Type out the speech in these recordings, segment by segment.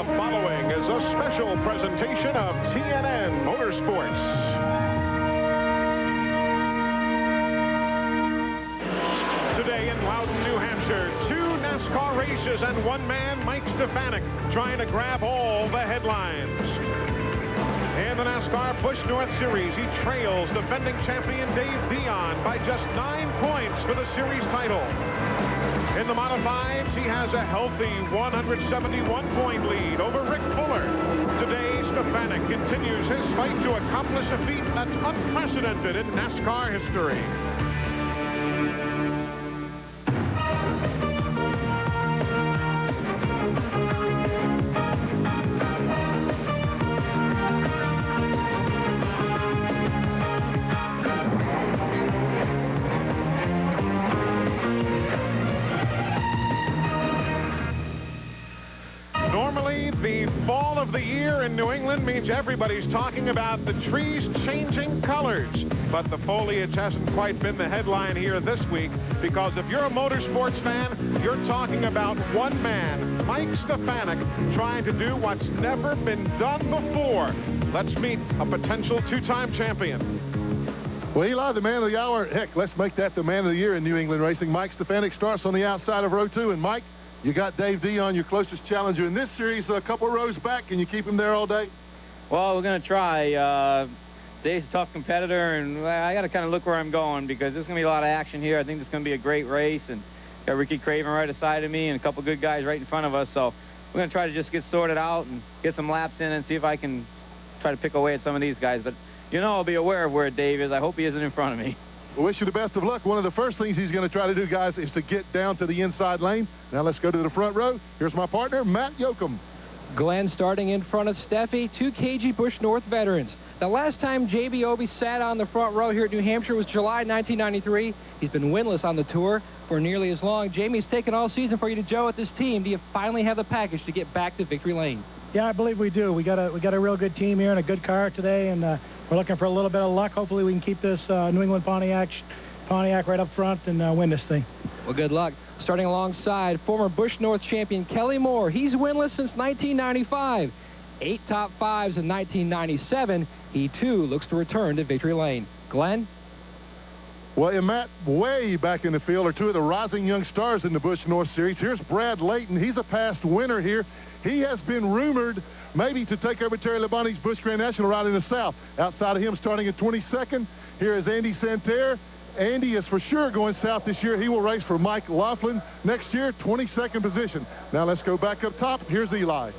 following is a special presentation of TNN Motorsports. Today in Loudon, New Hampshire, 2 NASCAR races and one man, Mike Stefanik, trying to grab all the headlines. In the NASCAR Busch North Series, he trails defending champion Dave Dion by just 9 points for the series title. In the Modifieds, he has a healthy 171-point lead over Rick Fuller. Today, Stefanik continues his fight to accomplish a feat that's unprecedented in NASCAR history. Normally, the fall of the year in New England means everybody's talking about the trees changing colors. But the foliage hasn't quite been the headline here this week, because if you're a motorsports fan, you're talking about one man, Mike Stefanik, trying to do what's never been done before. Let's meet a potential 2-time champion. Well, Eli, the man of the hour. Heck, let's make that the man of the year in New England racing. Mike Stefanik starts on the outside of row 2. And Mike, you got Dave Dion, your closest challenger in this series, a couple of rows back. Can you keep him there all day? Well, we're going to try. Dave's a tough competitor, and I got to kind of look where I'm going, because there's going to be a lot of action here. I think it's going to be a great race, and got Ricky Craven right aside of me and a couple good guys right in front of us. So we're going to try to just get sorted out and get some laps in and see if I can try to pick away at some of these guys. But, you know, I'll be aware of where Dave is. I hope he isn't in front of me. Well, wish you the best of luck. One of the first things he's going to try to do, guys, is to get down to the inside lane. Now let's go to the front row. Here's my partner, Matt Yoakum. Glenn starting in front of Steffi, 2 KG Busch North veterans. The last time J.B. Obey sat on the front row here at New Hampshire was July 1993. He's been winless on the tour for nearly as long. Jamie's taken all season for you to Joe at this team. Do you finally have the package to get back to victory lane? Yeah, I believe we do. We got a real good team here and a good car today, and we're looking for a little bit of luck. Hopefully we can keep this New England Pontiac right up front and win this thing. Well, good luck. Starting alongside former Busch North champion Kelly Moore. He's winless since 1995. 8 top 5s in 1997. He, too, looks to return to victory lane. Glenn? Well, and Matt, way back in the field are 2 of the rising young stars in the Busch North Series. Here's Brad Layton. He's a past winner here. He has been rumored maybe to take over Terry Labonte's Busch Grand National ride in the South. Outside of him, starting at 22nd, here is Andy Santerre. Andy is for sure going south this year. He will race for Mike Laughlin next year, 22nd position. Now let's go back up top. Here's Eli.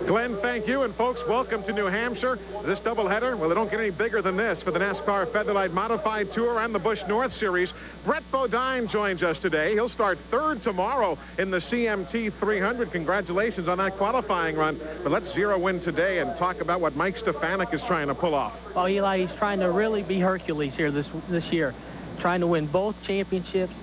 Glenn, thank you. And folks, welcome to New Hampshire. This doubleheader, well, they don't get any bigger than this for the NASCAR Featherlite Modified Tour and the Busch North Series. Brett Bodine joins us today. He'll start 3rd tomorrow in the CMT 300. Congratulations on that qualifying run. But let's zero in today and talk about what Mike Stefanik is trying to pull off. Well, Eli, he's trying to really be Hercules here this year, trying to win both championships.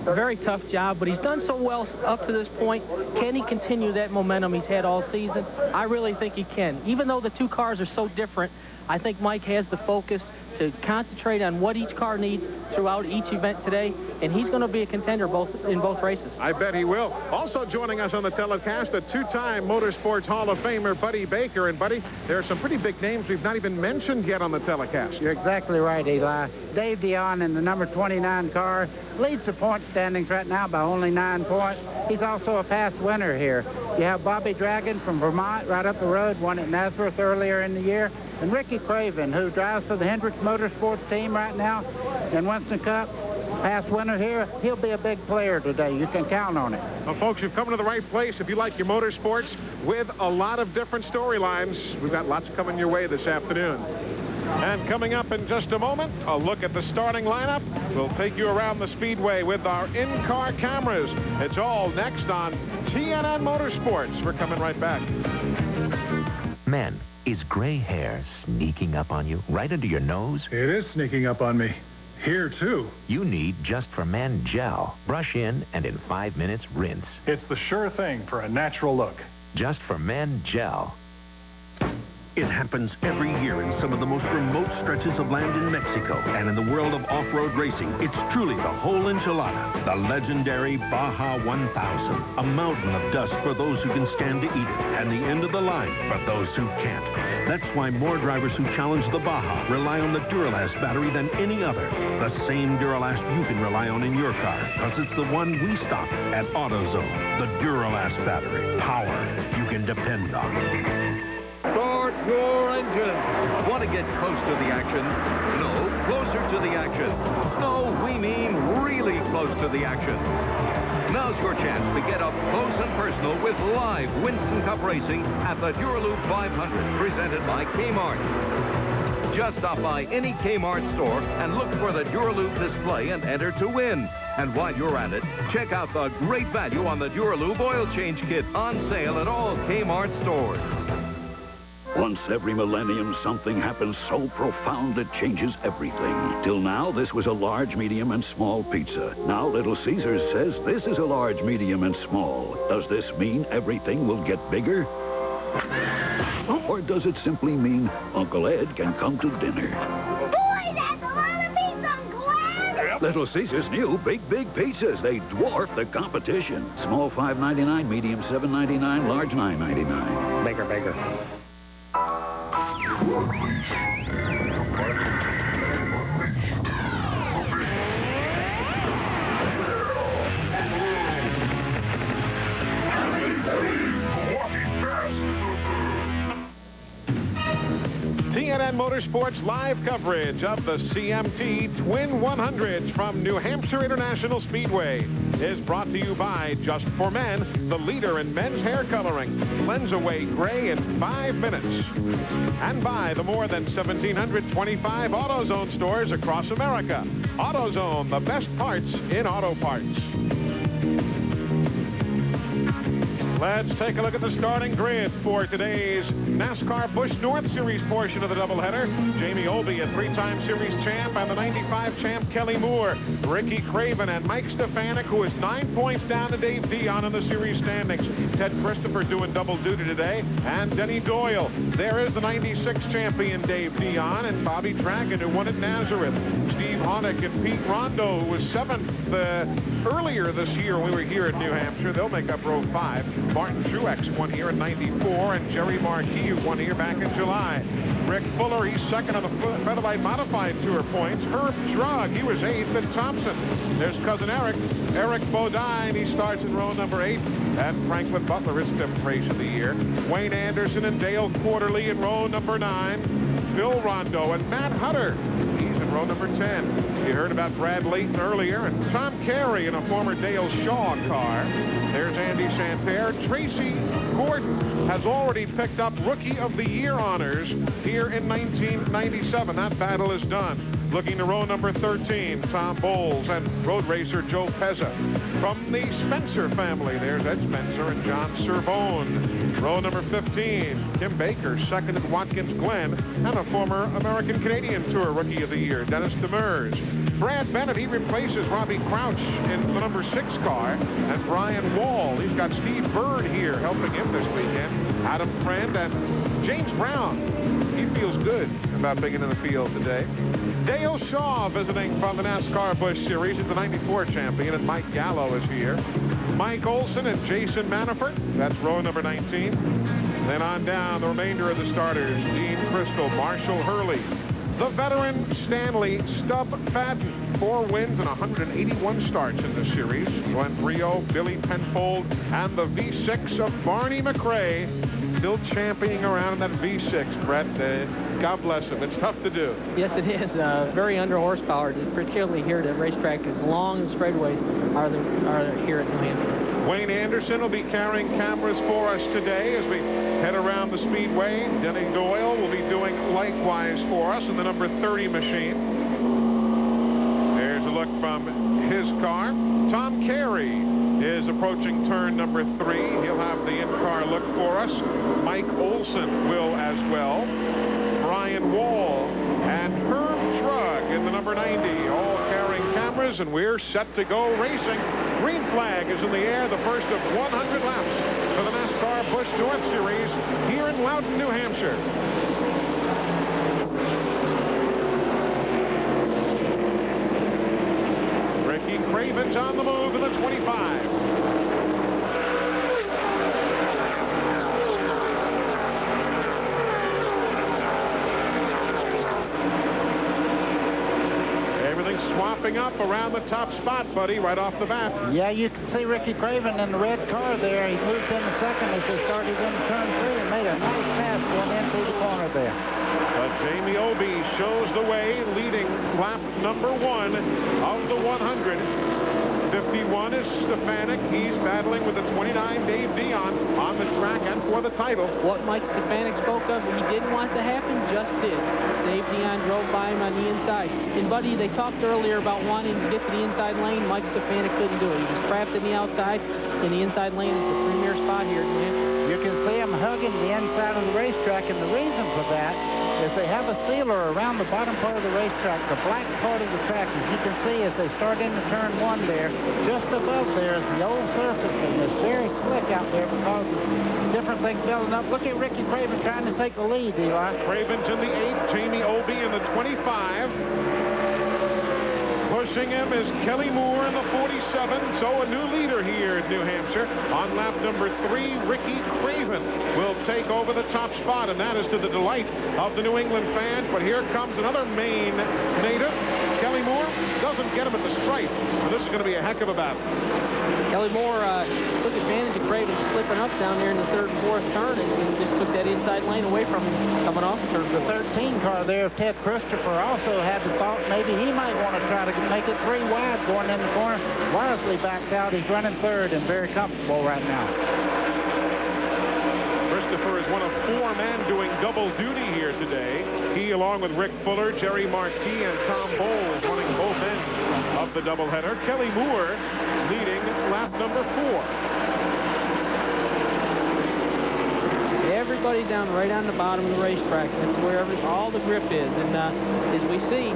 A very tough job, but he's done so well up to this point. Can he continue that momentum he's had all season? I really think he can. Even though the 2 cars are so different, I think Mike has the focus to concentrate on what each car needs throughout each event today, and he's going to be a contender in both races. I bet he will. Also joining us on the telecast, a 2-time Motorsports Hall of Famer, Buddy Baker. And, Buddy, there are some pretty big names we've not even mentioned yet on the telecast. You're exactly right, Eli. Dave Dion in the number 29 car leads the point standings right now by only 9 points. He's also a past winner here. You have Bobby Dragon from Vermont right up the road, won at Nazareth earlier in the year. And Ricky Craven, who drives for the Hendricks Motorsports team right now in Winston Cup, past winner here. He'll be a big player today. You can count on it. Well, folks, you've come to the right place if you like your motorsports with a lot of different storylines. We've got lots coming your way this afternoon. And coming up in just a moment, a look at the starting lineup. We'll take you around the Speedway with our in-car cameras. It's all next on TNN Motorsports. We're coming right back. Men, is gray hair sneaking up on you right under your nose? It is sneaking up on me. Here, too. You need Just for Men gel. Brush in, and in 5 minutes, rinse. It's the sure thing for a natural look. Just for Men gel. It happens every year in some of the most remote stretches of land in Mexico. And in the world of off-road racing, it's truly the whole enchilada. The legendary Baja 1000. A mountain of dust for those who can stand to eat it. And the end of the line for those who can't. That's why more drivers who challenge the Baja rely on the Duralast battery than any other. The same Duralast you can rely on in your car, because it's the one we stock at AutoZone. The Duralast battery. Power you can depend on. Start your engine. Want to get close to the action? No, closer to the action. No, we mean really close to the action. Now's your chance to get up close and personal with live Winston Cup racing at the Duraloop 500, presented by Kmart. Just stop by any Kmart store and look for the Duraloop display and enter to win. And while you're at it, check out the great value on the Duraloop oil change kit on sale at all Kmart stores. Once every millennium, something happens so profound it changes everything. Till now, this was a large, medium, and small pizza. Now, Little Caesars says this is a large, medium, and small. Does this mean everything will get bigger? Or does it simply mean Uncle Ed can come to dinner? Boy, that's a lot of pizza, Uncle Ed! Little Caesars' new Big Pizzas. They dwarf the competition. Small $5.99, medium $7.99, large $9.99. Bigger. TNN Motorsports live coverage of the CMT Twin 100s from New Hampshire International Speedway is brought to you by Just for Men, the leader in men's hair coloring. Cleanse away gray in 5 minutes. And by the more than 1,725 AutoZone stores across America. AutoZone, the best parts in auto parts. Let's take a look at the starting grid for today's NASCAR Busch North Series portion of the doubleheader. Jamie Olby, a 3-time series champ, and the 95 champ Kelly Moore. Ricky Craven and Mike Stefanik, who is 9 points down to Dave Dion in the series standings. Ted Christopher doing double duty today, and Denny Doyle. There is the 96 champion Dave Dion, and Bobby Dragon, who won at Nazareth. Steve Honick and Pete Rondo, who was 7th earlier this year when we were here in New Hampshire. They'll make up row 5. Martin Truex won here in '94, and Jerry Marquis won here back in July. Rick Fuller, he's second on the Featherlite Modified Tour points. Herb Drug, he was 8th, and Thompson. There's cousin Eric Bodine, he starts in row number 8. And Franklin Butler is 5th race of the year. Wayne Anderson and Dale Quarterly in row number 9. Phil Rondo and Matt Hutter, he's in row number 10. You heard about Brad Layton earlier, and Tom Carey in a former Dale Shaw car. There's Andy Santerre. Tracy Gordon has already picked up Rookie of the Year honors here in 1997. That battle is done. Looking to row number 13, Tom Bowles and road racer Joe Pezza. From the Spencer family, there's Ed Spencer and John Cervone. Row number 15, Kim Baker, second at Watkins Glen, and a former American-Canadian Tour Rookie of the Year, Dennis Demers. Brad Bennett, he replaces Robbie Crouch in the number 6 car. And Brian Wall, he's got Steve Bird here helping him this weekend. Adam Friend and James Brown. He feels good about being in the field today. Dale Shaw visiting from the NASCAR Busch Series. He's the 94 champion, and Mike Gallo is here. Mike Olson and Jason Manafort. That's row number 19. Then on down, the remainder of the starters. Dean Crystal, Marshall Hurley. The veteran Stanley Stub Fadden, 4 wins and 181 starts in the series. Glenn Brio, Billy Penfold, and the V6 of Barney McRae. Still championing around in that V6, Brett. God bless him. It's tough to do. Yes, it is. Very under horsepower, particularly here at the racetrack as long as straightaways are here at New Hampshire. Wayne Anderson will be carrying cameras for us today as we head around the Speedway. Denny Doyle will be doing likewise for us in the number 30 machine. There's a look from his car. Tom Carey is approaching turn number 3. He'll have the in-car look for us. Mike Olson will as well. Brian Wall and Herb Drug in the number 90, all carrying cameras, and we're set to go racing. Green flag is in the air, the first of 100 laps for the NASCAR Busch North Series here in Loudon, New Hampshire. Craven's on the move to the 25. Everything's swapping up around the top spot, buddy, right off the bat. Yeah, you can see Ricky Craven in the red car there. He moved in the second as they started in turn 3 and made a nice pass going in through the corner there. But Jamie Obey shows the way, leading lap number 1 of the 100. 51 is Stefanik. He's battling with the 29, Dave Dion, on the track and for the title. What Mike Stefanik spoke of, he didn't want to happen, just did. Dave Dion drove by him on the inside. And, Buddy, they talked earlier about wanting to get to the inside lane. Mike Stefanik couldn't do it. He was trapped in the outside, and the inside lane is the premier spot here, man. You can see him hugging the inside of the racetrack, and the reason for that is they have a sealer around the bottom part of the racetrack, the black part of the track. As you can see, as they start into turn 1 there, just above there is the old surface, and it's very slick out there because of different things building up. Look at Ricky Craven trying to take the lead, Eli. Craven's in the 8, Jamie Obey in the 25. Pushing him is Kelly Moore in the 47. So a new leader here in New Hampshire. On lap number 3, Ricky Craven will take over the top spot, and that is to the delight of the New England fans. But here comes another Maine native. Kelly Moore doesn't get him at the stripe. And this is going to be a heck of a battle. Kelly Moore took advantage of Craven slipping up down there in the 3rd and 4th turn and just took that inside lane away from him coming off the turn. The 13 car there, Ted Christopher, also had the thought maybe he might want to try to make it 3 wide going in the corner. Wisely backed out. He's running 3rd and very comfortable right now. Christopher is one of 4 men doing double duty here today. He, along with Rick Fuller, Jerry Marquis, and Tom Bowles, running both ends of the doubleheader. Kelly Moore leading lap number 4. Everybody's down right on the bottom of the racetrack. That's where all the grip is. And as we see,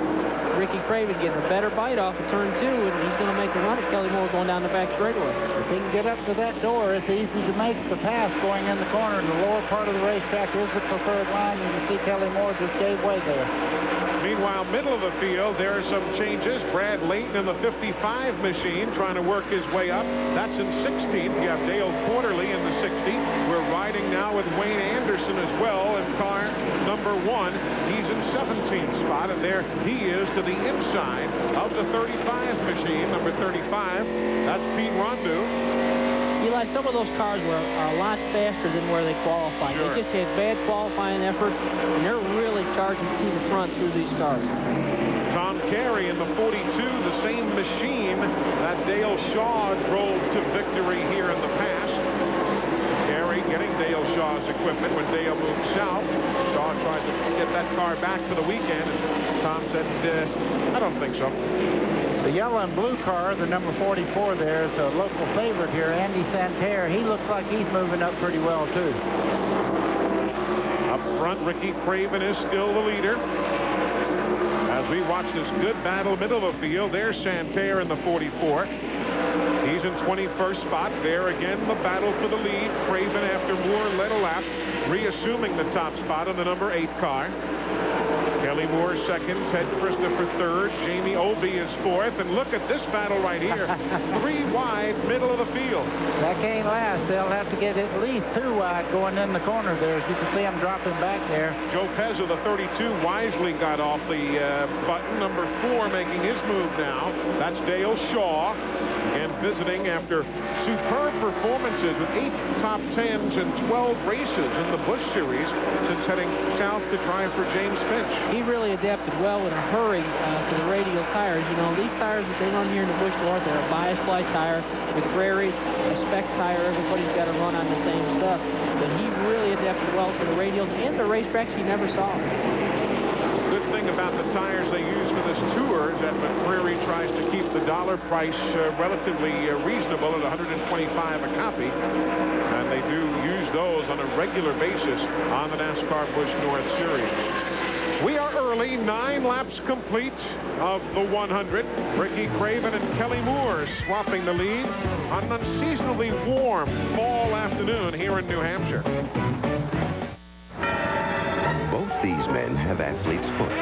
Ricky Craven getting a better bite off of turn 2, and he's going to make a run at Kelly Moore going down the back straightaway. If he can get up to that door, it's easy to make the pass going in the corner. And the lower part of the racetrack is the preferred line. You can see Kelly Moore just gave way there. Meanwhile, middle of the field, there are some changes. Brad Layton in the 55 machine trying to work his way up. That's in 16th. You have Dale Quarterly in the 60. We're riding now with Wayne Anderson as well in car number 1. He's in 17th spot, and there he is to the inside of the 35 machine, number 35. That's Pete Rondeau. Eli, some of those cars are a lot faster than where they qualified. Sure. They just had bad qualifying efforts, and they're really charging to the front through these cars. Tom Carey in the 42, the same machine that Dale Shaw drove to victory here in the past. Carey getting Dale Shaw's equipment when Dale moved south. Shaw tried to get that car back for the weekend, and Tom said, I don't think so. The yellow and blue car, the number 44 there, is a local favorite here, Andy Santerre. He looks like he's moving up pretty well, too. Up front, Ricky Craven is still the leader. As we watch this good battle middle of the field, there's Santerre in the 44. He's in 21st spot. There again, the battle for the lead. Craven, after Moore led a lap, reassuming the top spot on the number 8 car. Kelly Moore 2nd, Ted Christopher 3rd, Jamie Obey is 4th, and look at this battle right here. 3 wide, middle of the field. That can't last. They'll have to get at least 2 wide going in the corner there. As you can see, I'm dropping back there. Joe Pezzo, the 32, wisely got off the button. Number 4 making his move now. That's Dale Shaw. And visiting after superb performances with 8 top 10s and 12 races in the Busch Series since heading south to try for James Finch. He really adapted well in a hurry to the radial tires. You know, these tires that they run here in the Busch North are a bias fly tire with Prairie's, a spec tire. Everybody's got to run on the same stuff. But he really adapted well to the radials and the racetracks he never saw. Good thing about the tires they use for this tour is that McCreary tries to keep the dollar price relatively reasonable at $125 a copy, and they do use those on a regular basis on the NASCAR Busch North Series. We are early, 9 laps complete of the 100. Ricky Craven and Kelly Moore swapping the lead on an unseasonably warm fall afternoon here in New Hampshire. Both these men have athlete's foot.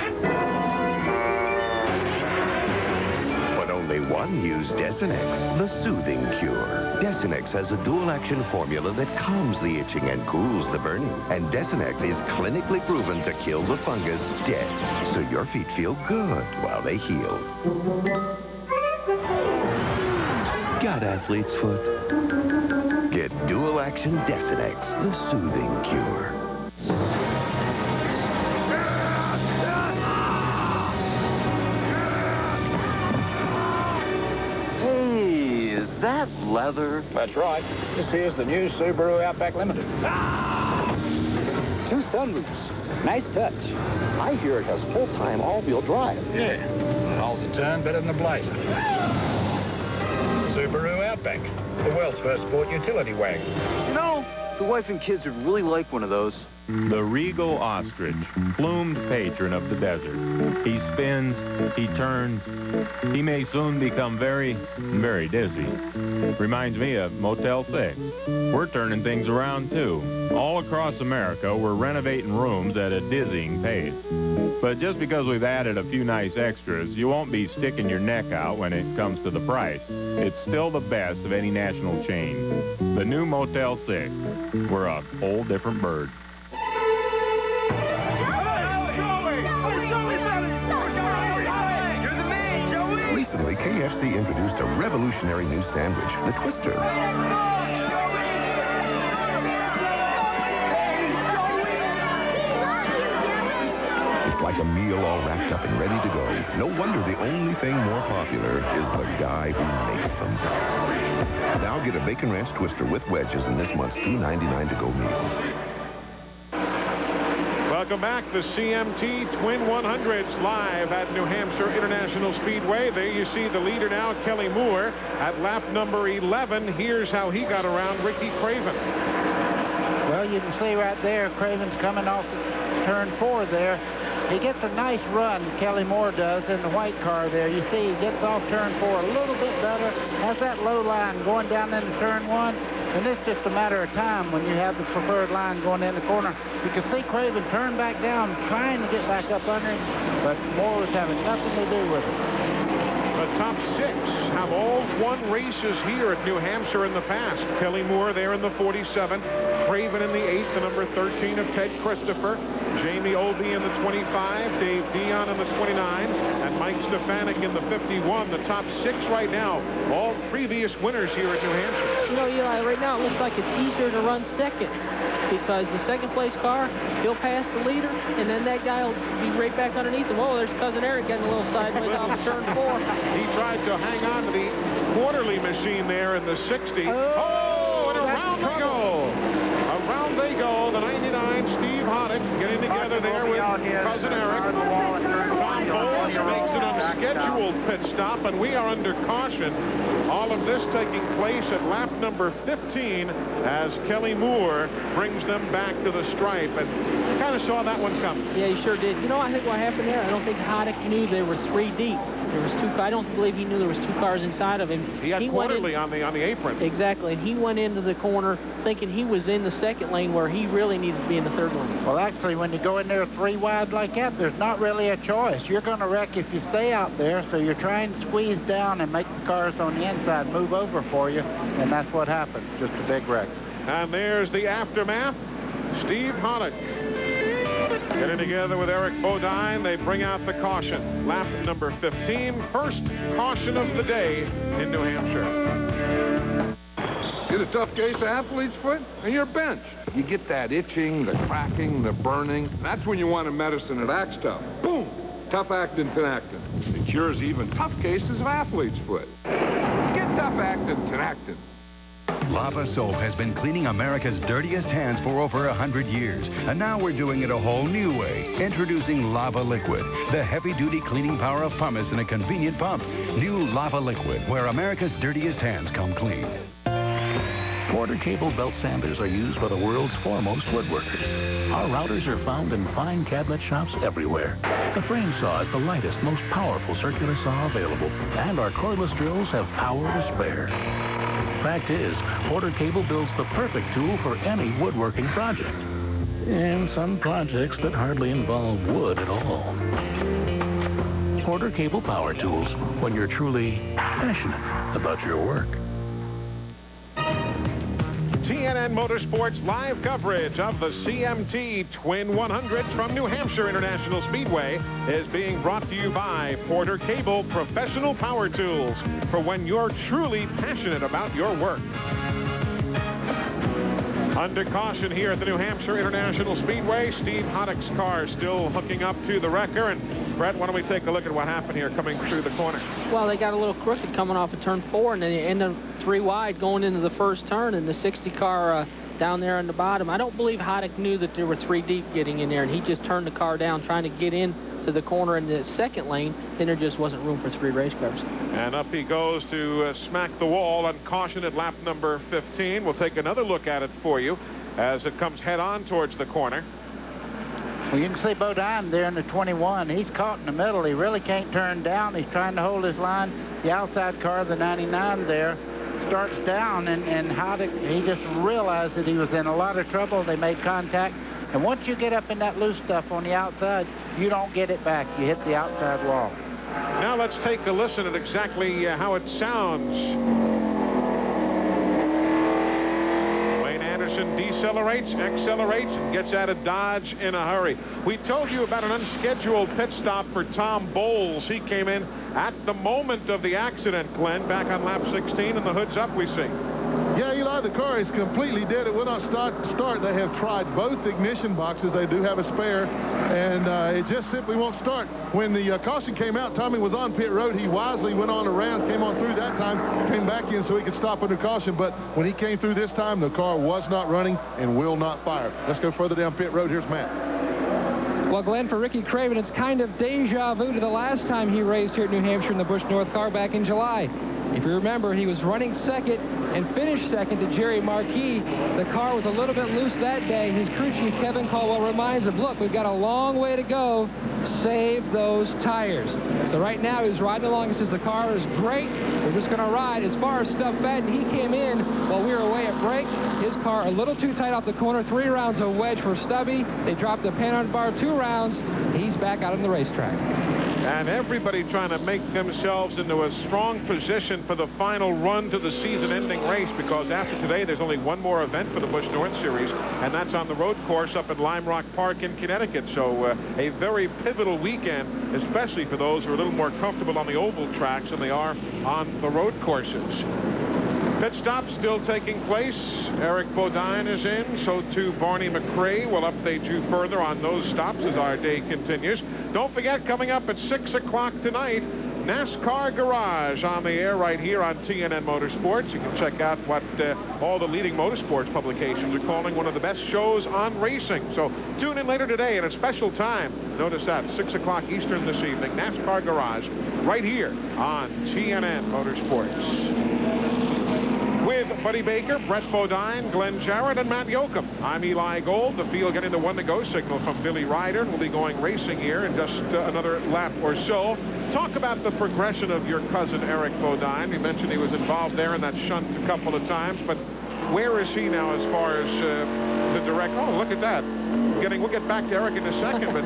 But only one One, use Desinex, the soothing cure. Desinex has a dual-action formula that calms the itching and cools the burning. And Desinex is clinically proven to kill the fungus dead. So your feet feel good while they heal. Got athlete's foot? Get dual-action Desinex, the soothing cure. Hey, is that leather? That's right. This here's the new Subaru Outback Limited. Two sunroofs. Nice touch. I hear it has full-time all-wheel drive. Yeah. All's a turn better than a Blazer. Subaru Outback, the world's first sport utility wagon. You know, the wife and kids would really like one of those. The regal ostrich, plumed patron of the desert. He spins, he turns. He may soon become very, very dizzy. Reminds me of Motel 6. We're turning things around, too. All across America, we're renovating rooms at a dizzying pace. But just because we've added a few nice extras, you won't be sticking your neck out when it comes to the price. It's still the best of any national chain. The new Motel 6. We're a whole different bird. Recently, KFC introduced a revolutionary new sandwich, the Twister. It's like a meal all wrapped up and ready to go. No wonder the only thing more popular is the guy who makes them. Now get a Bacon Ranch Twister with wedges in this month's $2.99 to-go meal. Welcome back. The CMT Twin 100s live at New Hampshire International Speedway. There you see the leader now, Kelly Moore, at lap number 11. Here's how he got around Ricky Craven. Well, you can see right there, Craven's coming off turn 4 there. He gets a nice run, Kelly Moore does, in the white car there. You see he gets off turn 4 a little bit better, has that low line going down into turn 1. And it's just a matter of time when you have the preferred line going in the corner. You can see Craven turn back down, trying to get back up under him, but Moore was having nothing to do with it. The top 6 have all won races here at New Hampshire in the past. Kelly Moore there in the 47, Craven in the 8, the number 13 of Ted Christopher, Jamie Olby in the 25, Dave Dion in the 29, and Mike Stefanik in the 51. The top 6 right now, all previous winners here at New Hampshire. You know, Eli, right now it looks like it's easier to run second because the second place car, he'll pass the leader, and then that guy will be right back underneath him. Oh, there's Cousin Eric getting a little sideways off turn 4. He tried to hang on to the quarterly machine there in the 60. Oh, and around they go. Around they go. The 99 Steve Hoddick getting together there with Cousin Eric. Tom Bowles makes an unscheduled pit stop, and we are under caution. All of this taking place at lap number 15 as Kelly Moore brings them back to the stripe, and kind of saw that one coming. Yeah, he sure did. You know, I think what happened there, I don't think Hoddick knew there were 3 deep. There was 2. I don't believe he knew there was 2 cars inside of him. He had quarterly on the apron. Exactly, and he went into the corner thinking he was in the second lane where he really needed to be in the third lane. Well, actually, when you go in there 3 wide like that, there's not really a choice. You're going to wreck if you stay out there, so you're trying to squeeze down and make the cars on the inside move over for you, and that's what happened. Just a big wreck. And there's the aftermath. Steve Hoddick getting together with Eric Bodine. They bring out the caution. Lap number 15, first caution of the day in New Hampshire. Get a tough case of athlete's foot, and you're benched. You get that itching, the cracking, the burning. That's when you want a medicine that acts tough. Boom! Tough Actin Tenactin. It cures even tough cases of athlete's foot. Get Tough Actin Tenactin. Lava Soap has been cleaning America's dirtiest hands for over 100 years, and now we're doing it a whole new way. Introducing Lava Liquid, the heavy-duty cleaning power of pumice in a convenient pump. New Lava Liquid, where America's dirtiest hands come clean. Quarter cable belt sanders are used by the world's foremost woodworkers. Our routers are found in fine cabinet shops everywhere. The frame saw is the lightest, most powerful circular saw available, and our cordless drills have power to spare. Fact is, Porter Cable builds the perfect tool for any woodworking project. And some projects that hardly involve wood at all. Porter Cable Power Tools when you're truly passionate about your work. TNN Motorsports live coverage of the CMT Twin 100 from New Hampshire International Speedway is being brought to you by Porter Cable Professional Power Tools for when you're truly passionate about your work. Under caution here at the New Hampshire International Speedway, Steve Hoddick's car still hooking up to the wrecker. And Brett, why don't we take a look at what happened here coming through the corner? Well, they got a little crooked coming off of turn 4, and then they end up 3 wide going into the first turn, and the 60 car down there on the bottom. I don't believe Hoddick knew that there were 3 deep getting in there, and he just turned the car down trying to get in to the corner in the second lane. Then there just wasn't room for 3 race cars. And up he goes to smack the wall on caution at lap number 15. We'll take another look at it for you as it comes head on towards the corner. Well, you can see Bodine there in the 21. He's caught in the middle. He really can't turn down. He's trying to hold his line. The outside car, the 99 there, starts down, and Hoddick, he just realized that he was in a lot of trouble. They made contact. And once you get up in that loose stuff on the outside, you don't get it back. You hit the outside wall. Now let's take a listen at exactly how it sounds. Wayne Anderson decelerates, accelerates, and gets out of Dodge in a hurry. We told you about an unscheduled pit stop for Tom Bowles. He came in at the moment of the accident, Glenn, back on lap 16, and the hood's up, we see. Yeah, Eli, the car is completely dead. It will not start. They have tried both ignition boxes. They do have a spare, and it just simply won't start. When the caution came out, Tommy was on pit road. He wisely went on around, came on through that time, came back in so he could stop under caution. But when he came through this time, the car was not running and will not fire. Let's go further down pit road. Here's Matt. Well, Glenn, for Ricky Craven, it's kind of deja vu to the last time he raced here at New Hampshire in the Busch North car back in July. If you remember, he was running second and finished second to Jerry Marquis. The car was a little bit loose that day. His crew chief, Kevin Caldwell, reminds him, look, we've got a long way to go. Save those tires. So right now he's riding along. He says the car is great. We're just going to ride. As far as Stuff Fadden, he came in while we were away at break. His car a little too tight off the corner. 3 rounds of wedge for Stubby. They dropped the pan on bar 2 rounds. He's back out on the racetrack. And everybody trying to make themselves into a strong position for the final run to the season-ending race, because after today, there's only one more event for the Busch North Series, and that's on the road course up at Lime Rock Park in Connecticut. So a very pivotal weekend, especially for those who are a little more comfortable on the oval tracks than they are on the road courses. Pit stop still taking place. Eric Bodine is in, so too Barney McRae. We'll update you further on those stops as our day continues. Don't forget, coming up at 6 o'clock tonight, NASCAR Garage on the air right here on TNN Motorsports. You can check out what all the leading motorsports publications are calling one of the best shows on racing. So tune in later today at a special time. Notice that, 6 o'clock Eastern this evening, NASCAR Garage right here on TNN Motorsports. With Buddy Baker, Brett Bodine, Glenn Jarrett, and Matt Yoakum. I'm Eli Gold. The field getting the 1-to-go signal from Billy Ryder. We'll be going racing here in just another lap or so. Talk about the progression of your cousin, Eric Bodine. You mentioned he was involved there in that shunt a couple of times, but where is he now as far as the direct? Oh, look at that. We'll get back to Eric in a second, but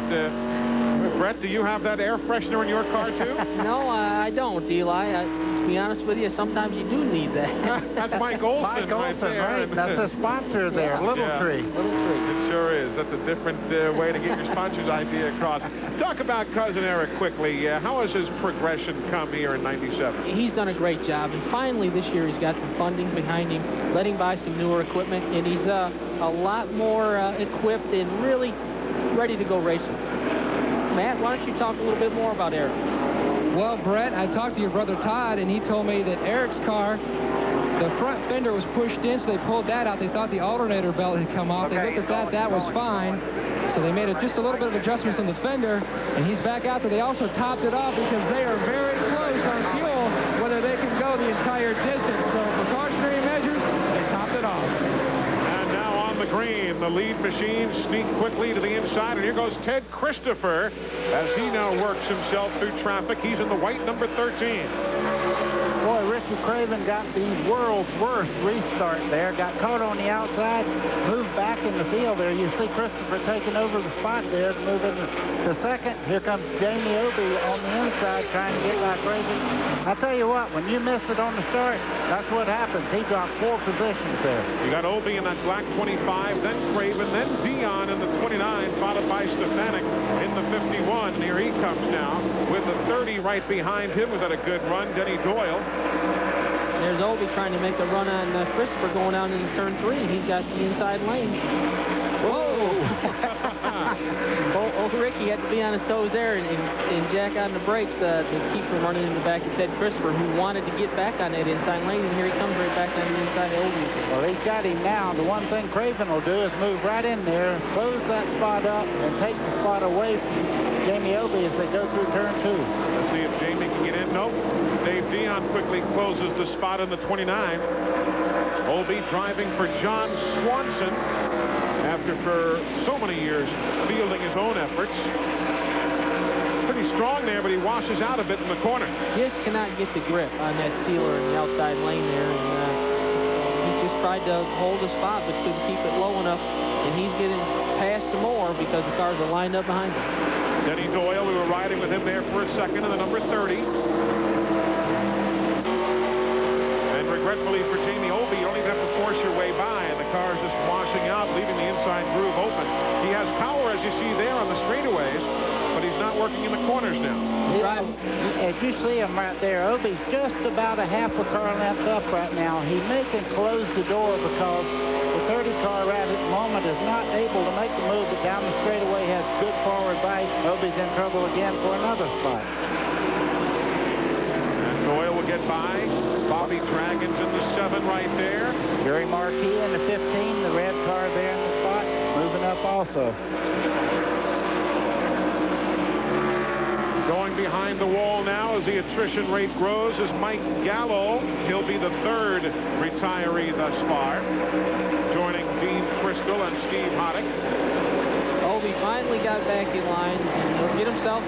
Brett, do you have that air freshener in your car, too? No, I don't, Eli. To be honest with you, sometimes you do need that. That's Mike Olson. Mike Olson, right? That's a sponsor there, Little Tree. Little Tree. It sure is. That's a different way to get your sponsor's idea across. Talk about cousin Eric quickly. How has his progression come here in '97? He's done a great job, and finally this year he's got some funding behind him, letting buy some newer equipment, and he's a lot more equipped and really ready to go racing. Matt, why don't you talk a little bit more about Eric? Well, Brett, I talked to your brother Todd, and he told me that Eric's car, the front fender was pushed in, so they pulled that out. They thought the alternator belt had come off. They looked at that. That was fine. So they made just a little bit of adjustments on the fender, and he's back out there. They also topped it off because they are very close on fuel, whether they can go the entire distance. So precautionary measures, they topped it off. And now on the green, the lead machine sneak quickly to the inside, and here goes Ted Christopher as he now works himself through traffic. He's in the white number 13. Boy, Ricky Ricky Craven got the world's worst restart there. Got caught on the outside, moved back in the field there. You see Christopher taking over the spot there, moving to second. Here comes Jamie Obie on the inside trying to get by Craven. I tell you what, when you miss it on the start, that's what happens. He dropped 4 positions there. You got Obie in that black 25, then Craven, then Dion in the 29, followed by Stefanik in the 51. And here he comes now with the 30 right behind him. Was that a good run? Denny Doyle. There's Obie trying to make a run on Christopher going down into turn 3. He's got the inside lane. Whoa! old Ricky had to be on his toes there and jack on the brakes to keep from running in the back of Ted Christopher, who wanted to get back on that inside lane, and here he comes right back on the inside of Obie. Well, he's got him now. The one thing Craven will do is move right in there, close that spot up, and take the spot away from Jamie Obie as they go through turn 2. Let's see if Jamie can get in. Nope. Dave Dion quickly closes the spot in the 29. Obie driving for John Swanson after for so many years fielding his own efforts. Pretty strong there, but he washes out a bit in the corner. Just cannot get the grip on that sealer in the outside lane there. And he just tried to hold the spot, but couldn't keep it low enough. And he's getting past some more because the cars are lined up behind him. Denny Doyle, we were riding with him there for a second in the number 30. And regretfully for Jamie Obie, you don't even have to force your way by, and the car's just washing out, leaving the inside groove open. He has power, as you see there, on the straightaways, but he's not working in the corners now. As you see him right there, Obie's just about a half a car length up right now. He may can close the door because the 30 car right at the moment is not able to make the move, but down the straightaway has good forward bite. Obie's in trouble again for another spot. And Doyle will get by. Bobby Dragon's in the 7 right there. Jerry Marquis in the 15, the red car there in the spot, moving up also. Going behind the wall now as the attrition rate grows is Mike Gallo. He'll be the 3rd retiree thus far, joining Dean Friskel and Steve Hoddick. Obie finally got back in line, and he'll get himself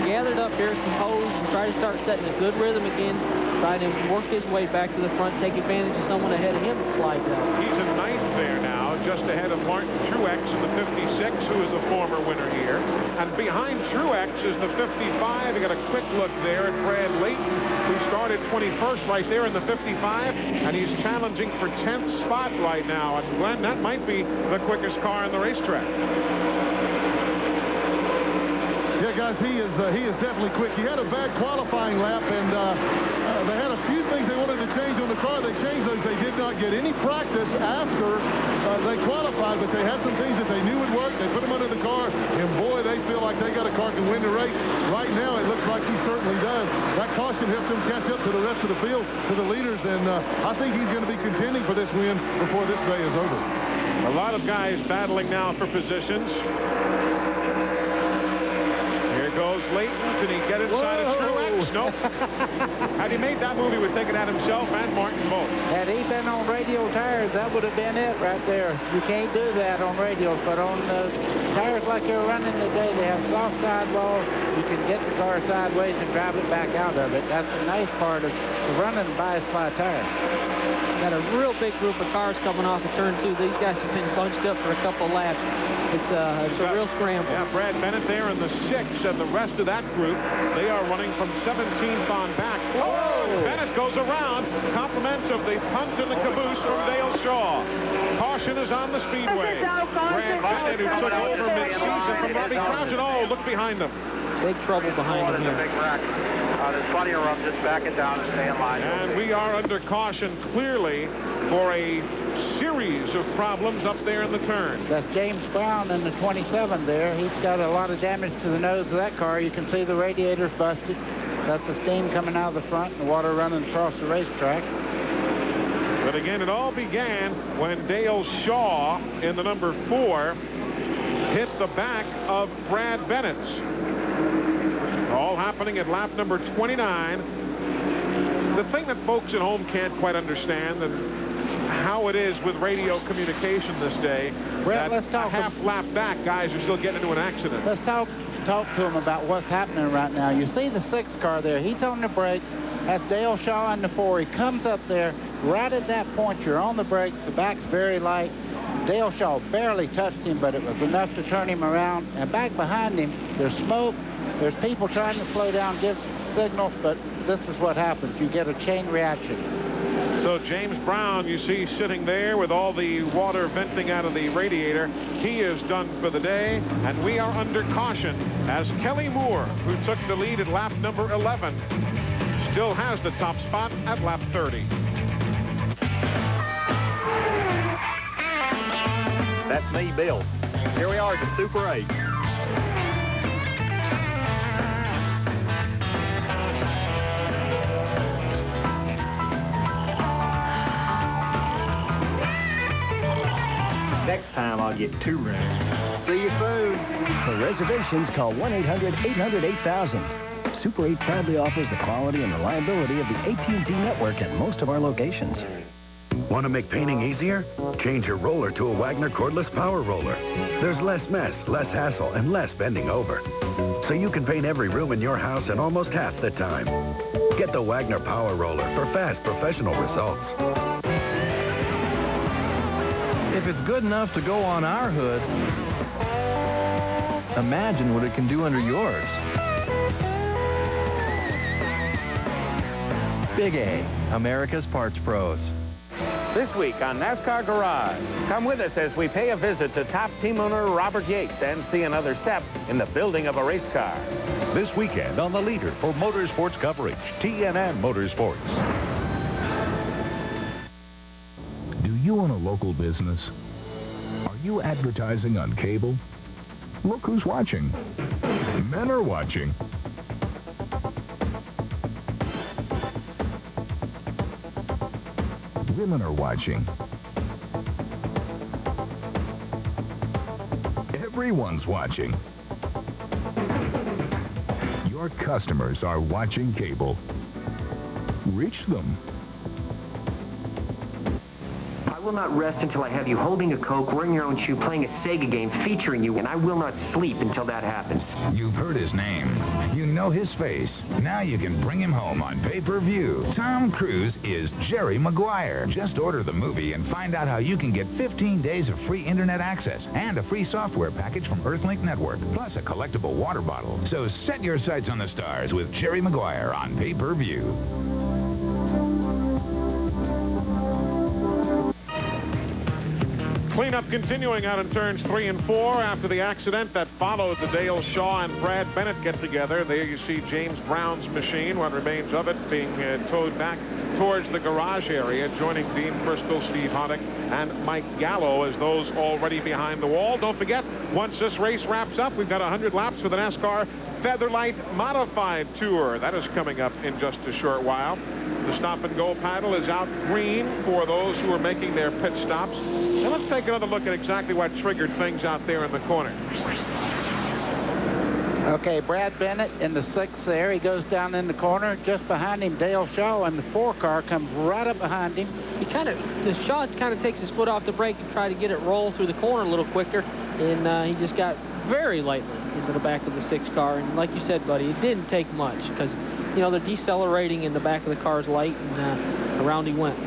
gathered up here, composed, and try to start setting a good rhythm again, try to work his way back to the front, take advantage of someone ahead of him that slides out. He's in 9th there now, just ahead of Martin Truex in the 56, who is a former winner here. And behind Truex is the 55. You got a quick look there at Brad Layton, who started 21st right there in the 55, and he's challenging for 10th spot right now. And Glenn, that might be the quickest car on the racetrack. Yeah, guys, he is definitely quick. He had a bad qualifying lap, and they had a few things they wanted to change on the car. They changed those. They did not get any practice after they qualified, but they had some things that they knew would work. They put them under the car, and boy, they feel like they got a car can win the race. Right now, it looks like he certainly does. That caution helps him catch up to the rest of the field, to the leaders, and I think he's going to be contending for this win before this day is over. A lot of guys battling now for positions. Here goes Layton. Can he get inside of Truex? Nope. Had he made that move, he would take it at himself and Martin both. Had he been on radial tires, that would have been it right there. You can't do that on radials, but on tires like you're running today, they have soft sidewalls. You can get the car sideways and drive it back out of it. That's the nice part of running a bias-fly tire. Got a real big group of cars coming off of turn 2. These guys have been bunched up for a couple laps. It's a real scramble. Yeah, Brad Bennett there in the 6, and the rest of that group, they are running from 17th on back. Whoa! Bennett goes around. Compliments of the punt and the caboose from Dale Shaw. Caution is on the Speedway. Brad Bennett, who took over mid-season from Bobby Crouch, and oh, look behind them. Big trouble behind him here. Big wreck. There's plenty of room. Just back it down and stay in line. And we are under caution clearly for a series of problems up there in the turn. That's James Brown in the 27 there. He's got a lot of damage to the nose of that car. You can see the radiator's busted. That's the steam coming out of the front and the water running across the racetrack. But again, it all began when Dale Shaw in the number 4 hit the back of Brad Bennett's. All happening at lap number 29. The thing that folks at home can't quite understand and how it is with radio communication this day, Brett, that let's talk a half lap back, guys are still getting into an accident. Let's talk to him about what's happening right now. You see the 6 car there. He's on the brakes, That's Dale Shaw in the 4. He comes up there. Right at that point, you're on the brakes. The back's very light. Dale Shaw barely touched him, but it was enough to turn him around. And back behind him, there's smoke. There's people trying to slow down, give signals, but this is what happens. You get a chain reaction. So James Brown, you see sitting there with all the water venting out of the radiator. He is done for the day, and we are under caution as Kelly Moore, who took the lead at lap number 11, still has the top spot at lap 30. That's me, Bill. Here we are at the Super 8. Next time I'll get 2 rooms. See you soon. For reservations, call 1-800-800-8000. Super 8 proudly offers the quality and reliability of the AT&T network at most of our locations. Want to make painting easier? Change your roller to a Wagner cordless power roller. There's less mess, less hassle, and less bending over. So you can paint every room in your house in almost half the time. Get the Wagner power roller for fast, professional results. If it's good enough to go on our hood, imagine what it can do under yours. Big A, America's Parts Pros. This week on NASCAR Garage, come with us as we pay a visit to top team owner Robert Yates and see another step in the building of a race car. This weekend on the leader for motorsports coverage, TNN Motorsports. Do you own a local business? Are you advertising on cable? Look who's watching. Men are watching. Women are watching. Everyone's watching. Your customers are watching cable. Reach them. I will not rest until I have you holding a Coke, wearing your own shoe, playing a Sega game featuring you, and I will not sleep until that happens. You've heard his name. You know his face. Now you can bring him home on pay-per-view. Tom Cruise is Jerry Maguire. Just order the movie and find out how you can get 15 days of free internet access and a free software package from Earthlink Network, plus a collectible water bottle. So set your sights on the stars with Jerry Maguire on pay-per-view. Cleanup continuing out in turns 3 and 4 after the accident that followed the Dale Shaw and Brad Bennett get-together. There you see James Brown's machine, what remains of it, being towed back towards the garage area, joining Dean Bristol, Steve Hoddick, and Mike Gallo as those already behind the wall. Don't forget, once this race wraps up, we've got 100 laps for the NASCAR Featherlite Modified Tour. That is coming up in just a short while. The stop-and-go paddle is out green for those who are making their pit stops. And let's take another look at exactly what triggered things out there in the corner. Okay, Brad Bennett in the 6th there. He goes down in the corner. Just behind him, Dale Shaw, and the 4 car comes right up behind him. The Shaw kind of takes his foot off the brake and try to get it roll through the corner a little quicker, and he just got very lightly into the back of the 6 car. And like you said, buddy, it didn't take much because, you know, they're decelerating in the back of the car's light, and around he went.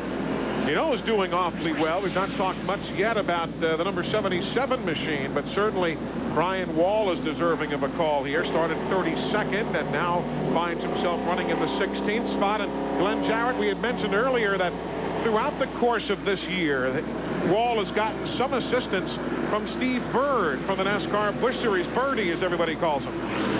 You know, is doing awfully well. We've not talked much yet about the number 77 machine, but certainly Brian Wall is deserving of a call here. Started 32nd and now finds himself running in the 16th spot. And Glenn Jarrett, we had mentioned earlier that throughout the course of this year, Wall has gotten some assistance from Steve Bird from the NASCAR Busch Series. Birdie, as everybody calls him.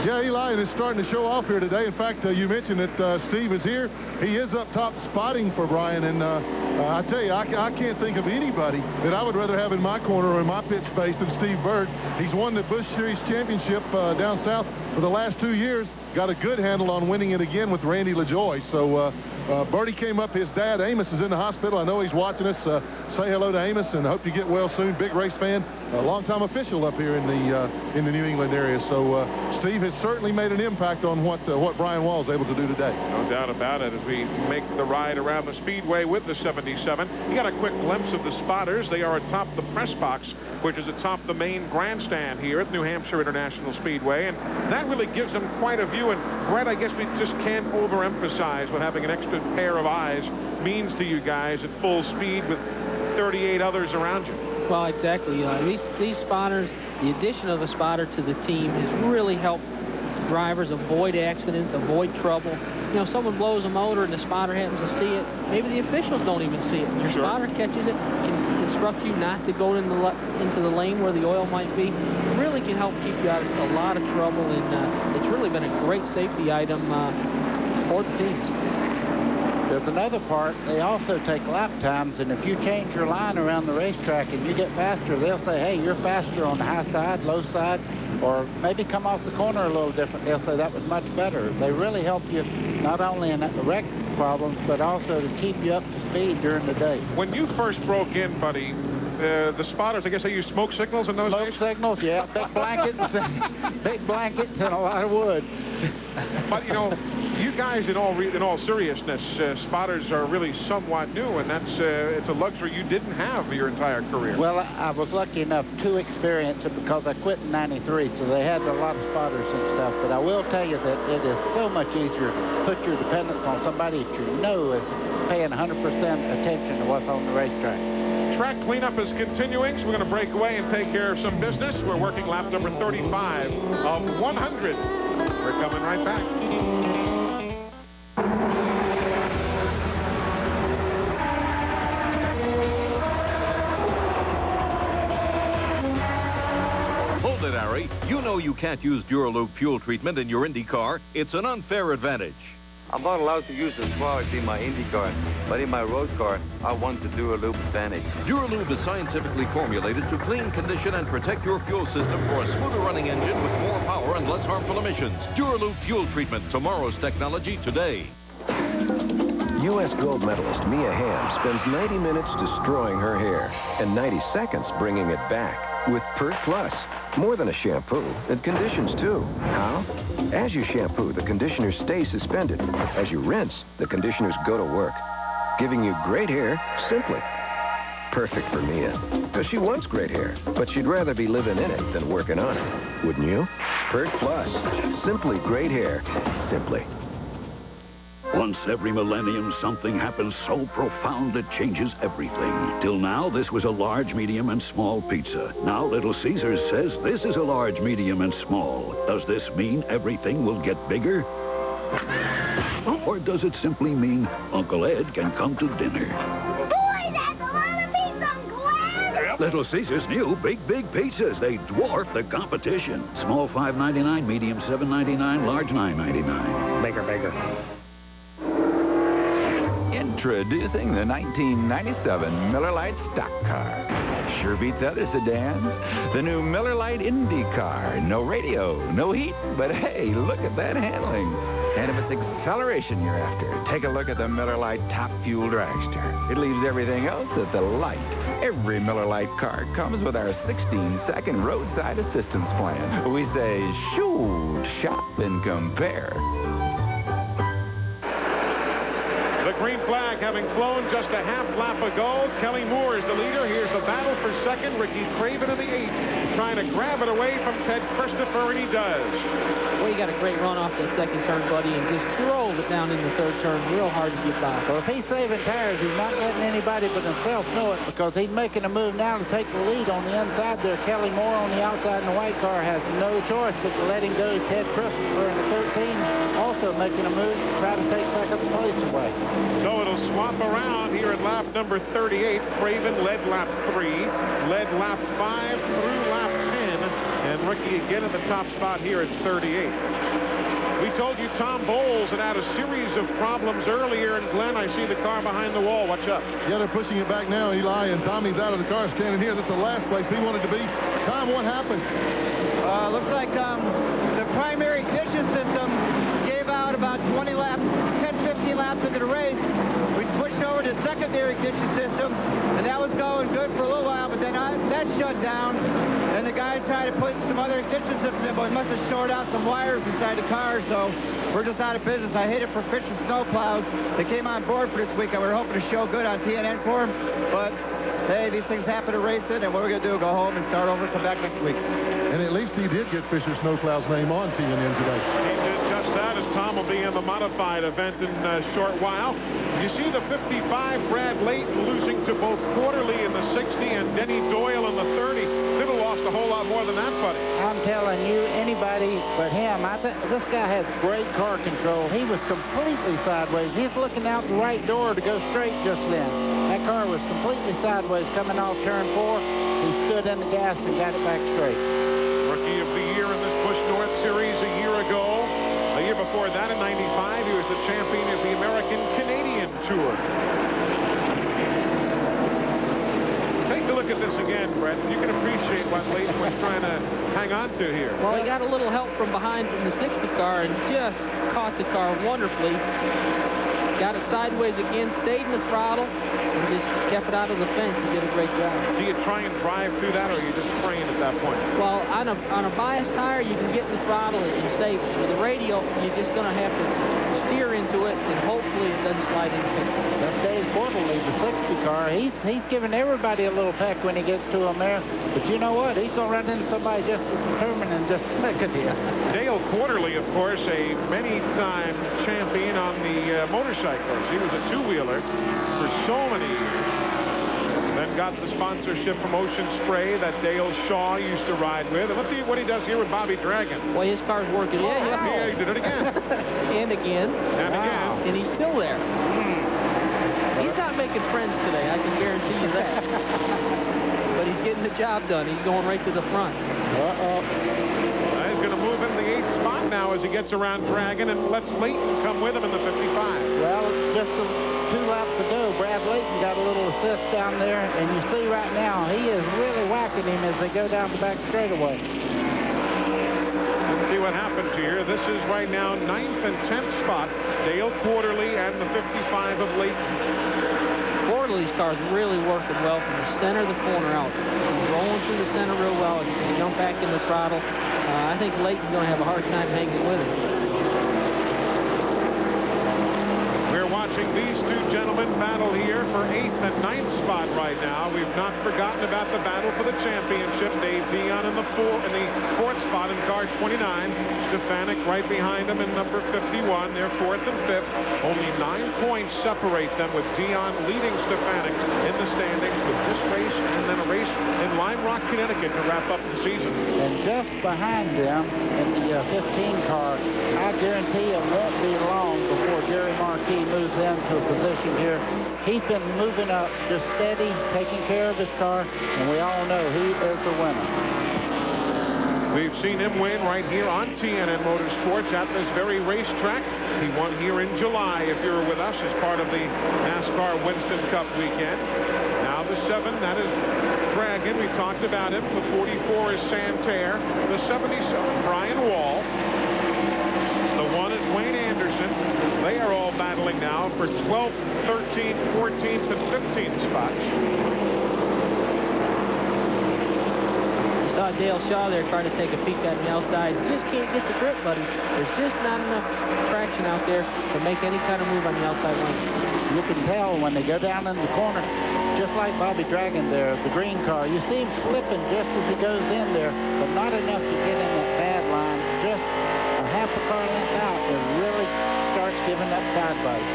Yeah, Eli is starting to show off here today. In fact, you mentioned that Steve is here. He is up top spotting for Brian, and I tell you, I can't think of anybody that I would rather have in my corner or in my pit space than Steve Bird. He's won the Busch Series Championship down south for the last 2 years. Got a good handle on winning it again with Randy LaJoie. So Birdie came up. His dad, Amos, is in the hospital. I know he's watching us. Say hello to Amos, and hope you get well soon. Big race fan, a longtime official up here in the New England area. So Steve has certainly made an impact on what Brian Wall is able to do today. No doubt about it. As we make the ride around the Speedway with the 77, you got a quick glimpse of the spotters. They are atop the press box which is atop the main grandstand here at New Hampshire International Speedway. And that really gives them quite a view. And Brett, I guess we just can't overemphasize what having an extra pair of eyes means to you guys at full speed with 38 others around you. Well, exactly. These spotters, the addition of a spotter to the team has really helped drivers avoid accidents, avoid trouble. You know, someone blows a motor and the spotter happens to see it. Maybe the officials don't even see it. Your spotter catches it, can instruct you not to go into the lane where the oil might be. It really can help keep you out of a lot of trouble, and it's really been a great safety item for the teams. There's another part. They also take lap times, and if you change your line around the racetrack and you get faster, they'll say, hey, you're faster on the high side, low side, or maybe come off the corner a little different. They'll say that was much better. They really help you not only in wreck problems, but also to keep you up to speed during the day. When you first broke in, buddy, the spotters, I guess they used smoke signals in those days? Smoke signals, yeah. Big blankets and a lot of wood. But, you know, you guys, in all seriousness, spotters are really somewhat new, and that's it's a luxury you didn't have your entire career. Well, I was lucky enough to experience it because I quit in '93, so they had a lot of spotters and stuff. But I will tell you that it is so much easier to put your dependence on somebody that you know is paying 100% attention to what's on the racetrack. Track cleanup is continuing, so we're going to break away and take care of some business. We're working lap number 35 of 100. We're coming right back. Hold it, Harry. You know you can't use Duraloop fuel treatment in your Indy car. It's an unfair advantage. I'm not allowed to use the sparks in my Indy car, but in my road car, I want the Duraloop advantage. Duraloop is scientifically formulated to clean, condition, and protect your fuel system for a smoother running engine with more power and less harmful emissions. Duraloop fuel treatment, tomorrow's technology today. U.S. gold medalist Mia Hamm spends 90 minutes destroying her hair and 90 seconds bringing it back with Pert Plus. More than a shampoo, it conditions too. How? As you shampoo, the conditioners stay suspended. As you rinse, the conditioners go to work, giving you great hair simply. Perfect for Mia, because she wants great hair, but she'd rather be living in it than working on it. Wouldn't you? Pert Plus. Simply great hair. Simply. Once every millennium, something happens so profound it changes everything. Till now, this was a large, medium, and small pizza. Now, Little Caesars says this is a large, medium, and small. Does this mean everything will get bigger? Or does it simply mean Uncle Ed can come to dinner? Boy, that's a lot of pizza, Uncle Ed! Little Caesars' new Big Pizzas. They dwarf the competition. Small $5.99, medium $7.99, large $9.99. Bigger. Introducing the 1997 Miller Lite stock car. Sure beats other sedans. The new Miller Lite Indy car. No radio, no heat, but hey, look at that handling. And if it's acceleration you're after, take a look at the Miller Lite Top Fuel Dragster. It leaves everything else at the light. Every Miller Lite car comes with our 16-second roadside assistance plan. We say, shoot, shop, and compare. The green flag having flown just a half lap ago. Kelly Moore is the leader. Here's the battle for second. Ricky Craven in the 8th, trying to grab it away from Ted Christopher, and he does. Well, he got a great run off that second turn, buddy, and just drove it down in the third turn real hard to get by. Well, if he's saving tires, he's not letting anybody but himself know it, because he's making a move now to take the lead on the inside there. Kelly Moore on the outside in the white car has no choice but to let him go. Ted Christopher in the 13 also making a move to try to take second place away. So it'll swap around here at lap number 38. Craven led lap 3, led lap 5 through lap 10, and Ricky again in the top spot here at 38. We told you Tom Bowles had had a series of problems earlier, and Glenn, I see the car behind the wall. Watch up. Yeah, they're pushing it back now, Eli, and Tommy's out of the car standing here. This is the last place he wanted to be. Tom, what happened? Looks like the primary ignition system gave out about 20 laps, 10-15 laps into the race. We switched over to secondary ignition system, and that was going good for a little while, but then that shut down, and the guy tried to put some other ignition system in, but he must have shorted out some wires inside the car, so we're just out of business. I hit it for Christian Snowplows. They came on board for this week, and we were hoping to show good on TNN for them, but hey, these things happen at racing, and what we're going to do, go home and start over and come back next week. And at least he did get Fisher Snowplow's name on TNN today. He did just that, as Tom will be in the modified event in a short while. You see the 55, Brad Layton, losing to both Quarterly in the 60 and Denny Doyle in the 30. Could have lost a whole lot more than that, buddy. I'm telling you, anybody but him. I think this guy has great car control. He was completely sideways. He's looking out the right door to go straight just then. That car was completely sideways coming off turn 4. He stood in the gas and got it back straight. Rookie of the year in this Busch North Series a year ago. A year before that, in '95, he was the champion of the American-Canadian Tour. Take a look at this again, Brett. You can appreciate what Layton was trying to hang on to here. Well, he got a little help from behind from the 60 car and just caught the car wonderfully. Got it sideways again, stayed in the throttle, and just kept it out of the fence. He did a great job. Do you try and drive through that, or are you just praying at that point? Well, on a bias tire, you can get in the throttle and save it. With a radial, you're just going to have to steer into it, and hopefully it doesn't slide into it. That's Dave Quarterly, the 60 car. He's giving everybody a little peck when he gets to them there. But you know what? He's going to run into somebody just as determined in just a second here. Dale Quarterly, of course, a many-time champion on the motorcycles. He was a two-wheeler for so many years. Then got the sponsorship from Ocean Spray that Dale Shaw used to ride with. And let's see what he does here with Bobby Dragon. Well, his car's working. Yeah, he did it again. And again. And again. And he's still there. He's not making friends today, I can guarantee you that. But he's getting the job done. He's going right to the front. He's going to move in the 8th spot now as he gets around Dragon and lets Layton come with him in the 55. Well, just 2 laps to go. Brad Layton got a little assist down there, and you see right now he is really whacking him as they go down the back straightaway. Let's see what happens here. This is right now 9th and 10th spot. Dale Quarterly and the 55 of Layton. Quarterly's car's really working well from the center of the corner out. He's rolling through the center real well. He can jump back in the throttle. I think Layton's going to have a hard time hanging with him. We're watching these two gentlemen battle here for 8th and 9th spot right now. We've not forgotten about the battle for the championship. Dave Dion in the 4th spot in car 29. Stefanik right behind him in number 51. They're 4th and 5th. Only 9 points separate them, with Dion leading Stefanik in the standings with this race and then a race in Lime Rock, Connecticut to wrap up the season. And just behind them in the 15 car, I guarantee it won't be long before Jerry Marquis moves into a position here. He's been moving up, just steady, taking care of his car, and we all know he is the winner. We've seen him win right here on TNN Motorsports at this very racetrack. He won here in July, if you were with us, as part of the NASCAR Winston Cup weekend. Now the 7, that is Dragon. We talked about him. The 44 is Santerre. The 77, Brian Wall. The 1 is Wayne Anderson. They are all battling now for 12th, 13th, 14th, and 15th spots. You saw Dale Shaw there trying to take a peek on the outside. Just can't get the grip, buddy. There's just not enough traction out there to make any kind of move on the outside lane. You can tell when they go down in the corner, just like Bobby Dragon there, the green car. You see him slipping just as he goes in there, but not enough to get in that bad line. Just a half a car length out and really starts giving up side bite.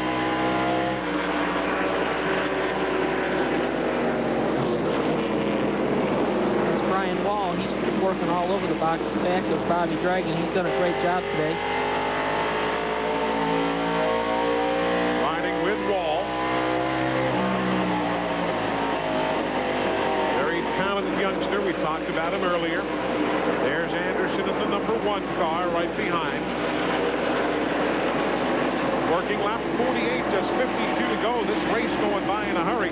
That's Brian Wall. He's working all over the box back of Bobby Dragon. He's done a great job today. Riding with Wall. Very talented youngster. We talked about him earlier. There's Anderson in the number 1 car right behind. Working lap 48, just 52 to go. This race going by in a hurry.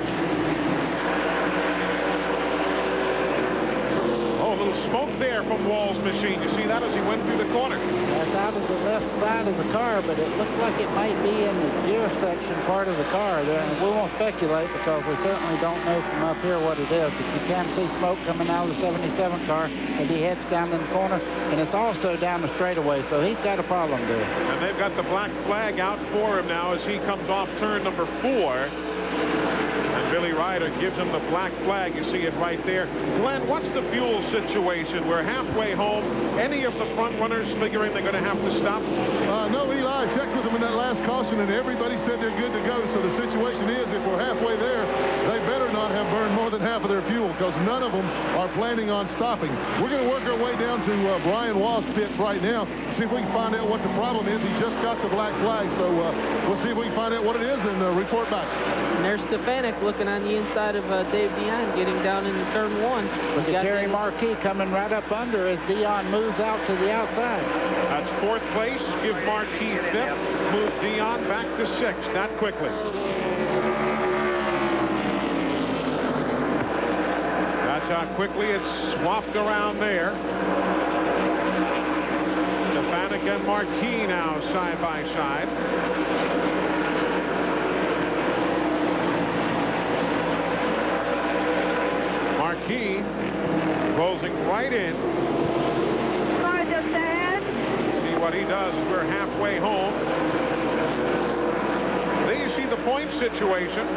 Oh, a little smoke there from Wall's machine. You see that as he went through the corner? That's out of the left side of the car, but it looks like it might be in the gear section part of the car there. And we won't speculate because we certainly don't know from up here what it is. But you can see smoke coming out of the 77 car as he heads down in the corner. And it's also down the straightaway, so he's got a problem there. And they've got the black flag out for him now as he comes off turn number 4. And Billy Ryder gives him the black flag. You see it right there. Glenn, what's the fuel situation? We're halfway home. Any of the front runners figuring they're going to have to stop? No, Eli. I checked with them in that last caution, and everybody said they're good to go. So the situation is, if we're halfway there, they better not have burned more than half of their fuel, because none of them are planning on stopping. We're going to work our way down to Brian Wall's pit right now, see if we can find out what the problem is. He just got the black flag, so we'll see if we can find out what it is and report back. And there's Stefanik looking on the inside of Dave Dion, getting down into turn 1. With Terry Marcotte coming right up under as Dion moves out to the outside. That's 4th place. Give Marcotte 5th. Move Dion back to 6th that quickly. That's how quickly it's swapped around there. Stefanik and Marcotte now side by side. Marcotte closing right in. See what he does as we're halfway home. There you see the point situation.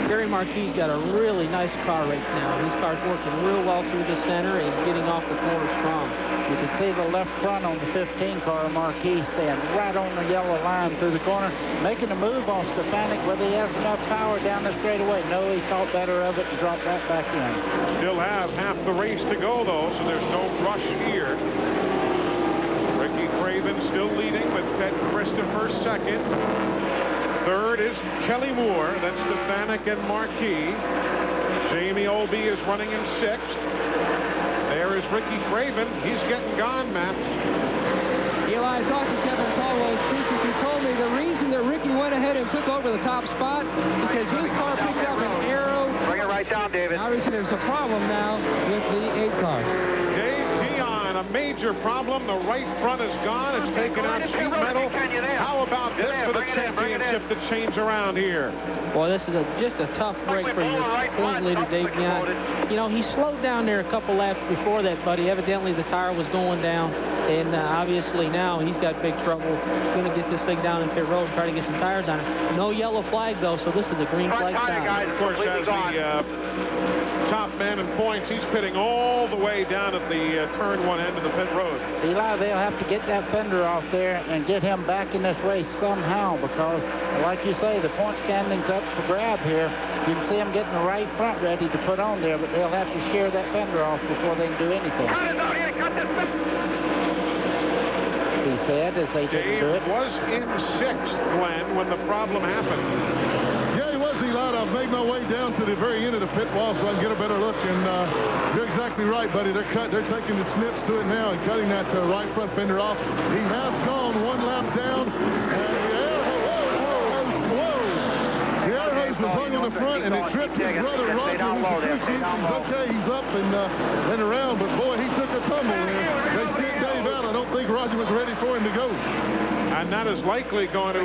Terry Marcotte's got a really nice car right now. His car's working real well through the center and getting off the corner strong. You can see the left front on the 15 car, Marcotte staying right on the yellow line through the corner, making a move on Stefanik, whether he has enough power down the straightaway. No, he thought better of it and dropped that back in. Still have half the race to go, though, so there's no rush here. Ricky Craven still leading with Ted Christopher 2nd. 3rd is Kelly Moore, then Stefanik and Marcotte. Jamie Olby is running in 6th. There is Ricky Craven. He's getting gone, Matt. Eli, I talked to Kevin Caldwell's speaker. He told me the reason that Ricky went ahead and took over the top spot because his car picked up an arrow. Bring it right down, David. Obviously, there's a problem now with the 8 car. Dave Dion, a major problem. The right front is gone. It's taken out sheet metal. How about this for the championship to change around here? Boy, this is just a tough break for your point leader, Dave Dion. You know, he slowed down there a couple laps before that, buddy. Evidently, the tire was going down. And obviously now he's got big trouble. He's going to get this thing down in pit road and try to get some tires on it. No yellow flag, though, so this is a green flag stop. Of course, as the top man in points, he's pitting all the way down at the turn 1 end of the pit road. Eli, they'll have to get that fender off there and get him back in this race somehow, because, like you say, the point standing's up for grab here. You can see him getting the right front ready to put on there, but they'll have to shear that fender off before they can do anything. He said as they didn't do it. Dave was in 6th, Glenn, when the problem happened. Yeah, he was, Eli. I've made my way down to the very end of the pit wall so I can get a better look. And you're exactly right, buddy. They're taking the snips to it now and cutting that right front fender off. He has gone 1 lap down. The air hose was hung on the front, and it tripped his brother Roger, who's the crew chief. He's okay. He's up and around, but boy, he took a tumble there. They sent Dave out. I don't think Roger was ready for him to go. And that is likely going to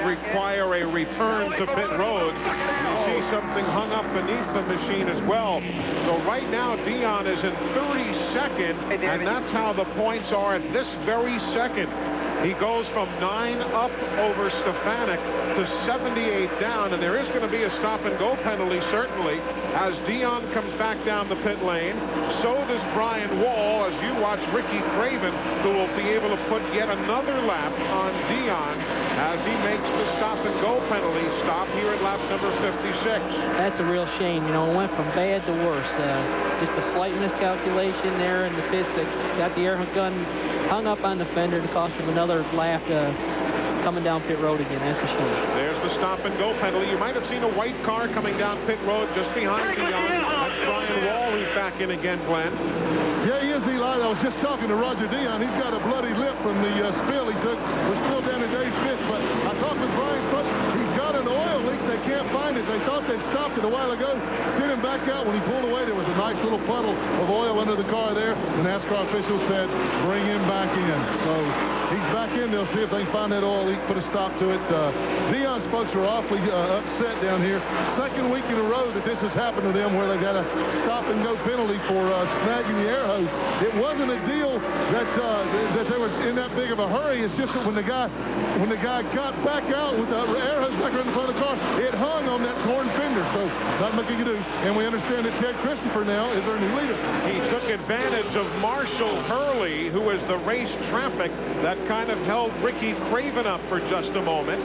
require a return to pit road. You see something hung up beneath the machine as well. So right now, Dion is in 32nd, and that's how the points are at this very second. He goes from 9 up over Stefanik to 78 down, and there is going to be a stop-and-go penalty, certainly, as Dion comes back down the pit lane. So does Brian Wall, as you watch Ricky Craven, who will be able to put yet another lap on Dion as he makes the stop-and-go penalty stop here at lap number 56. That's a real shame. You know, it went from bad to worse. Just a slight miscalculation there in the pits that got the air gun hung up on the fender to cost him another lap coming down pit road again. That's a shame. There's the stop-and-go penalty. You might have seen a white car coming down pit road just behind Dion. That's Brian Wall who's back in again, Glenn. Yeah, he is, Eli. I was just talking to Roger Dion. He's got a bloody lip from the spill he took. We're still down in Dave's pits, but I talked with Brian Busch. He's got an oil leak leaks. They can't find it. They thought they'd stopped it a while ago. Sent him back out. When he pulled away, there was a nice little puddle of oil under the car there. The NASCAR official said, bring him back in. So he's back in. They'll see if they can find that oil leak, put a stop to it. Dion's folks are awfully upset down here. Second week in a row that this has happened to them, where they've got a stop-and-go penalty for snagging the air hose. It wasn't a deal that they were in that big of a hurry. It's just that when the guy got back out with the air hose back around the front of the car, it hung on that torn fender. So not much you can do. And we understand that Ted Christopher now is their new leader. He took advantage of Marshall Hurley, who was the race traffic that kind of held Ricky Craven up for just a moment.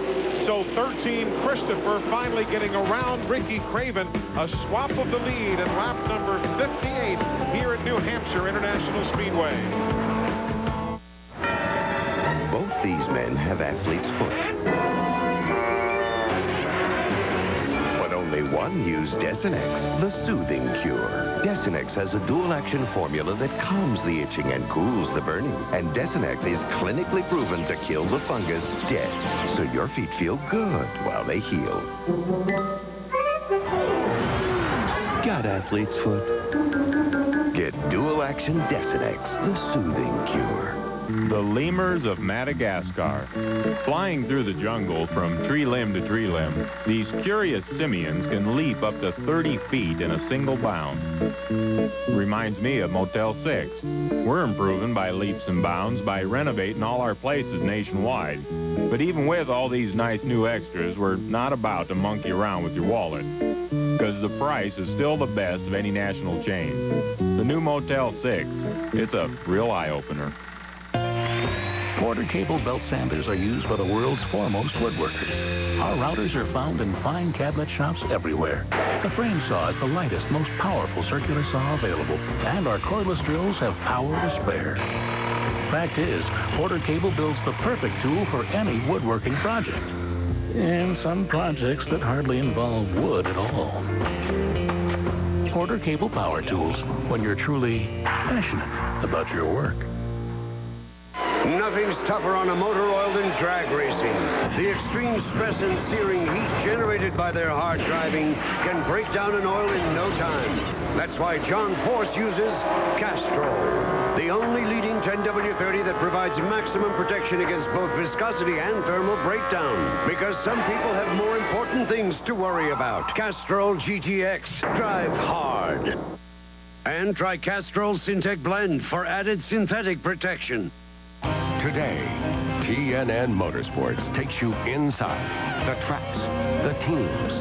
So 13 Christopher finally getting around Ricky Craven. A swap of the lead in lap number 58 here at New Hampshire International Speedway. Both these men have athlete's foot. But only one used Desinex, the soothing cure. Desinex has a dual-action formula that calms the itching and cools the burning. And Desinex is clinically proven to kill the fungus dead. So your feet feel good while they heal. Got athlete's foot? Get dual-action Desinex, the soothing cure. The lemurs of Madagascar. Flying through the jungle from tree limb to tree limb, these curious simians can leap up to 30 feet in a single bound. Reminds me of Motel 6. We're improving by leaps and bounds by renovating all our places nationwide. But even with all these nice new extras, we're not about to monkey around with your wallet, because the price is still the best of any national chain. The new Motel 6, it's a real eye-opener. Porter cable belt sanders are used by the world's foremost woodworkers. Our routers are found in fine cabinet shops everywhere. The frame saw is the lightest, most powerful circular saw available, and our cordless drills have power to spare. Fact is, Porter cable builds the perfect tool for any woodworking project. And some projects that hardly involve wood at all. Porter cable power tools, when you're truly passionate about your work. Nothing's tougher on a motor oil than drag racing. The extreme stress and searing heat generated by their hard driving can break down an oil in no time. That's why John Force uses Castrol, the only leading 10W30 that provides maximum protection against both viscosity and thermal breakdown. Because some people have more important things to worry about. Castrol GTX. Drive hard. And try Castrol Syntec Blend for added synthetic protection. Today, TNN Motorsports takes you inside the tracks, the teams.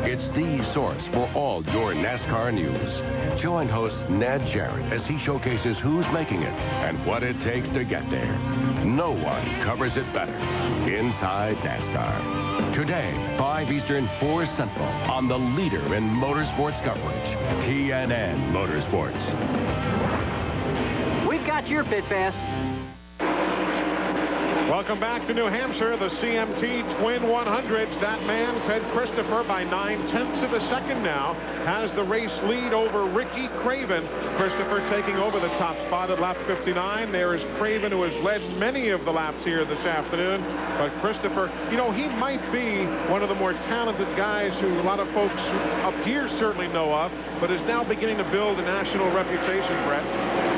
It's the source for all your NASCAR news. Join host Ned Jarrett as he showcases who's making it and what it takes to get there. No one covers it better. Inside NASCAR. Today, 5 Eastern, 4 Central, on the leader in motorsports coverage, TNN Motorsports. We've got your pit fast. Welcome back to New Hampshire, the CMT Twin 100s. That man, Ted Christopher, by 9/10 of a second now, has the race lead over Ricky Craven. Christopher taking over the top spot at lap 59. There is Craven, who has led many of the laps here this afternoon. But Christopher, you know, he might be one of the more talented guys who a lot of folks up here certainly know of, but is now beginning to build a national reputation, Brett.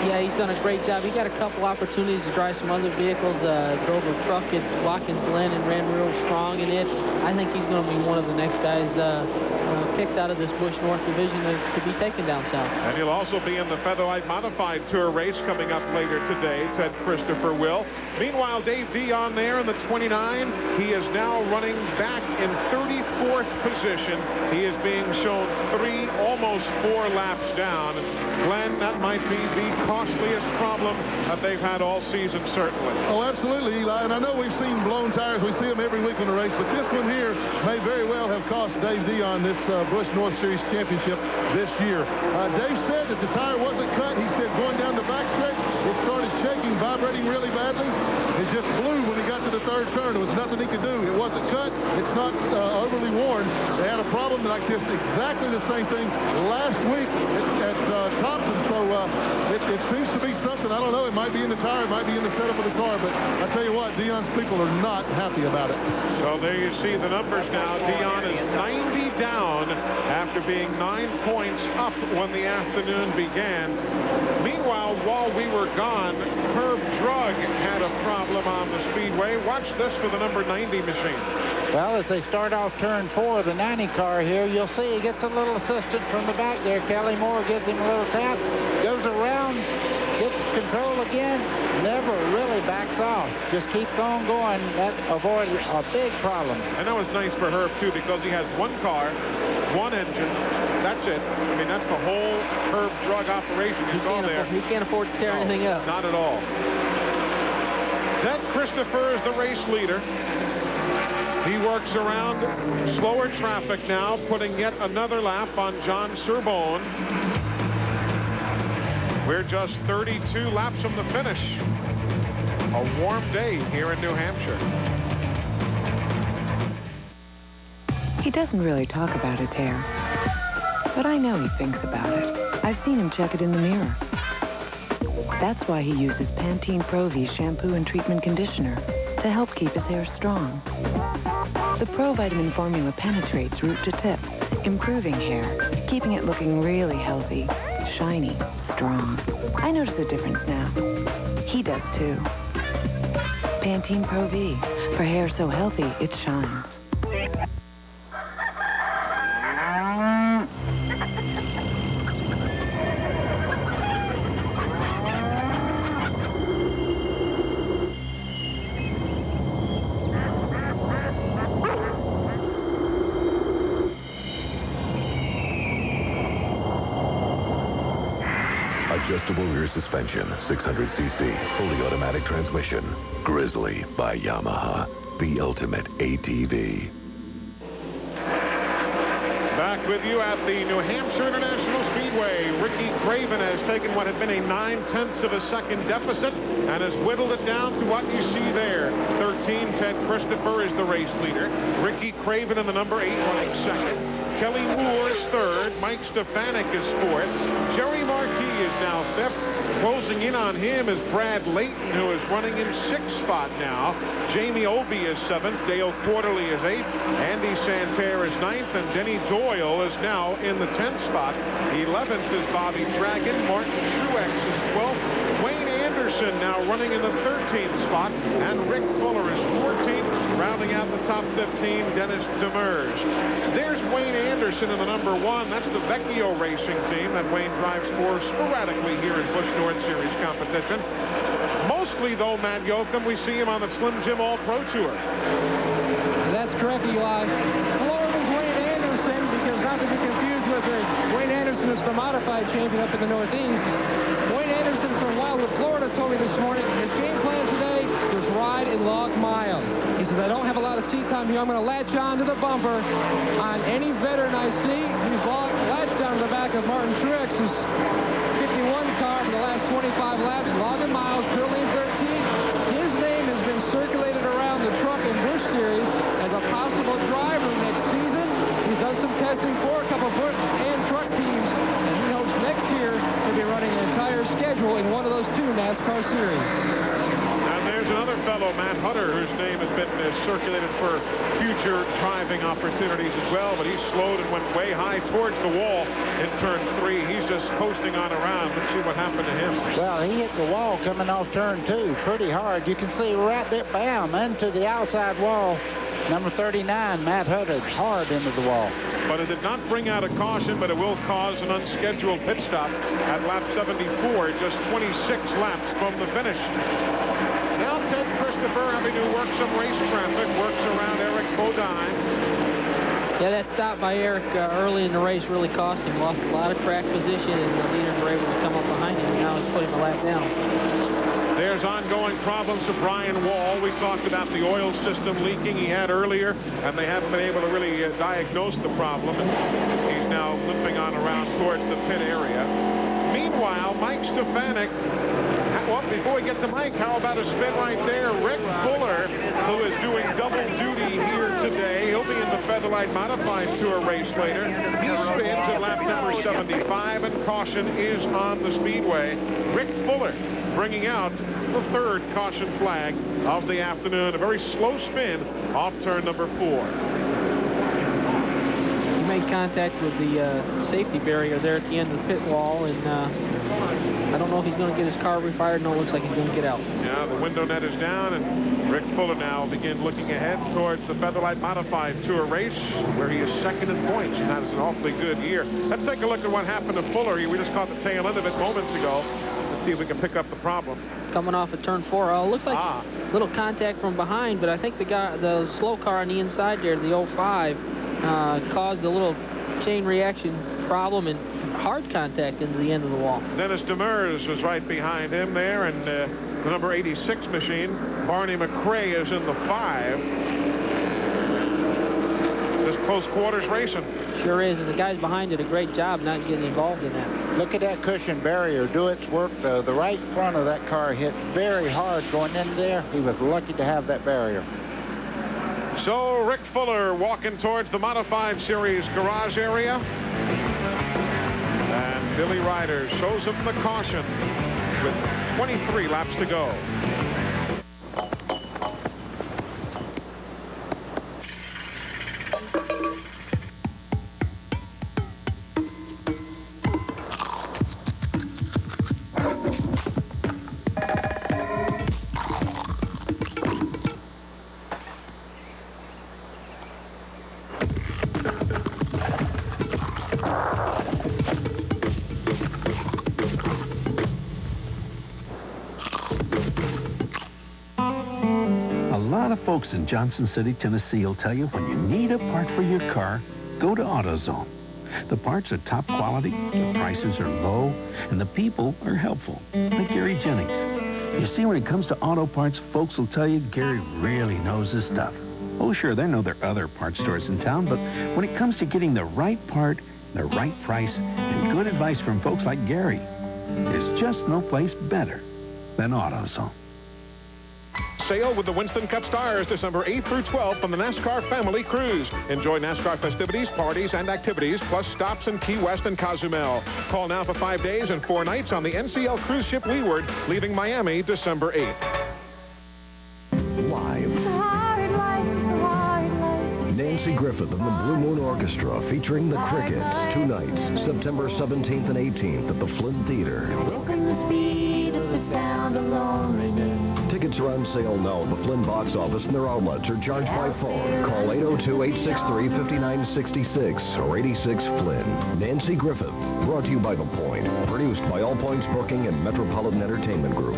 Yeah, he's done a great job. He got a couple opportunities to drive some other vehicles. Drove a truck at Watkins Glen and ran real strong in it. I think he's going to be one of the next guys picked out of this Busch North division to be taken down south. And he'll also be in the Featherlite Modified Tour race coming up later today. Ted Christopher will. Meanwhile, Dave Dion there in the 29. He is now running back in 34th position. He is being shown 3, almost 4 laps down. Glenn, that might be the costliest problem that they've had all season, certainly. Oh, absolutely, Eli. And I know we've seen blown tires. We see them every week in the race. But this one here may very well have cost Dave Dion this Busch North Series championship this year. Dave said that the tire wasn't cut. He said going down the backstretch, It started shaking, vibrating really badly. It just blew when he got to the third turn. There was nothing he could do. It wasn't cut. It's not overly worn. They had a problem that I guess exactly the same thing last week at Thompson. So it seems to be something. I don't know. It might be in the tire. It might be in the setup of the car. But I tell you what, Dion's people are not happy about it. So there you see the numbers now. Dion is 90 down after being 9 points up when the afternoon began. Meanwhile, while we were gone, Herb Drug had a problem on the Speedway. Watch this for the number 90 machine. Well, as they start off turn 4 of the 90 car here, you'll see he gets a little assistance from the back there. Kelly Moore gives him a little tap, goes around, gets control again, never really backs off. Just keeps on going. That avoids a big problem. And that was nice for Herb, too, because he has one car, one engine. That's it. I mean, that's the whole Herb Drug operation. He's all there. He can't afford to tear anything up. Not at all. Ted Christopher is the race leader. He works around slower traffic now, putting yet another lap on John Serbone. We're just 32 laps from the finish. A warm day here in New Hampshire. He doesn't really talk about his hair, but I know he thinks about it. I've seen him check it in the mirror. That's why he uses Pantene Pro-V shampoo and treatment conditioner to help keep his hair strong. The Pro Vitamin formula penetrates root to tip, improving hair, keeping it looking really healthy, shiny, strong. I notice a difference now. He does too. Pantene Pro-V, for hair so healthy it shines. Adjustable rear suspension, 600cc, fully automatic transmission. Grizzly by Yamaha, the ultimate ATV. Back with you at the New Hampshire International Speedway. Ricky Craven has taken what had been a 9/10 of a second deficit and has whittled it down to what you see there. 13, Ted Christopher is the race leader. Ricky Craven in the number 8 running second. Kelly Moore is third. Mike Stefanik is fourth. Jerry Marquis is now fifth. Closing in on him is Brad Layton, who is running in sixth spot now. Jamie Obey is seventh. Dale Quarterly is eighth. Andy Santerre is ninth. And Denny Doyle is now in the 10th spot. 11th is Bobby Dragon. Martin Truex is 12th. Wayne Anderson now running in the 13th spot. And Rick Fuller is 14th. Rounding out the top 15, Dennis Demers. There's Wayne Anderson in the number 1. That's the Vecchio Racing team that Wayne drives for sporadically here in Busch North Series competition. Mostly, though, Matt Yoakum, we see him on the Slim Jim All-Pro Tour. That's correct, Eli. Florida's Wayne Anderson, because not to be confused with Wayne Anderson is the modified champion up in the Northeast. Wayne Anderson from Wildwood, Florida, told me this morning his game plan today is ride and log miles. He says, I don't have a lot of seat time here. I'm going to latch on to the bumper on any veteran I see. He's latched down to the back of Martin Truex's 51 car for the last 25 laps, logging miles, building 13. His name has been circulated around the truck and Busch Series as a possible driver next season. He's done some testing for a couple of Busch and truck teams, and he hopes next year to be running an entire schedule in one of those 2 NASCAR series. There's another fellow, Matt Hutter, whose name has been circulated for future driving opportunities as well, but he slowed and went way high towards the wall in turn 3. He's just coasting on around. Let's see what happened to him. Well, he hit the wall coming off turn 2 pretty hard. You can see right there, bam, into the outside wall. Number 39, Matt Hutter, hard into the wall. But it did not bring out a caution, but it will cause an unscheduled pit stop at lap 74, just 26 laps from the finish. Now Ted Christopher having to work some race traffic, works around Eric Bodine. Yeah, that stop by Eric early in the race really cost him. Lost a lot of track position, and the leaders were able to come up behind him, and now he's putting the lap down. There's ongoing problems for Brian Wall. We talked about the oil system leaking he had earlier, and they haven't been able to really diagnose the problem. And he's now limping on around towards the pit area. Meanwhile, Mike Stefanik Well, before we get to Mike, how about a spin right there? Rick Fuller, who is doing double duty here today. He'll be in the Featherlite Modified Tour race later. He spins at lap number 75, and caution is on the Speedway. Rick Fuller bringing out the third caution flag of the afternoon. A very slow spin off turn number 4. He made contact with the safety barrier there at the end of the pit wall, and I don't know if he's going to get his car refired. No, it looks like he's going to get out. Yeah, the window net is down, and Rick Fuller now will begin looking ahead towards the Featherlite Modified Tour race, where he is second in points, and that is an awfully good year. Let's take a look at what happened to Fuller. We just caught the tail end of it moments ago. Let's see if we can pick up the problem. Coming off of turn 4. Looks like a little contact from behind, but I think the slow car on the inside there, the 05, caused a little chain reaction problem and hard contact into the end of the wall. Dennis Demers was right behind him there, and the number 86 machine, Barney McRae, is in the 5. This close quarters racing. Sure is, and the guys behind did a great job not getting involved in that. Look at that cushion barrier do its work. The right front of that car hit very hard going in there. He was lucky to have that barrier. So Rick Fuller walking towards the Modified Series garage area. And Billy Ryder shows him the caution with 23 laps to go. Folks in Johnson City, Tennessee will tell you when you need a part for your car, go to AutoZone. The parts are top quality, the prices are low, and the people are helpful, like Gary Jennings. You see, when it comes to auto parts, folks will tell you Gary really knows his stuff. Oh, sure, they know there are other parts stores in town, but when it comes to getting the right part, the right price, and good advice from folks like Gary, there's just no place better than AutoZone. Sail with the Winston Cup Stars December 8th through 12th on the NASCAR Family Cruise. Enjoy NASCAR festivities, parties, and activities, plus stops in Key West and Cozumel. Call now for 5 days and 4 nights on the NCL cruise ship Leeward, leaving Miami December 8th. Live. Nancy Griffith of the Blue Moon Orchestra featuring the Crickets. 2 nights, September 17th and 18th at the Flynn Theater. Welcome the speed of the sound of loneliness. Tickets are on sale now at the Flynn box office and their outlets or charged by phone. Call 802-863-5966 or 86 Flynn. Nancy Griffith, brought to you by The Point. Produced by All Points Booking and Metropolitan Entertainment Group.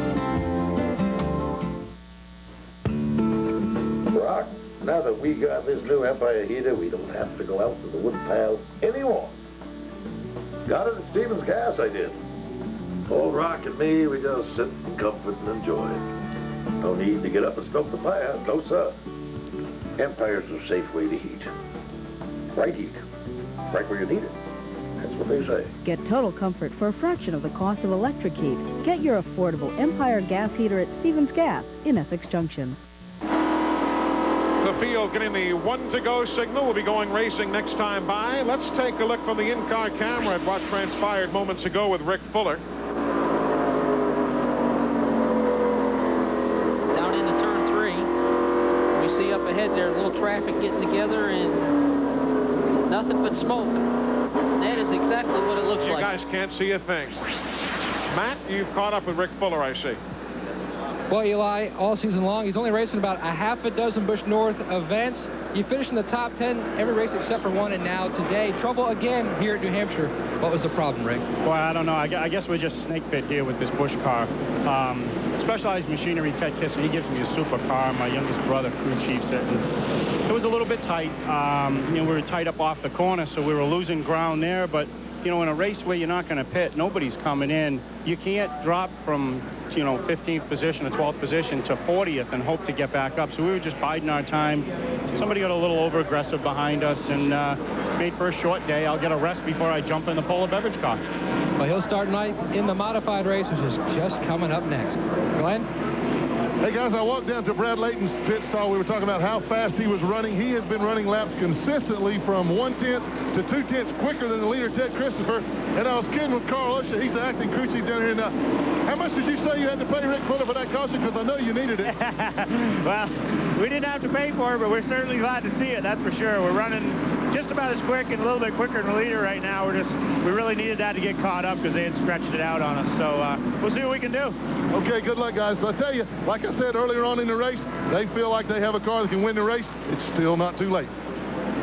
Rock, now that we got this new Empire heater, we don't have to go out to the wood pile anymore. Got it at Stevens Gas, I did. Old Rock and me, we just sit in comfort and enjoy it. No need to get up and stoke the fire. No, sir. Empire's a safe way to heat. Right heat. Right where you need it. That's what they say. Get total comfort for a fraction of the cost of electric heat. Get your affordable Empire gas heater at Stevens Gas in Essex Junction. The field getting the 1 to go signal. We'll be going racing next time by. Let's take a look from the in-car camera at what transpired moments ago with Rick Fuller. Ahead there, a little traffic getting together and nothing but smoke. That is exactly what it looks like. You guys can't see a thing. Matt, you've caught up with Rick Fuller, I see. Well, Eli, all season long, he's only racing about a half a dozen Busch North events. He finished in the top 10 every race except for one, and now today, trouble again here at New Hampshire. What was the problem, Rick? Well, I don't know. I guess we're just snake bit here with this Busch car. Specialized Machinery, Ted Kisser, he gives me a super car. My youngest brother crew chiefs it. It was a little bit tight. We were tight up off the corner, so we were losing ground there. But, in a race where you're not going to pit, nobody's coming in. You can't drop from, 15th position or 12th position to 40th and hope to get back up. So we were just biding our time. Somebody got a little over-aggressive behind us and made for a short day. I'll get a rest before I jump in the polar beverage car. Well, he'll start ninth in the modified race, which is just coming up next. Glenn? Hey, guys, I walked down to Brad Layton's pit stall. We were talking about how fast he was running. He has been running laps consistently from 1/10 to 2/10 quicker than the leader, Ted Christopher. And I was kidding with Carl Osha. He's the acting crew chief down here now. How much did you say you had to pay Rick Fuller for that caution? Because I know you needed it. Well, we didn't have to pay for it, but we're certainly glad to see it, that's for sure. We're running just about as quick and a little bit quicker than the leader right now. We really needed that to get caught up because they had stretched it out on us. So we'll see what we can do. Okay, good luck, guys. I tell you, like I said earlier on in the race, they feel like they have a car that can win the race. It's still not too late.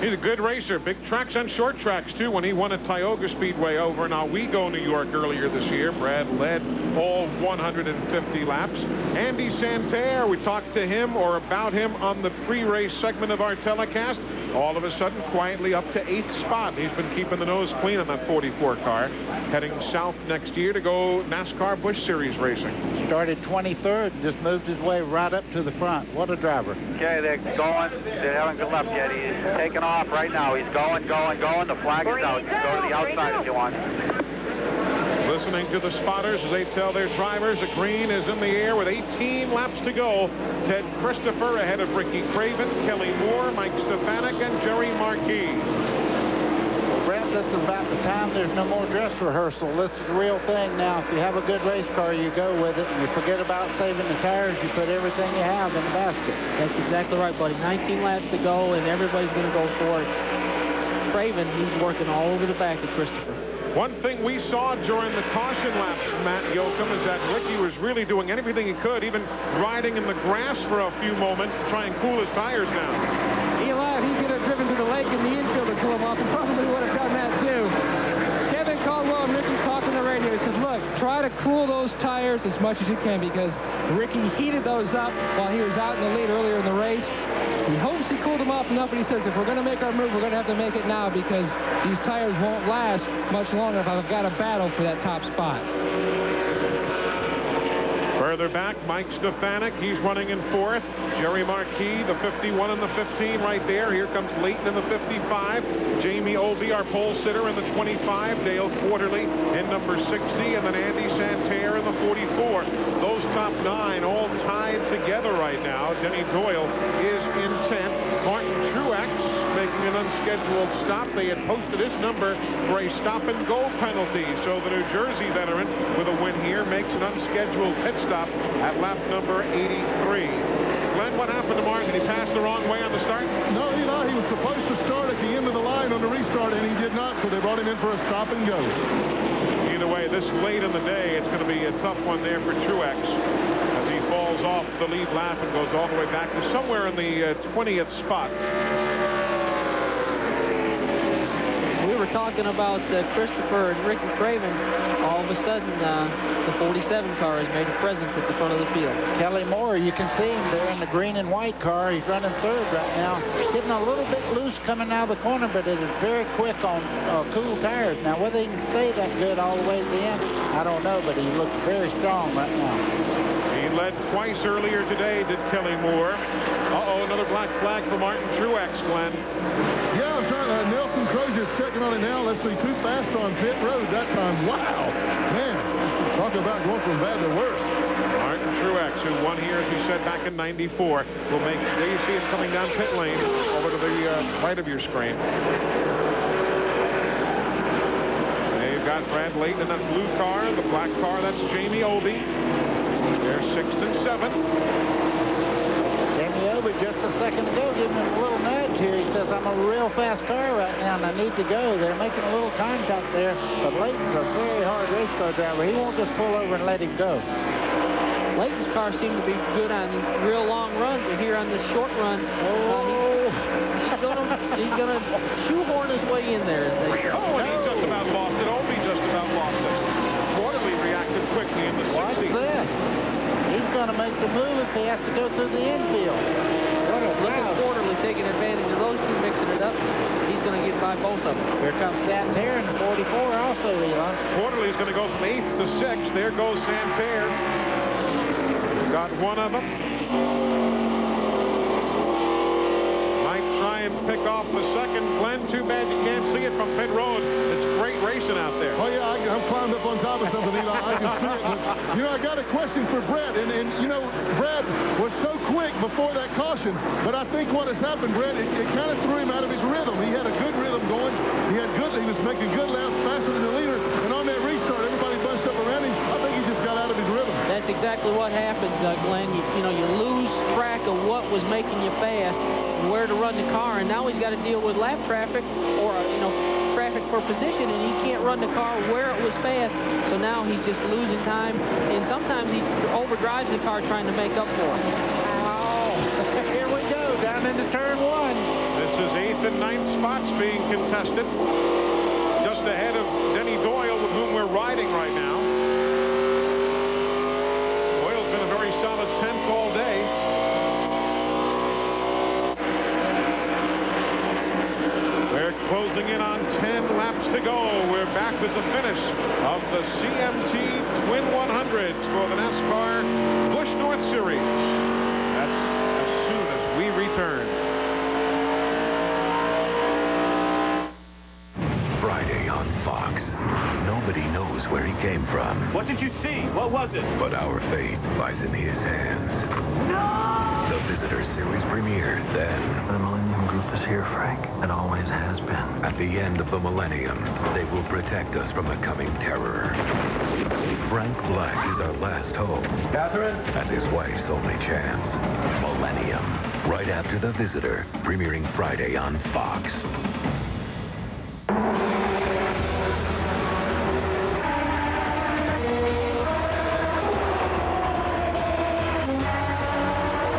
He's a good racer. Big tracks and short tracks, too, when he won at Tioga Speedway over in Oswego, New York earlier this year. Brad led all 150 laps. Andy Santerre, we talked to him or about him on the pre-race segment of our telecast. All of a sudden, quietly up to 8th spot. He's been keeping the nose clean on that 44 car. Heading south next year to go NASCAR Busch Series racing. Started 23rd and just moved his way right up to the front. What a driver. Okay, they're going. They haven't left yet. He's taking off right now. He's going. The flag is out. You can go to the outside if you want. Listening to the spotters as they tell their drivers the green is in the air with 18 laps to go. Ted Christopher ahead of Ricky Craven, Kelly Moore, Mike Stefanik, and Jerry Marquis. Brett, this is about the time there's no more dress rehearsal. This is the real thing now. If you have a good race car, you go with it. And you forget about saving the tires. You put everything you have in the basket. That's exactly right, buddy. 19 laps to go, and everybody's going to go for it. Craven, he's working all over the back of Christopher. One thing we saw during the caution laps, Matt Yoakum, is that Ricky was really doing everything he could, even riding in the grass for a few moments to try and cool his tires down. Eli, if he could have driven to the lake in the infield to cool him off, he probably would have done that too. Kevin Caldwell and Ricky talked on the radio. He said, look, try to cool those tires as much as you can because Ricky heated those up while he was out in the lead earlier in the race. He hopes he cooled them off enough, but he says if we're going to make our move, we're going to have to make it now because these tires won't last much longer if I've got to battle for that top spot. Further back, Mike Stefanik, he's running in 4th. Jerry Marquis, the 51 and the 15 right there. Here comes Leighton in the 55. Jamie Olby, our pole sitter, in the 25. Dale Quarterly in number 60. And then Andy Santerre in the 44. Those top 9 all tied together right now. Denny Doyle is in 10th. Martin Truex making an unscheduled stop. They had posted his number for a stop-and-go penalty. So the New Jersey veteran with a win here makes an unscheduled pit stop at lap number 83. Glenn, what happened to Martin? Did he pass the wrong way on the start? No, Eli, he was supposed to start at the end of the line on the restart, and he did not, so they brought him in for a stop-and-go. Either way, this late in the day, it's going to be a tough one there for Truex as he falls off the lead lap and goes all the way back to somewhere in the 20th spot. We were talking about Christopher and Ricky Craven. All of a sudden, the 47 car has made a presence at the front of the field. Kelly Moore, you can see him there in the green and white car. He's running 3rd right now. Getting a little bit loose coming out of the corner, but it is very quick on cool tires. Now, whether he can stay that good all the way to the end, I don't know, but he looks very strong right now. He led twice earlier today, did Kelly Moore. Uh-oh, another black flag for Martin Truex, Glenn. Yeah, I'm trying to. Nelson Crozier's checking on it now. Let's see, too fast on pit road that time. Wow, man, talk about going from bad to worse. Martin Truex, who won here, as we said, back in '94, will make. There you see him coming down pit lane over to the right of your screen. They've got Brad Layton in that blue car. The black car, that's Jamie Olby. They're 6th and 7th. But just a second ago, giving him a little nudge here. He says, I'm a real fast car right now, and I need to go. They're making a little contact there, but Layton's a very hard race car driver. He won't just pull over and let him go. Layton's car seemed to be good on real long runs, but here on this short run, he's gonna shoehorn his way in there. And he just about lost it. Olby just about lost it. Quarterly reacted quickly in the 60s. Watch this. He's going to make the move if he has to go through the infield. Look at Quarterly taking advantage of those two, mixing it up. He's going to get by both of them. Here comes Santerre in the 44 also, Elon. Quarterly's going to go from 8th to 6th. There goes Santerre. Got one of them. Might try and pick off the second. Glenn, too bad you can't see it from pit road. It's great racing out there. Oh, yeah, I'm climbed up on top of something, Eli. I can see it. But, you know, I got a question for Brett. And you know, Brett was so quick before that caution. But I think what has happened, Brett, it kind of threw him out of his rhythm. He had a good rhythm going. He was making good laps faster than the leader. And on that restart, everybody bunched up around him. I think he just got out of his rhythm. That's exactly what happens, Glenn. You know, you lose track of what was making you fast and where to run the car. And now he's got to deal with lap traffic or, you know, traffic for position, and he can't run the car where it was fast. So now he's just losing time, and sometimes he overdrives the car trying to make up for it. Oh, here we go, down into turn one. This is 8th and 9th spots being contested. Just ahead of Denny Doyle, with whom we're riding right now. Doyle's been a very solid 10th all day. We're closing in on 10 laps to go. We're back with the finish of the CMT Twin 100s for the NASCAR Busch North Series. That's as soon as we return. Friday on Fox. Nobody knows where he came from. What did you see? What was it? But our fate lies in his hands. No! The Visitor Series premiered then. The Millennium Group is here, Frank. It always has been. At the end of the millennium, they will protect us from the coming terror. Frank Black is our last hope. Catherine? And his wife's only chance. Millennium. Right after The Visitor, premiering Friday on Fox.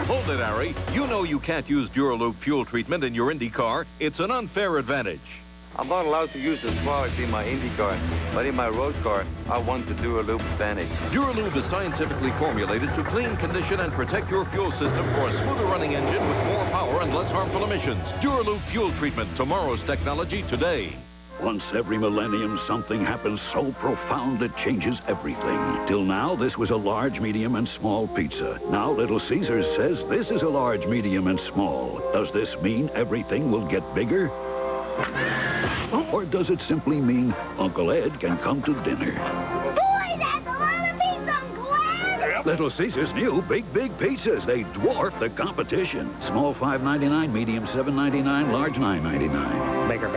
Hold it, Harry. You know you can't use Duraloop fuel treatment in your Indy car. It's an unfair advantage. I'm not allowed to use this product in my Indy car, but in my road car, I want the Duraloop advantage. Duraloop is scientifically formulated to clean, condition, and protect your fuel system for a smoother running engine with more power and less harmful emissions. Duraloop fuel treatment, tomorrow's technology today. Once every millennium, something happens so profound it changes everything. Till now, this was a large, medium, and small pizza. Now, Little Caesars says this is a large, medium, and small. Does this mean everything will get bigger? Or does it simply mean Uncle Ed can come to dinner? Boy, that's a lot of pizza, Uncle Ed! Little Caesars' new big pizzas. They dwarf the competition. Small $5.99, medium $7.99, large $9.99. Bigger.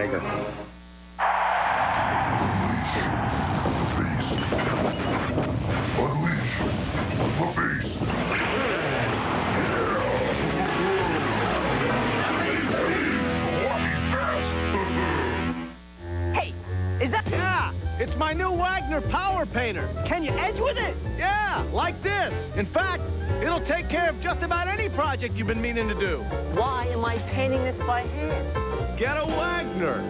Is that? Yeah, it's my new Wagner power painter. Can you edge with it? Yeah, like this. In fact, it'll take care of just about any project you've been meaning to do. Why am I painting this by hand? Get a Wagner.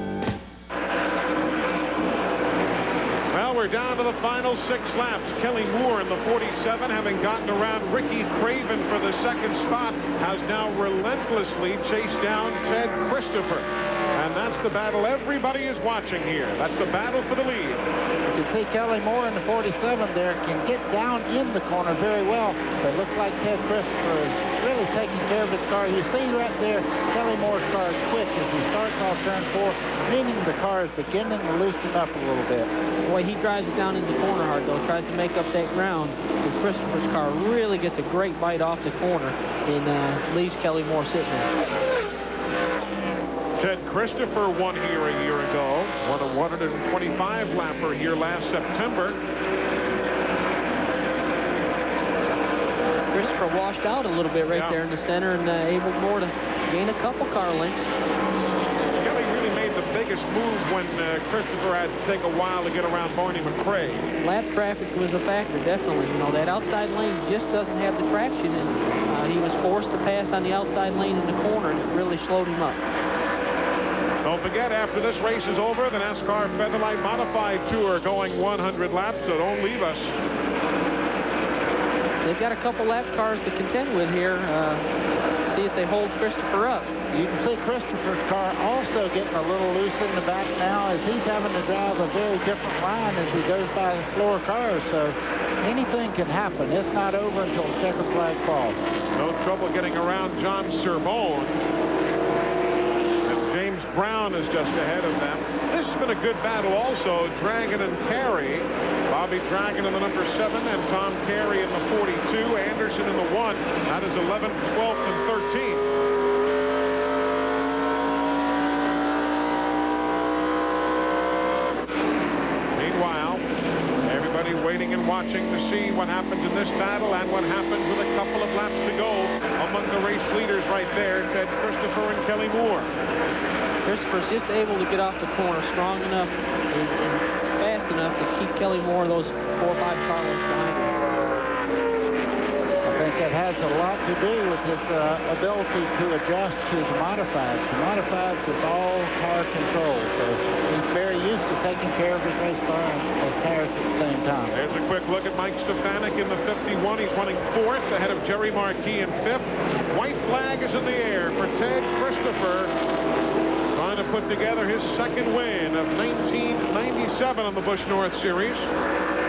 Well, we're down to the final 6 laps. Kelly Moore in the 47, having gotten around Ricky Craven for the second spot, has now relentlessly chased down Ted Christopher. And that's the battle everybody is watching here. That's the battle for the lead. You can see Kelly Moore in the 47 there can get down in the corner very well. But it looks like Ted Christopher is really taking care of his car. You see right there, Kelly Moore's car is quick as he starts off turn 4, meaning the car is beginning to loosen up a little bit. The way he drives it down in the corner hard, though, tries to make up that ground. And Christopher's car really gets a great bite off the corner and leaves Kelly Moore sitting there. Ted Christopher won here a year ago, won a 125 lapper here last September. Christopher washed out a little bit right there in the center and able more to gain a couple car lengths. Kelly really made the biggest move when Christopher had to take a while to get around Barney McRae. Lap traffic was a factor, definitely. You know, that outside lane just doesn't have the traction, and he was forced to pass on the outside lane in the corner, and it really slowed him up. Don't forget, after this race is over, the NASCAR Featherlite Modified Tour going 100 laps, so don't leave us. They've got a couple lap cars to contend with here. See if they hold Christopher up. You can see Christopher's car also getting a little loose in the back now as he's having to drive a very different line as he goes by the floor cars. So anything can happen. It's not over until the checkered flag falls. No trouble getting around John Cerbone. James Brown is just ahead of them. This been a good battle also. Dragon and Carey. Bobby Dragon in the number 7 and Tom Carey in the 42. Anderson in the 1. That is 11th, 12th, and 13th. Meanwhile, everybody waiting and watching to see what happens in this battle and what happens with a couple of laps to go among the race leaders right there, Ted Christopher and Kelly Moore. Christopher's just able to get off the corner strong enough and fast enough to keep Kelly Moore those 4 or 5 car lengths behind him. I think that has a lot to do with his ability to adjust to the modifieds. The modifieds is all car control, so he's very used to taking care of his race car and tires at the same time. There's a quick look at Mike Stefanik in the 51. He's running 4th ahead of Jerry Marquis in 5th. White flag is in the air for Ted Christopher, trying to put together his 2nd win of 1997 on the Busch North Series,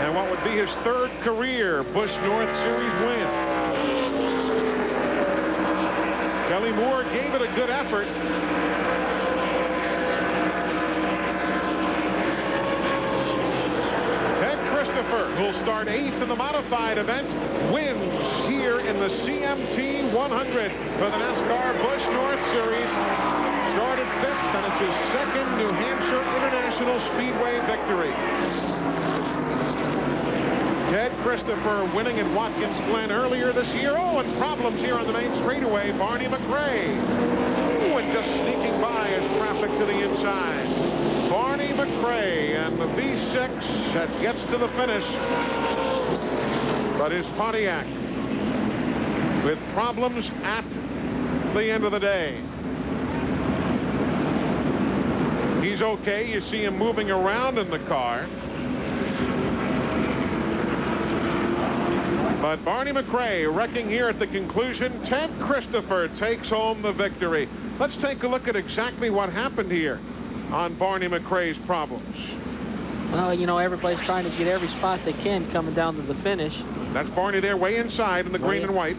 and what would be his 3rd career Busch North Series win. Kelly Moore gave it a good effort. Ted Christopher, who'll start 8th in the modified event, wins here in the CMT 100 for the NASCAR Busch North Series. Started 5th, and it's his 2nd New Hampshire International Speedway victory. Ted Christopher winning at Watkins Glen earlier this year. Oh, and problems here on the main straightaway. Barney McRae. Oh, and just sneaking by as traffic to the inside. Barney McRae and the V6 that gets to the finish. But his Pontiac with problems at the end of the day. He's okay. You see him moving around in the car. But Barney McRae wrecking here at the conclusion. Ted Christopher takes home the victory. Let's take a look at exactly what happened here on Barney McRae's problems. Well, you know, everybody's trying to get every spot they can coming down to the finish. That's Barney there way inside in the green and white.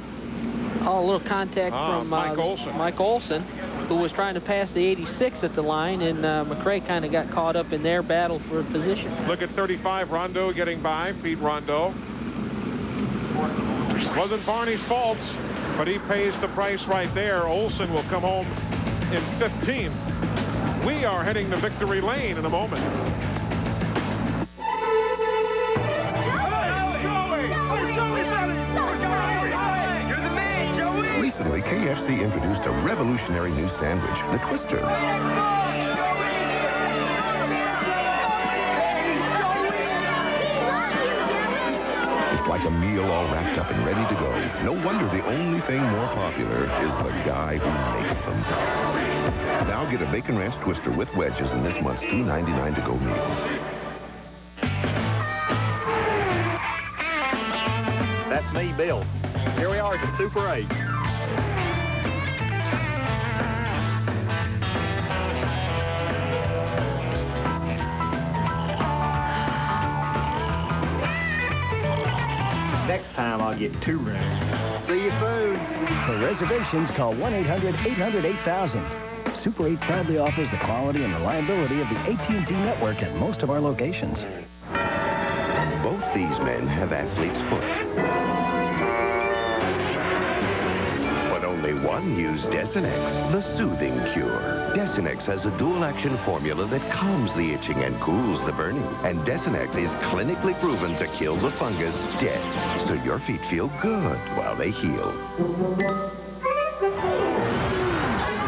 Oh, a little contact from Mike Olson. Mike Olson, who was trying to pass the 86 at the line, and McRae kind of got caught up in their battle for position. Look at 35, Rondo getting by, Pete Rondo. Wasn't Barney's fault, but he pays the price right there. Olson will come home in 15th. We are heading to victory lane in a moment. Recently, KFC introduced a revolutionary new sandwich, the Twister. It's like a meal all wrapped up and ready to go. No wonder the only thing more popular is the guy who makes them. Now get a Bacon Ranch Twister with wedges in this month's $2.99 to-go meal. That's me, Bill. Here we are at the Super 8. Next time I'll get 2 rooms. See you soon. For reservations, call 1-800-800-8000. Super 8 proudly offers the quality and reliability of the AT&T network at most of our locations. Both these men have athlete's foot. But only one used Desinex, the soothing cure. Desinex has a dual-action formula that calms the itching and cools the burning. And Desinex is clinically proven to kill the fungus dead, so your feet feel good while they heal.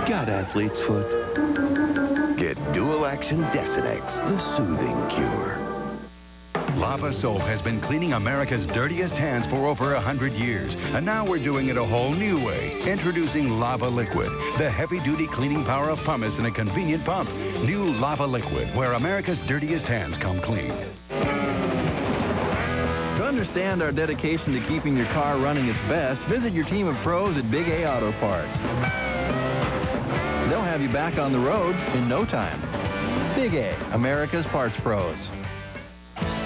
Got athlete's foot? Get dual-action Desinex, the soothing cure. Lava Soap has been cleaning America's dirtiest hands for over 100 years, and now we're doing it a whole new way. Introducing Lava Liquid, the heavy-duty cleaning power of pumice in a convenient pump. New Lava Liquid, where America's dirtiest hands come clean. To understand our dedication to keeping your car running its best, visit your team of pros at Big A Auto Parts. They'll have you back on the road in no time. Big A, America's parts pros.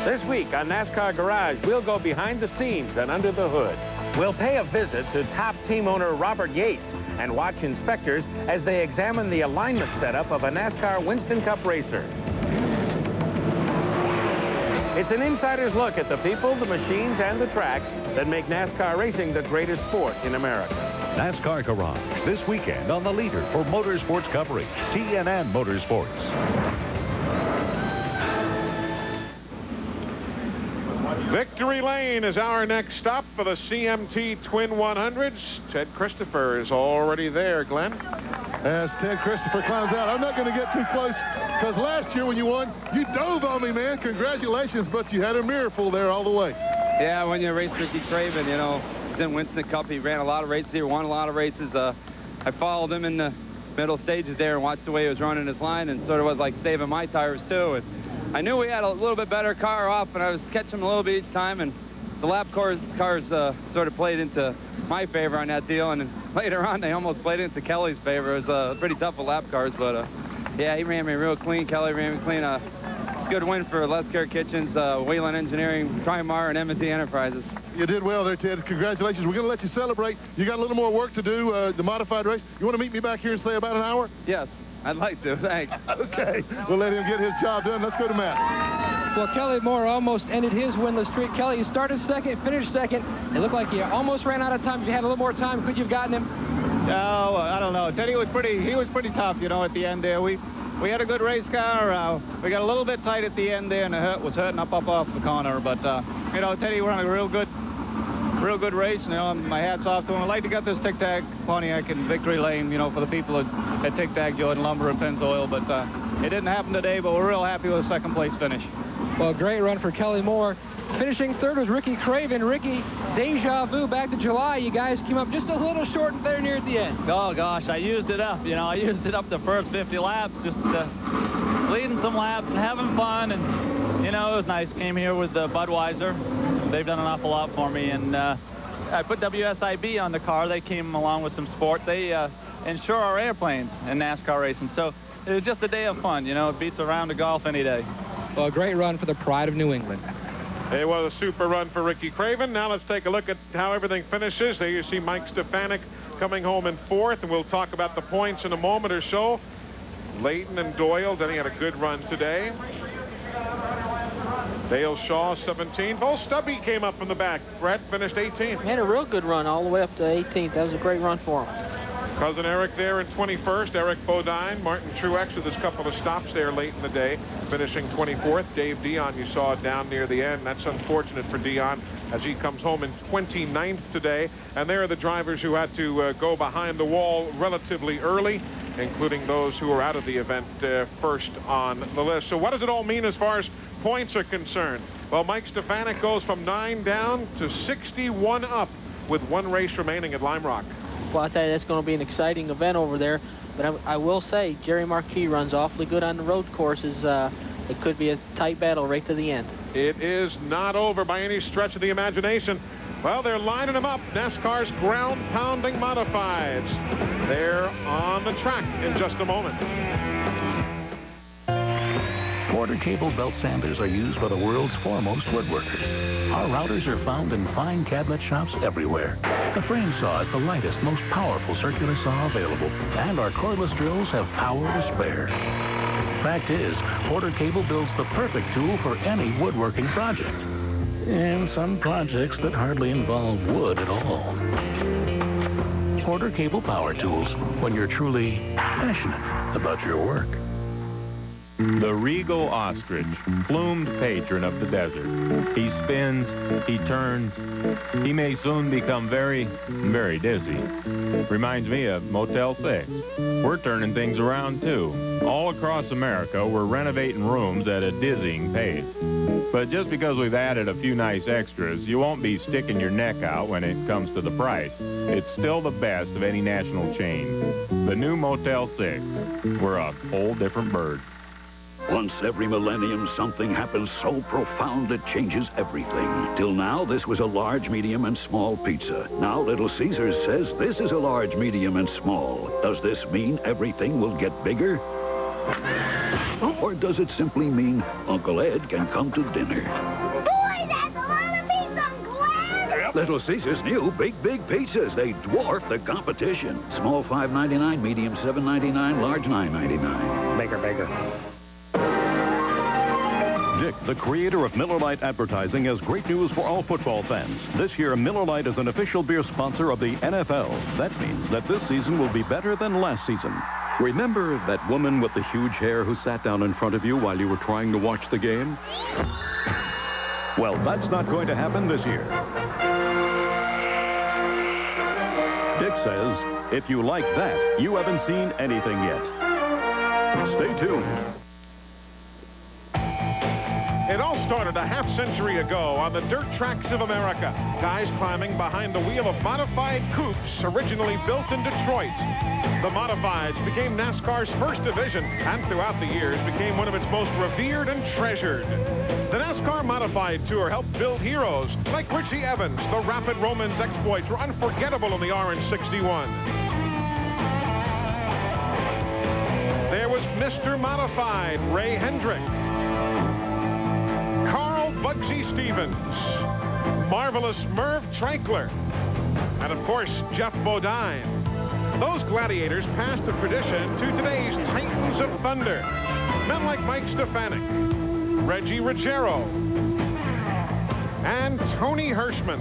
This week on NASCAR Garage, we'll go behind the scenes and under the hood. We'll pay a visit to top team owner Robert Yates and watch inspectors as they examine the alignment setup of a NASCAR Winston Cup racer. It's an insider's look at the people, the machines, and the tracks that make NASCAR racing the greatest sport in America. NASCAR Garage, this weekend on the leader for motorsports coverage, TNN Motorsports. Victory Lane is our next stop for the CMT Twin 100s. Ted Christopher is already there, Glenn. As Ted Christopher climbs out, I'm not going to get too close because last year when you won, you dove on me, man. Congratulations, but you had a mirror full there all the way. Yeah, when you race Ricky Craven, you know, he's in Winston Cup. He ran a lot of races here, won a lot of races. I followed him in the middle stages there and watched the way he was running his line, and sort of was like saving my tires too. And I knew we had a little bit better car off, and I was catching him a little bit each time, and the lap cars sort of played into my favor on that deal, and then later on they almost played into Kelly's favor. It was pretty tough with lap cars, but yeah, he ran me real clean. Kelly ran me clean. It's a good win for Les Care Kitchens, Wayland Engineering, Primar, and M&T Enterprises. You did well there, Ted. Congratulations. We're going to let you celebrate. You got a little more work to do, the modified race. You want to meet me back here in, say, about an hour? Yes, I'd like to. Thanks. Okay. We'll let him get his job done. Let's go to Matt. Well, Kelly Moore almost ended his winless streak. Kelly, you started second, finished second. It looked like you almost ran out of time. If you had a little more time, could you have gotten him? No, I don't know. Teddy was he was pretty tough, you know, at the end there. We had a good race car. We got a little bit tight at the end there, and the hurt was hurting up off the corner. But, you know, Teddy ran a real good race. You know, my hat's off to him. I'd like to get this Tic Tac Pontiac in Victory Lane, you know, for the people at Tic Tac, Jordan Lumber, and Pennzoil. But it didn't happen today, but we're real happy with a second-place finish. Well, great run for Kelly Moore. Finishing third was Ricky Craven. Ricky, deja vu back to July. You guys came up just a little short there near at the end. Oh, gosh, I used it up. You know, I used it up the first 50 laps, just leading some laps and having fun. And, you know, it was nice. Came here with Budweiser. They've done an awful lot for me. And I put WSIB on the car. They came along with some sport. They insure our airplanes in NASCAR racing. So it was just a day of fun. You know, it beats a round of golf any day. Well, a great run for the pride of New England. It was a super run for Ricky Craven. Now let's take a look at how everything finishes. There you see Mike Stefanik coming home in fourth, and we'll talk about the points in a moment or so. Layton and Doyle, Denny had a good run today. Dale Shaw, 17. Bo Stubby came up from the back. Brett finished 18th. He had a real good run all the way up to 18th. That was a great run for him. Cousin Eric there in 21st. Eric Bodine. Martin Truex with his couple of stops there late in the day, finishing 24th. Dave Dion, you saw down near the end. That's unfortunate for Dion as he comes home in 29th today. And there are the drivers who had to go behind the wall relatively early, including those who were out of the event first on the list. So what does it all mean as far as points are concerned? Well, Mike Stefanik goes from 9 down to 61 up with one race remaining at Lime Rock. Well, I'll tell you, that's going to be an exciting event over there. But I will say, Jerry Marquis runs awfully good on the road courses. It could be a tight battle right to the end. It is not over by any stretch of the imagination. Well, they're lining them up. NASCAR's ground-pounding modifieds. They're on the track in just a moment. Quarter cable belt sanders are used by the world's foremost woodworkers. Our routers are found in fine cabinet shops everywhere. The frame saw is the lightest, most powerful circular saw available, and our cordless drills have power to spare. Fact is, quarter cable builds the perfect tool for any woodworking project. And some projects that hardly involve wood at all. Quarter cable power tools when you're truly passionate about your work. The regal ostrich, plumed patron of the desert. He spins, he turns, he may soon become very, very dizzy. Reminds me of Motel 6. We're turning things around too. All across America, we're renovating rooms at a dizzying pace. But just because we've added a few nice extras, you won't be sticking your neck out when it comes to the price. It's still the best of any national chain. The new Motel 6. We're a whole different bird. Once every millennium, something happens so profound it changes everything. Till now, this was a large, medium, and small pizza. Now, Little Caesars says this is a large, medium, and small. Does this mean everything will get bigger? Or does it simply mean Uncle Ed can come to dinner? Boy, that's a lot of pizza, Uncle Ed! Little Caesars' new big pizzas. They dwarf the competition. Small $5.99, medium $7.99, large $9.99. Bigger. Dick, the creator of Miller Lite advertising, has great news for all football fans. This year, Miller Lite is an official beer sponsor of the NFL. That means that this season will be better than last season. Remember that woman with the huge hair who sat down in front of you while you were trying to watch the game? Well, that's not going to happen this year. Dick says, if you like that, you haven't seen anything yet. Stay tuned. It all started a half-century ago on the dirt tracks of America. Guys climbing behind the wheel of modified coupes originally built in Detroit. The modifieds became NASCAR's first division and throughout the years became one of its most revered and treasured. The NASCAR Modified Tour helped build heroes like Richie Evans. The Rapid Romans exploits were unforgettable in the Orange 61. There was Mr. Modified, Ray Hendrick. Carl Bugsy Stevens. Marvelous Merv Trankler. And, of course, Jeff Bodine. Those gladiators passed the tradition to today's Titans of Thunder. Men like Mike Stefanik, Reggie Ruggiero, and Tony Hirschman.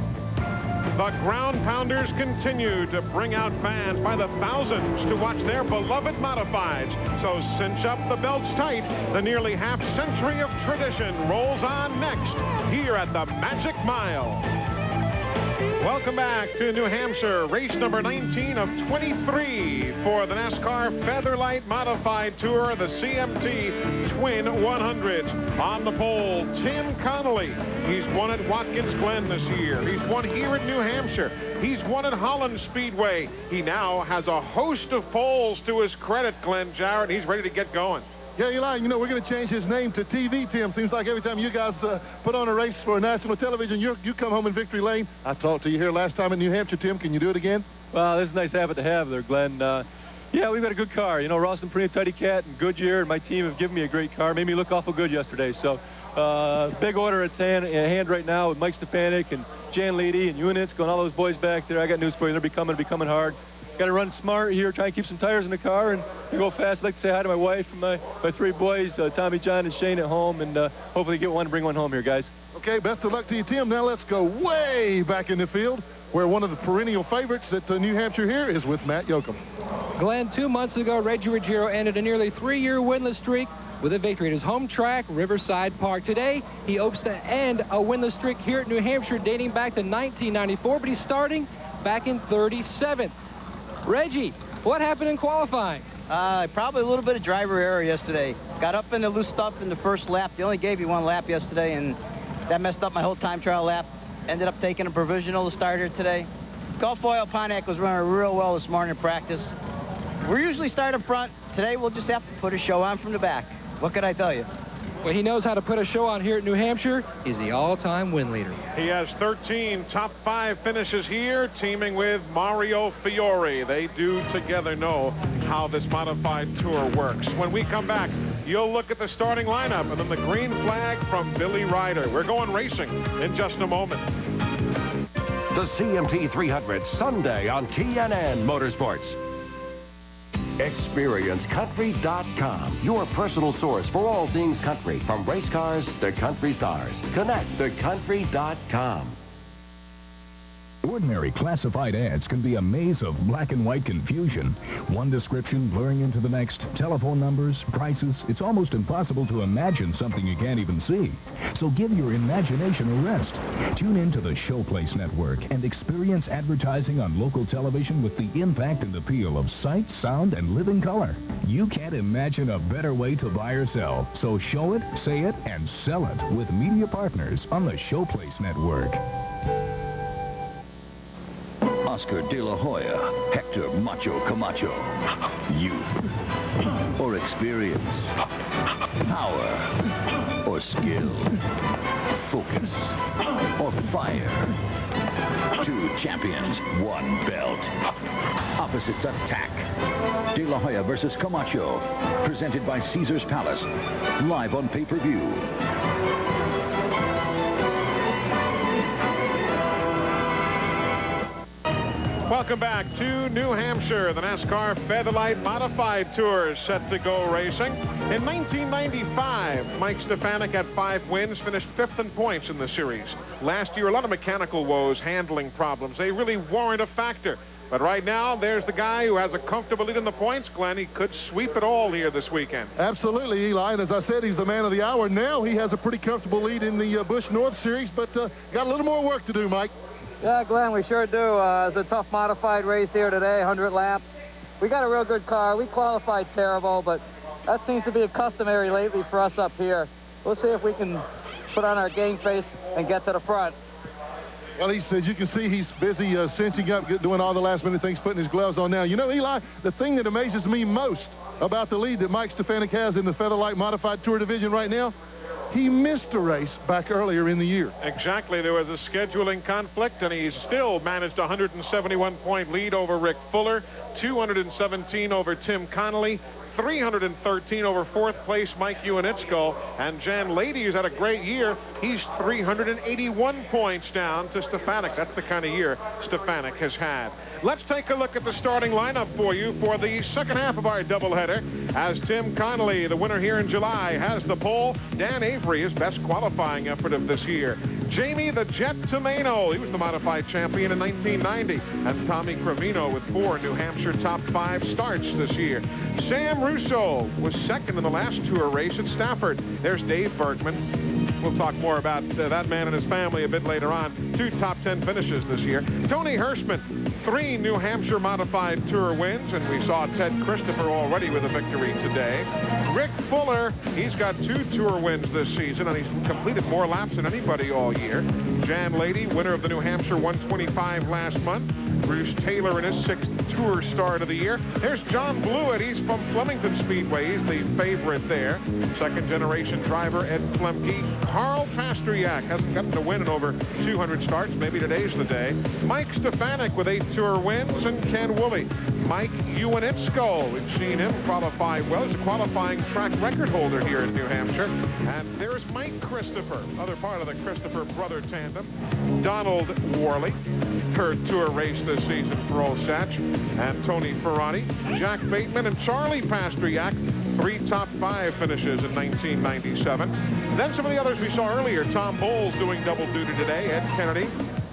The Ground Pounders continue to bring out fans by the thousands to watch their beloved modifieds. So cinch up the belts tight. The nearly half-century of tradition rolls on next here at the Magic Mile. Welcome back to New Hampshire, race number 19 of 23 for the NASCAR Featherlite Modified Tour, the CMT Twin 100s. On the pole, Tim Connolly. He's won at Watkins Glen this year. He's won here in New Hampshire. He's won at Holland Speedway. He now has a host of poles to his credit, Glenn Jarrett. He's ready to get going. Yeah, Eli, you know, we're going to change his name to TV, Tim. Seems like every time you guys put on a race for national television, you come home in victory lane. I talked to you here last time in New Hampshire, Tim. Can you do it again? Well, this is a nice habit to have there, Glenn. Yeah, we've got a good car. You know, Ross and Purina, Tidy Cat, and Goodyear, and my team have given me a great car. Made me look awful good yesterday. So, big order at hand right now with Mike Stefanik and Jan Leedy and Units, going all those boys back there. I got news for you. They're becoming hard. Got to run smart here, try and keep some tires in the car and go fast. I'd like to say hi to my wife and my three boys, Tommy, John, and Shane at home, and hopefully get one and bring one home here, guys. Okay, best of luck to you, Tim. Now let's go way back in the field, where one of the perennial favorites at New Hampshire here is with Matt Yoakum. Glenn, 2 months ago, Reggie Ruggiero ended a nearly 3-year winless streak with a victory at his home track, Riverside Park. Today, he hopes to end a winless streak here at New Hampshire dating back to 1994, but he's starting back in 37th. Reggie, what happened in qualifying? Probably a little bit of driver error yesterday. Got up in the loose stuff in the first lap. They only gave you one lap yesterday, and that messed up my whole time trial lap. Ended up taking a provisional to start here today. Gulf Oil Pontiac was running real well this morning in practice. We usually start up front. Today, we'll just have to put a show on from the back. What can I tell you? Well, he knows how to put a show on here at New Hampshire. He's the all-time win leader. He has 13 top 5 finishes here, teaming with Mario Fiore. They do together know how this modified tour works. When we come back, you'll look at the starting lineup and then the green flag from Billy Ryder. We're going racing in just a moment. The CMT 300 Sunday on TNN Motorsports. ExperienceCountry.com, your personal source for all things country, from race cars to country stars. Connect to Country.com. Ordinary classified ads can be a maze of black and white confusion. One description blurring into the next. Telephone numbers, prices. It's almost impossible to imagine something you can't even see. So give your imagination a rest. Tune in to the Showplace Network and experience advertising on local television with the impact and appeal of sight, sound, and living color. You can't imagine a better way to buy or sell. So show it, say it, and sell it with media partners on the Showplace Network. Oscar De La Hoya, Hector Macho Camacho. Youth or experience, power or skill, focus or fire. Two champions, one belt. Opposites attack. De La Hoya versus Camacho. Presented by Caesar's Palace. Live on pay-per-view. Welcome back to New Hampshire. The NASCAR Featherlite Modified Tour is set to go racing. In 1995, Mike Stefanik had 5 wins, finished 5th in points in the series. Last year, a lot of mechanical woes, handling problems. They really weren't a factor. But right now, there's the guy who has a comfortable lead in the points. Glenn, he could sweep it all here this weekend. Absolutely, Eli. And as I said, he's the man of the hour. Now he has a pretty comfortable lead in the Busch North Series, but got a little more work to do, Mike. Yeah, Glenn, we sure do. It's a tough modified race here today, 100 laps. We got a real good car. We qualified terrible, but that seems to be a customary lately for us up here. We'll see if we can put on our game face and get to the front. Well, he says you can see he's busy cinching up, doing all the last-minute things, putting his gloves on now. You know, Eli, the thing that amazes me most about the lead that Mike Stefanik has in the Featherlite Modified Tour Division right now, he missed a race back earlier in the year. Exactly. There was a scheduling conflict, and he's still managed a 171-point lead over Rick Fuller, 217 over Tim Connolly, 313 over 4th place Mike Iwanitzko, and Jan Lady, who's had a great year. He's 381 points down to Stefanik. That's the kind of year Stefanik has had. Let's take a look at the starting lineup for you for the second half of our doubleheader, as Tim Connolly, the winner here in July, has the pole. Dan Avery, his best qualifying effort of this year. Jamie the Jet Tomeno, he was the modified champion in 1990. And Tommy Cravino with 4 New Hampshire top 5 starts this year. Sam Russo was second in the last tour race at Stafford. There's Dave Bergman. We'll talk more about that man and his family a bit later on. 2 top 10 finishes this year. Tony Hirschman, 3 New Hampshire Modified Tour wins, and we saw Ted Christopher already with a victory today. Rick Fuller, he's got 2 Tour wins this season, and he's completed more laps than anybody all year. Jan Lady, winner of the New Hampshire 125 last month. Bruce Taylor in his 6th Tour start of the year. There's John Blewett. He's from Flemington Speedway. He's the favorite there. Second-generation driver Ed Klemke. Carl Pasteryak hasn't gotten a win in over 200 starts. Maybe today's the day. Mike Stefanik with 8 Tour wins, and Ken Woolley. Mike Iwanitzko, we've seen him qualify well. He's a qualifying track record holder here in New Hampshire. And there's Mike Christopher, other part of the Christopher brother tandem. Donald Worley, 3rd Tour race this season for Osatch. And Tony Ferrari, Jack Bateman, and Charlie Pasteryak, 3 top 5 finishes in 1997. Then some of the others we saw earlier. Tom Bowles doing double duty today. Ed Kennedy,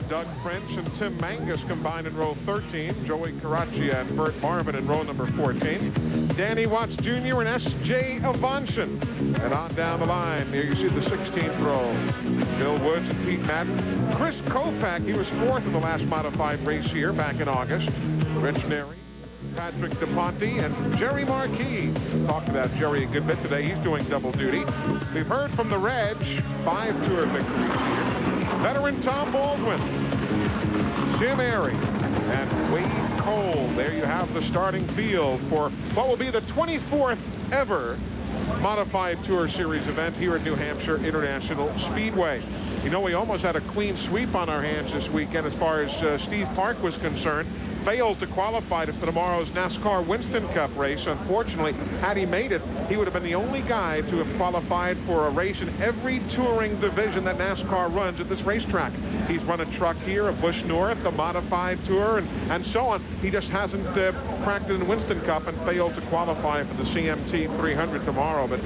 Doug French, and Tim Mangus combined in row 13. Joey Caraccia and Bert Marvin in row number 14. Danny Watts Jr. and S.J. Avanshan. And on down the line, there you see the 16th row. Bill Woods and Pete Madden. Chris Kopak, he was 4th in the last modified race here back in August. Rich Neri, Patrick DePonte, and Jerry Marquis. Talked about Jerry a good bit today. He's doing double duty. We've heard from the Reg, 5 Tour victories here. Veteran Tom Baldwin, Jim Airy, and Wade Cole. There you have the starting field for what will be the 24th ever Modified Tour Series event here at New Hampshire International Speedway. You know, we almost had a clean sweep on our hands this weekend as far as Steve Park was concerned. Failed to qualify for tomorrow's NASCAR Winston Cup race. Unfortunately, had he made it, he would have been the only guy to have qualified for a race in every touring division that NASCAR runs at this racetrack. He's run a truck here, a Busch North, a Modified Tour, and so on. He just hasn't cracked it in Winston Cup and failed to qualify for the CMT 300 tomorrow. But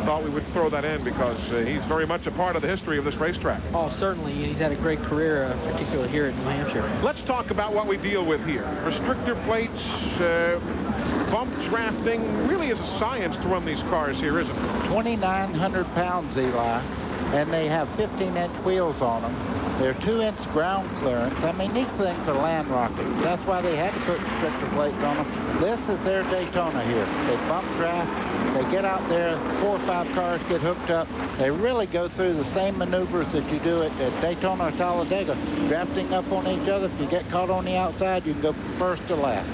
thought we would throw that in because he's very much a part of the history of this racetrack. Oh, certainly. He's had a great career, particularly here in New Hampshire. Let's talk about what we deal with here. Restrictor plates, bump drafting. Really is a science to run these cars here, isn't it? 2,900 pounds, Eli, and they have 15-inch wheels on them. They're 2-inch ground clearance. I mean, these things are land rockets. That's why they had to put restrictor plates on them. This is their Daytona here. They bump draft. They get out there, 4 or 5 cars get hooked up. They really go through the same maneuvers that you do at Daytona or Talladega, drafting up on each other. If you get caught on the outside, you can go first to last.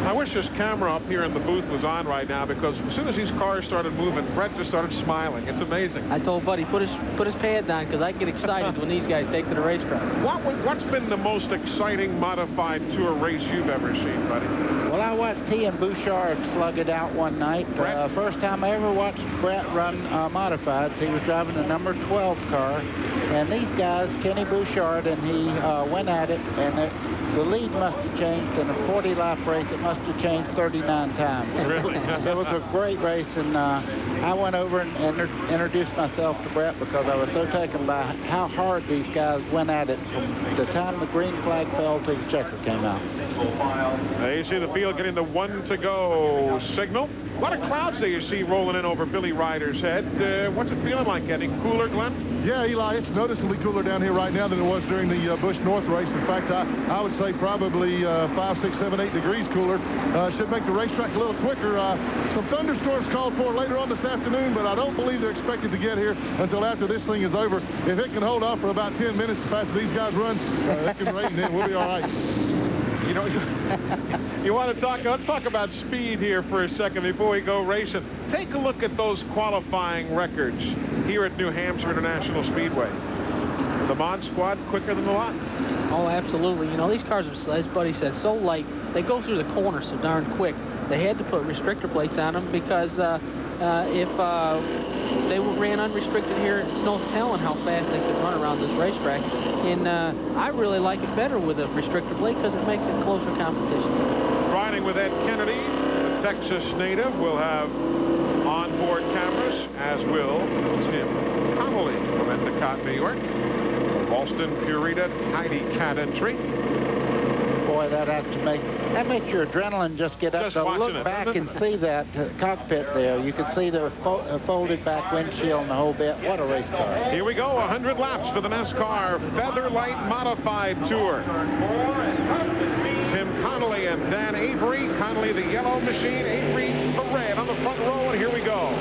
I wish this camera up here in the booth was on right now, because as soon as these cars started moving, Brett just started smiling. It's amazing. I told Buddy, put his pads on, because I get excited when these guys take to the racetrack. What's been the most exciting Modified Tour race you've ever seen, Buddy? Well, I watched he and Bouchard slug it out one night. First time I ever watched Brett run Modified. He was driving the number 12 car. And these guys, Kenny Bouchard and he, went at it. And The lead must have changed in a 40-lap race. It must have changed 39 times. Really? It was a great race, and I went over and introduced myself to Brett because I was so taken by how hard these guys went at it from the time the green flag fell till the checker came out. You see the field getting the 1 to go signal. A lot of clouds there you see rolling in over Billy Ryder's head. What's it feeling like? Getting cooler, Glenn? Yeah, Eli, it's noticeably cooler down here right now than it was during the Busch North race. In fact, I would say probably 5, 6, 7, 8 degrees cooler. Should make the racetrack a little quicker. Some thunderstorms called for later on this afternoon, but I don't believe they're expected to get here until after this thing is over. If it can hold off for about 10 minutes as fast as these guys run, it can rain, then we'll be all right. You know, you want to talk, let's talk about speed here for a second before we go racing. Take a look at those qualifying records here at New Hampshire International Speedway. The Mod Squad quicker than the lot. Oh, absolutely. You know, these cars are, as Buddy said, so light. They go through the corner so darn quick. They had to put restrictor plates on them because if they ran unrestricted here, it's no telling how fast they could run around this racetrack. And I really like it better with a restrictor plate because it makes it closer competition. Riding with Ed Kennedy, the Texas native, will have onboard cameras, as will Tim Connolly from Endicott, New York. Boston Purita Tidy Cat entry. Boy, that makes your adrenaline just get up to look back and see that cockpit there. You can see the folded back windshield and the whole bit. What a race car. Here we go, 100 laps for the NASCAR Featherlite Modified Tour. Tim Connolly and Dan Avery. Connolly the yellow machine, Avery the red on the front row, and here we go.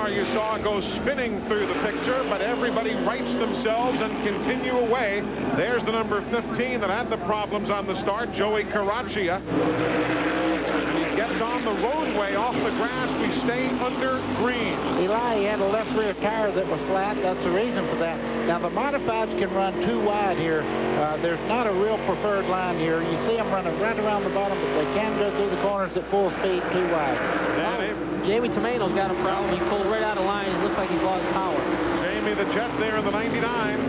You saw go spinning through the picture, but everybody rights themselves and continue away. There's the number 15 that had the problems on the start, Joey Caraccia. And he gets on the roadway off the grass. We stay under green. Eli, he had a left rear tire that was flat. That's the reason for that. Now, the modifieds can run too wide here. There's not a real preferred line here. You see them running right around the bottom, but they can go through the corners at full speed too wide. Jamie Tomato's got a problem. He pulled right out of line. It looks like he lost power. Jamie the Jet there in the 99.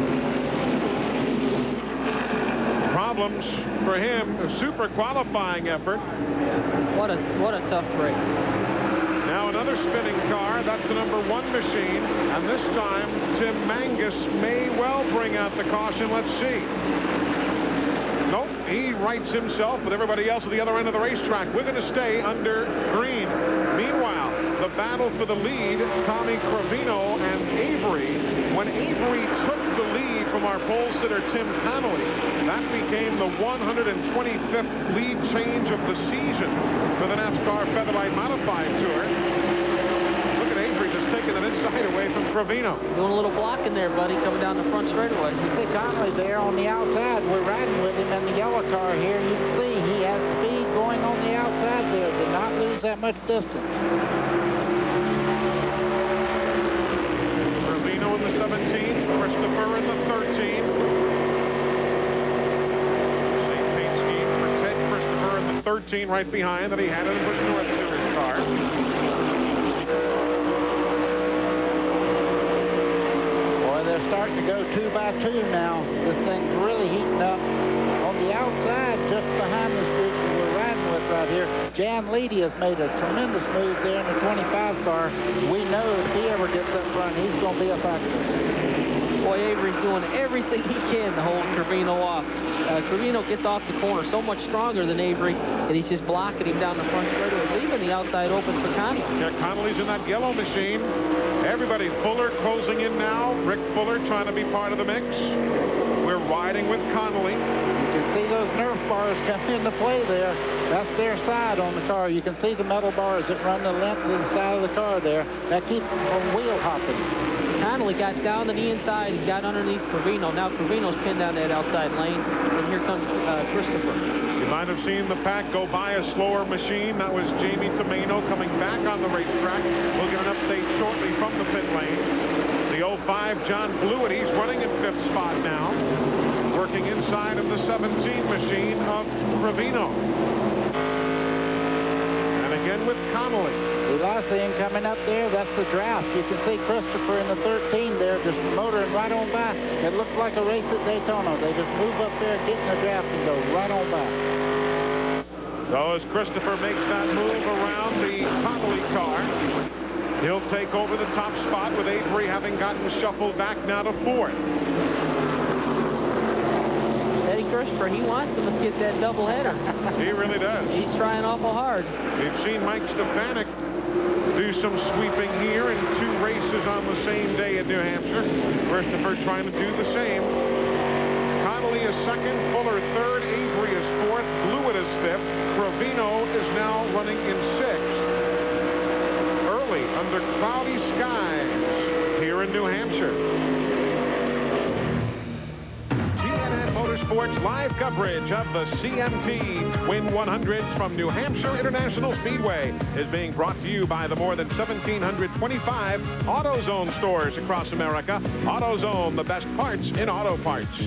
Problems for him. A super qualifying effort. What a tough break. Now another spinning car. That's the number 1 machine. And this time, Tim Mangus may well bring out the caution. Let's see. Nope, he rights himself with everybody else at the other end of the racetrack. We're going to stay under green. Meanwhile, the battle for the lead, Tommy Cravino and Avery. When Avery took the lead from our pole sitter, Tim Connolly, that became the 125th lead change of the season for the NASCAR Featherlite Modified Tour. Look at Avery just taking it inside away from Cravino. Doing a little blocking there, buddy, coming down the front straightaway. You see Connolly there on the outside. We're riding with him in the yellow car here. You can see he has speed going on the outside there. Did not lose that much distance. Cravino in the 17, Christopher in the 13. Same paint scheme for Ted Christopher in the 13 right behind that he had in the Busch North Series car. They're starting to go 2 by 2 now. This thing's really heating up. On the outside, just behind this group that we're riding with right here, Jan Leedy has made a tremendous move there in the 25 car. We know if he ever gets up front, he's going to be a factor. Boy, Avery's doing everything he can to hold Cravino off. Cravino gets off the corner so much stronger than Avery, and he's just blocking him down the front straightaway, leaving the outside open for Connolly. Yeah, Connolly's in that yellow machine. Everybody, Fuller closing in now. Rick Fuller trying to be part of the mix. We're riding with Connolly. You can see those Nerf bars come into play there. That's their side on the car. You can see the metal bars that run the length of the side of the car there. That keeps them from wheel hopping. Connolly got down to the inside and got underneath Cravino. Now Cravino's pinned down that outside lane. And here comes Christopher. You might have seen the pack go by a slower machine. That was Jamie Tomino coming back on the racetrack. We'll get an update shortly from the pit lane. The 05 John Blewett, he's running in 5th spot now. working inside of the 17 machine of Ravino. And again with Connolly. Eli, seeing coming up there, that's the draft. You can see Christopher in the 13 there just motoring right on by. It looks like a race at Daytona. They just move up there, get in the draft, and go right on by. So as Christopher makes that move around the Connolly car, he'll take over the top spot with Avery having gotten shuffled back now to 4th. Eddie Christopher, he wants them to get that doubleheader. He really does. He's trying awful hard. We've seen Mike Stefanik do some sweeping here in 2 races on the same day at New Hampshire. Christopher trying to do the same. Connolly is 2nd, Fuller 3rd, Avery is 4th, Blewett is 5th. Ravino is now running in 6th. Early under cloudy skies here in New Hampshire. BGNN Motorsports live coverage of the CMT Twin 100s from New Hampshire International Speedway is being brought to you by the more than 1,725 AutoZone stores across America. AutoZone, the best parts in auto parts.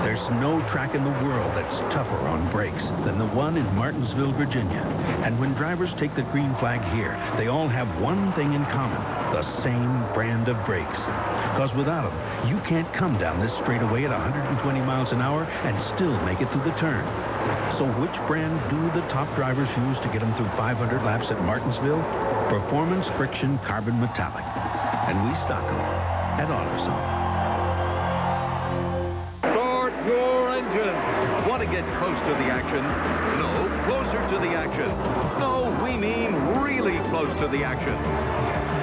There's no track in the world that's tougher on brakes than the one in Martinsville, Virginia. And when drivers take the green flag here, they all have one thing in common, the same brand of brakes. Because without them, you can't come down this straightaway at 120 miles an hour and still make it through the turn. So which brand do the top drivers use to get them through 500 laps at Martinsville? Performance Friction Carbon Metallic. And we stock them at AutoZone. Your engine. Want to get close to the action? No, closer to the action. No, we mean really close to the action.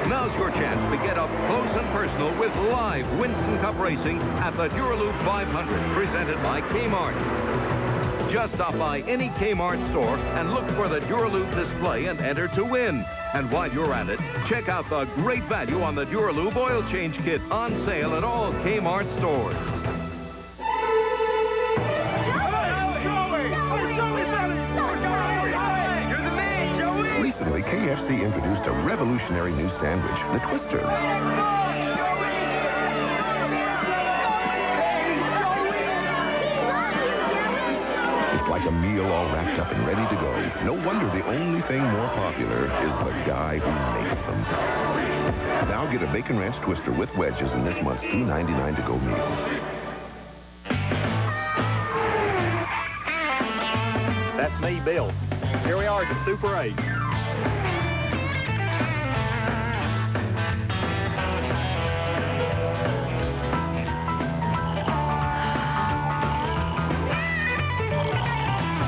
Now's your chance to get up close and personal with live Winston Cup racing at the Duraloop 500, presented by Kmart. Just stop by any Kmart store and look for the Duraloop display and enter to win. And while you're at it, check out the great value on the Duraloop oil change kit on sale at all Kmart stores. Recently, KFC introduced a revolutionary new sandwich, the Twister. It's like a meal all wrapped up and ready to go. No wonder the only thing more popular is the guy who makes them. Now get a Bacon Ranch Twister with wedges in this month's $2.99 to-go meal. That's me, Bill. Here we are at the Super 8.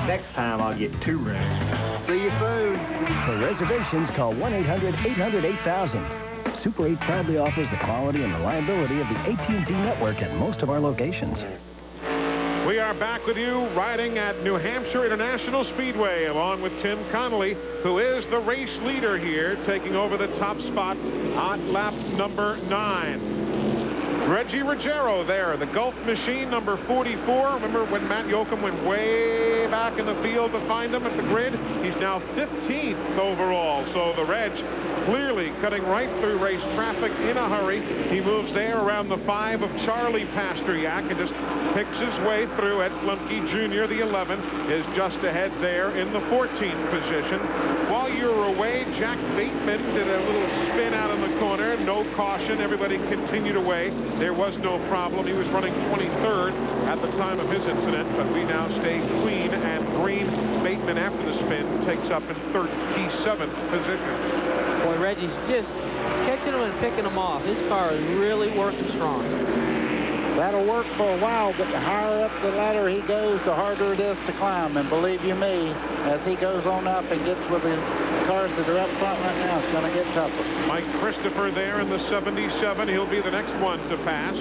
Next time I'll get 2 rooms. See you soon. For reservations, call 1-800-800-8000. Super 8 proudly offers the quality and reliability of the AT&T network at most of our locations. We are back with you riding at New Hampshire International Speedway along with Tim Connolly, who is the race leader here, taking over the top spot on lap number 9. Reggie Ruggiero there, the Gulf machine, number 44. Remember when Matt Yoakum went way back in the field to find him at the grid? He's now 15th overall. So the Reg clearly cutting right through race traffic in a hurry. He moves there around the 5 of Charlie Pasteryak and just picks his way through. Ed Blumke Jr., the 11, is just ahead there in the 14th position. While you were away, Jack Bateman did a little spin out in the corner. No caution. Everybody continued away. There was no problem. He was running 23rd at the time of his incident, but we now stay clean and green. Bateman, after the spin, takes up in 37th position. Boy, Reggie's just catching them and picking them off. His car is really working strong. That'll work for a while, but the higher up the ladder he goes, the harder it is to climb. And believe you me, as he goes on up and gets with the cars that are up front right now, it's going to get tougher. Mike Christopher there in the 77. He'll be the next one to pass.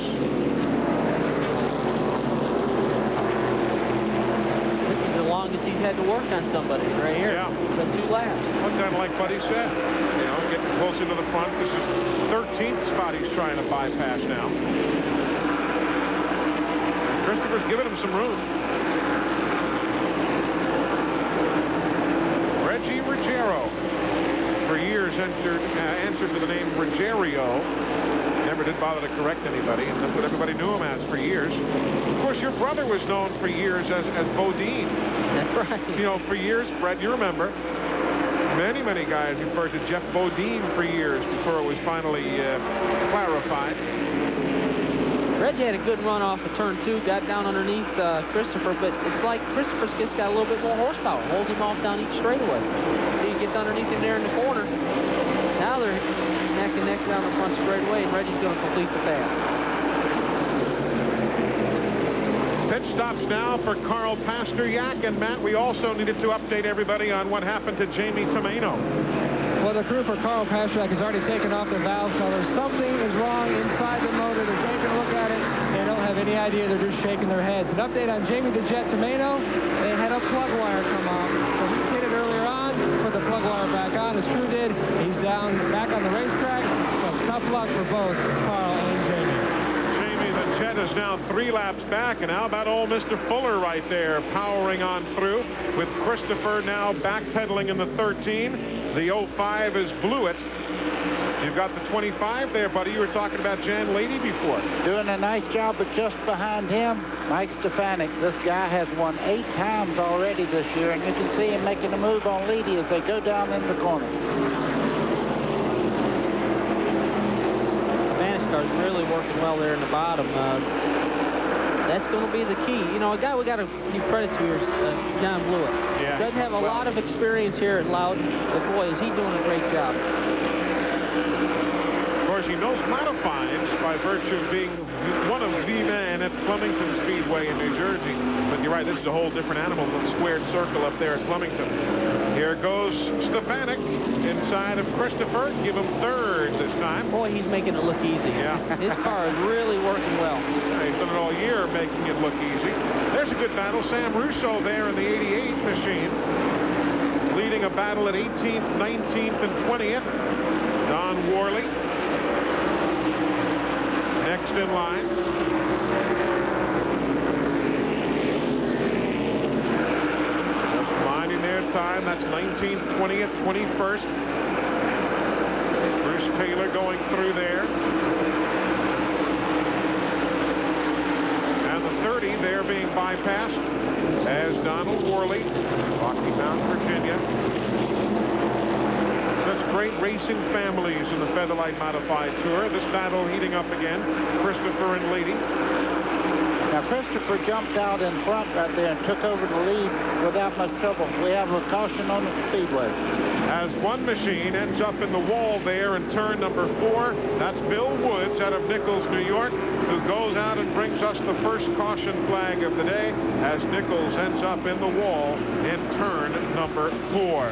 This is the longest he's had to work on somebody right here. Yeah. The 2 laps. Well, kind of like Buddy said. You know, getting closer to the front. This is the 13th spot he's trying to bypass now. Christopher's giving him some room. Reggie Ruggiero, for years answered to the name Ruggiero. Never never did bother to correct anybody, and that's what everybody knew him as for years. Of course, your brother was known for years as Bodine. That's right. You know, for years, Brett, you remember, many guys referred to Jeff Bodine for years before it was finally clarified. Reggie had a good run off of turn 2, got down underneath Christopher, but it's like Christopher's just got a little bit more horsepower, holds him off down each straightaway. See, he gets underneath him there in the corner. Now they're neck and neck down the front straightaway, and Reggie's going to complete the pass. Pit stops now for Carl Pasteryak, and Matt, we also needed to update everybody on what happened to Jamie Tomeno. Well, the crew for Carl Pasteryak has already taken off the valve cover. Something is wrong inside the motor. They're taking a look at it. They don't have any idea. They're just shaking their heads. An update on Jamie the Jet Tomeno. They had a plug wire come off. So he hit it earlier on, put the plug wire back on. His crew did. He's down back on the racetrack. So tough luck for both Carl and Jamie. Jamie the Jet is now 3 laps back, and how about old Mr. Fuller right there powering on through with Christopher now backpedaling in the 13. The 05 is Blewett. You've got the 25 there, buddy. You were talking about Jan Lady before. Doing a nice job, but just behind him, Mike Stefanik. This guy has won 8 times already this year, and you can see him making a move on Leedy as they go down in the corner. NASCAR's really working well there in the bottom. That's going to be the key. You know, a guy we got to give credit to here is John Blewett. Yeah. Doesn't have a lot of experience here at Loudon, but boy, is he doing a great job. Of course, he knows modifieds by virtue of being one of the men at Flemington Speedway in New Jersey. But you're right, this is a whole different animal than the squared circle up there at Flemington. Here goes Stefanik inside of Christopher. Give him third this time. Boy, he's making it look easy. Yeah. His car is really working well. He's done it all year, making it look easy. There's a good battle. Sam Russo there in the 88 machine, leading a battle at 18th, 19th, and 20th. Don Worley next in line. Just minding their time. That's 19th, 20th, 21st. Bruce Taylor going through there. And the 30 there being bypassed as Donald Worley, Rocky Mount, Virginia. Such great racing families in the Featherlite Modified Tour. This battle heating up again. Christopher and Lady. Now, Christopher jumped out in front right there and took over the lead without much trouble. We have a caution on the Speedway. As one machine ends up in the wall there in turn number 4. That's Bill Woods out of Nichols, New York, who goes out and brings us the first caution flag of the day as Nichols ends up in the wall in turn number 4.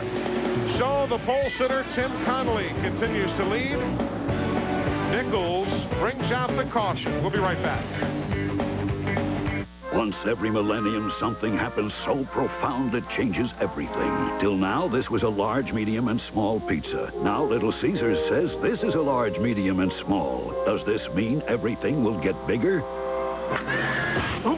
So the pole sitter, Tim Connolly, continues to lead. Nichols brings out the caution. We'll be right back. Once every millennium, something happens so profound it changes everything. Till now, this was a large, medium, and small pizza. Now, Little Caesars says this is a large, medium, and small. Does this mean everything will get bigger?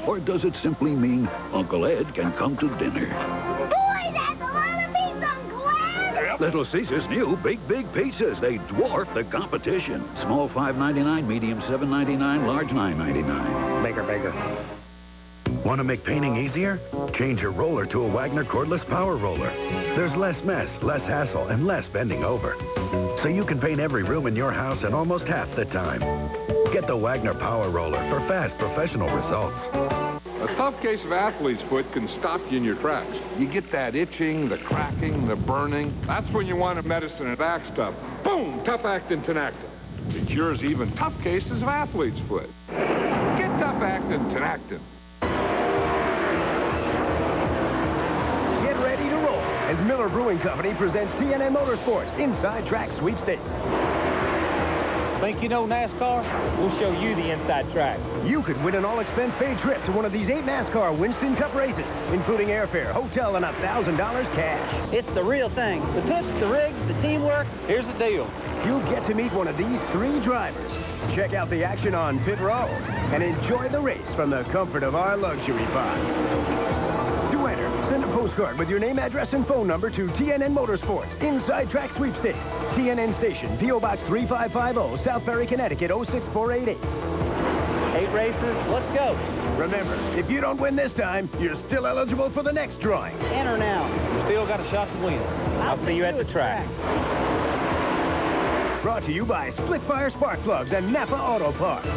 Or does it simply mean Uncle Ed can come to dinner? Boy, that's a lot of pizza, Uncle Ed! Little Caesars' new big pizzas. They dwarf the competition. Small $5.99, medium $7.99, large $9.99. Bigger. Want to make painting easier? Change your roller to a Wagner cordless power roller. There's less mess, less hassle, and less bending over. So you can paint every room in your house in almost half the time. Get the Wagner power roller for fast professional results. A tough case of athlete's foot can stop you in your tracks. You get that itching, the cracking, the burning. That's when you want a medicine and back stuff. Boom! Tough Actin Tenactin. It cures even tough cases of athlete's foot. Get Tough Actin Tenactin. As Miller Brewing Company presents TNN Motorsports Inside Track Sweepstakes. Think you know NASCAR? We'll show you the inside track. You could win an all-expense-paid trip to one of these 8 NASCAR Winston Cup races, including airfare, hotel, and $1,000 cash. It's the real thing. The pips, the rigs, the teamwork. Here's the deal. You'll get to meet one of these 3 drivers. Check out the action on Pit Row and enjoy the race from the comfort of our luxury pods. To enter, send a postcard with your name, address, and phone number to TNN Motorsports Inside Track Sweepstakes. TNN station, P.O. Box 3550, South Ferry, Connecticut, 06488. 8 races, let's go. Remember, if you don't win this time, you're still eligible for the next drawing. Enter now. You still got a shot to win. I'll see you at the track. Brought to you by Splitfire Spark Plugs and Napa Auto Parts.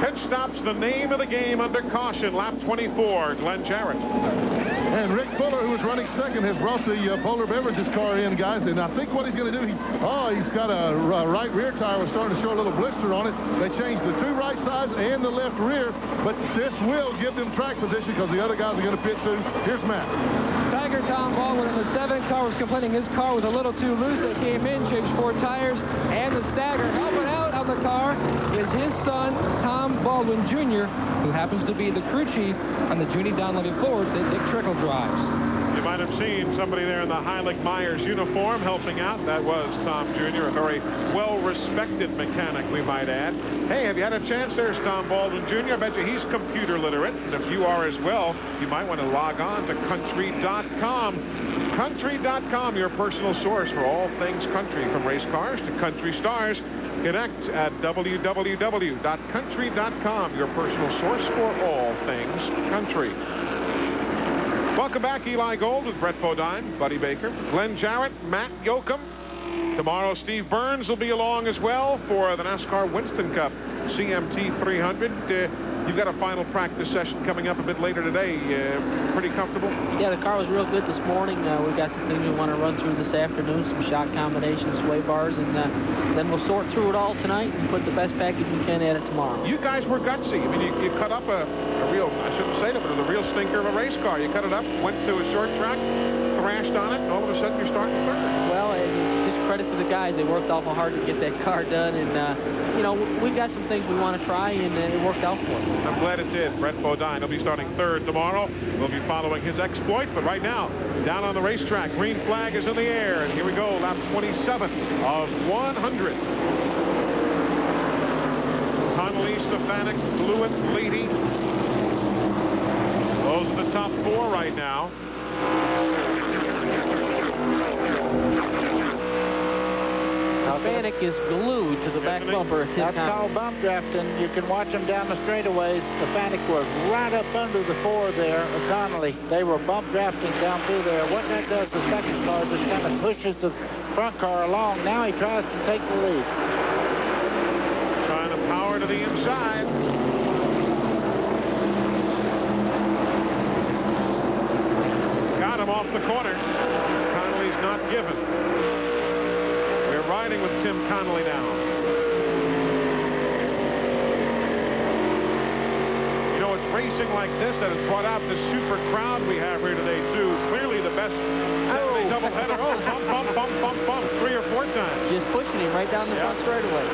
Pit stop's the name of the game under caution. Lap 24, Glenn Jarrett. And Rick Fuller, who was running second, has brought the Polar Beverages car in, guys. And I think what he's going to do, he's got a right rear tire was starting to show a little blister on it. They changed the 2 right sides and the left rear, but this will give them track position because the other guys are going to pit soon. Here's Matt. Tiger Tom Baldwin in the 7 car was complaining his car was a little too loose. They came in, changed 4 tires, and the stagger. Helping out on the car is his son, Tom Baldwin Jr., who happens to be the crew chief on the Junie Donlevy Ford that Dick Trickle drives. You might have seen somebody there in the Heilig Myers uniform helping out. That was Tom Jr., a very well-respected mechanic, we might add. Hey, have you had a chance? There's Tom Baldwin Jr. I bet you he's computer literate. And if you are as well, you might want to log on to country.com. Country.com, your personal source for all things country, from race cars to country stars. Connect at www.country.com, your personal source for all things country. Welcome back, Eli Gold with Brett Bodine, Buddy Baker, Glenn Jarrett, Matt Yoakum. Tomorrow, Steve Burns will be along as well for the NASCAR Winston Cup CMT 300. You've got a final practice session coming up a bit later today. Pretty comfortable? Yeah, the car was real good this morning. We've got some things we want to run through this afternoon, some shot combinations, sway bars, and then we'll sort through it all tonight and put the best package we can at it tomorrow. You guys were gutsy. I mean, you cut up a real, I shouldn't say that, but it was a real stinker of a race car. You cut it up, went to a short track, thrashed on it, and all of a sudden you're starting third. Well, just credit to the guys. They worked awful hard to get that car done, and you know, we've got some things we want to try, and it worked out for us. I'm glad it did. Brett Bodine will be starting third tomorrow. We'll be following his exploit, but right now, down on the racetrack, green flag is in the air, and here we go, lap 27 of 100. Connolly, Stefanik, Blewett, Leedy. Those are the top 4 right now. Stefanik is glued to the back bumper of his That's called bump drafting. You can watch them down the straightaways. Stefanik was right up under the 4 there of Connolly. They were bump drafting down through there. What that does, the second car just kind of pushes the front car along. Now he tries to take the lead. Trying to power to the inside. Got him off the corner. Connolly's not given. Riding with Tim Connolly now. You know, it's racing like this that has brought out the super crowd we have here today, too. Clearly the best Saturday doubleheader. Oh, bump, bump, bump, bump, bump, 3 or 4 times. Just pushing him right down the front straightaway.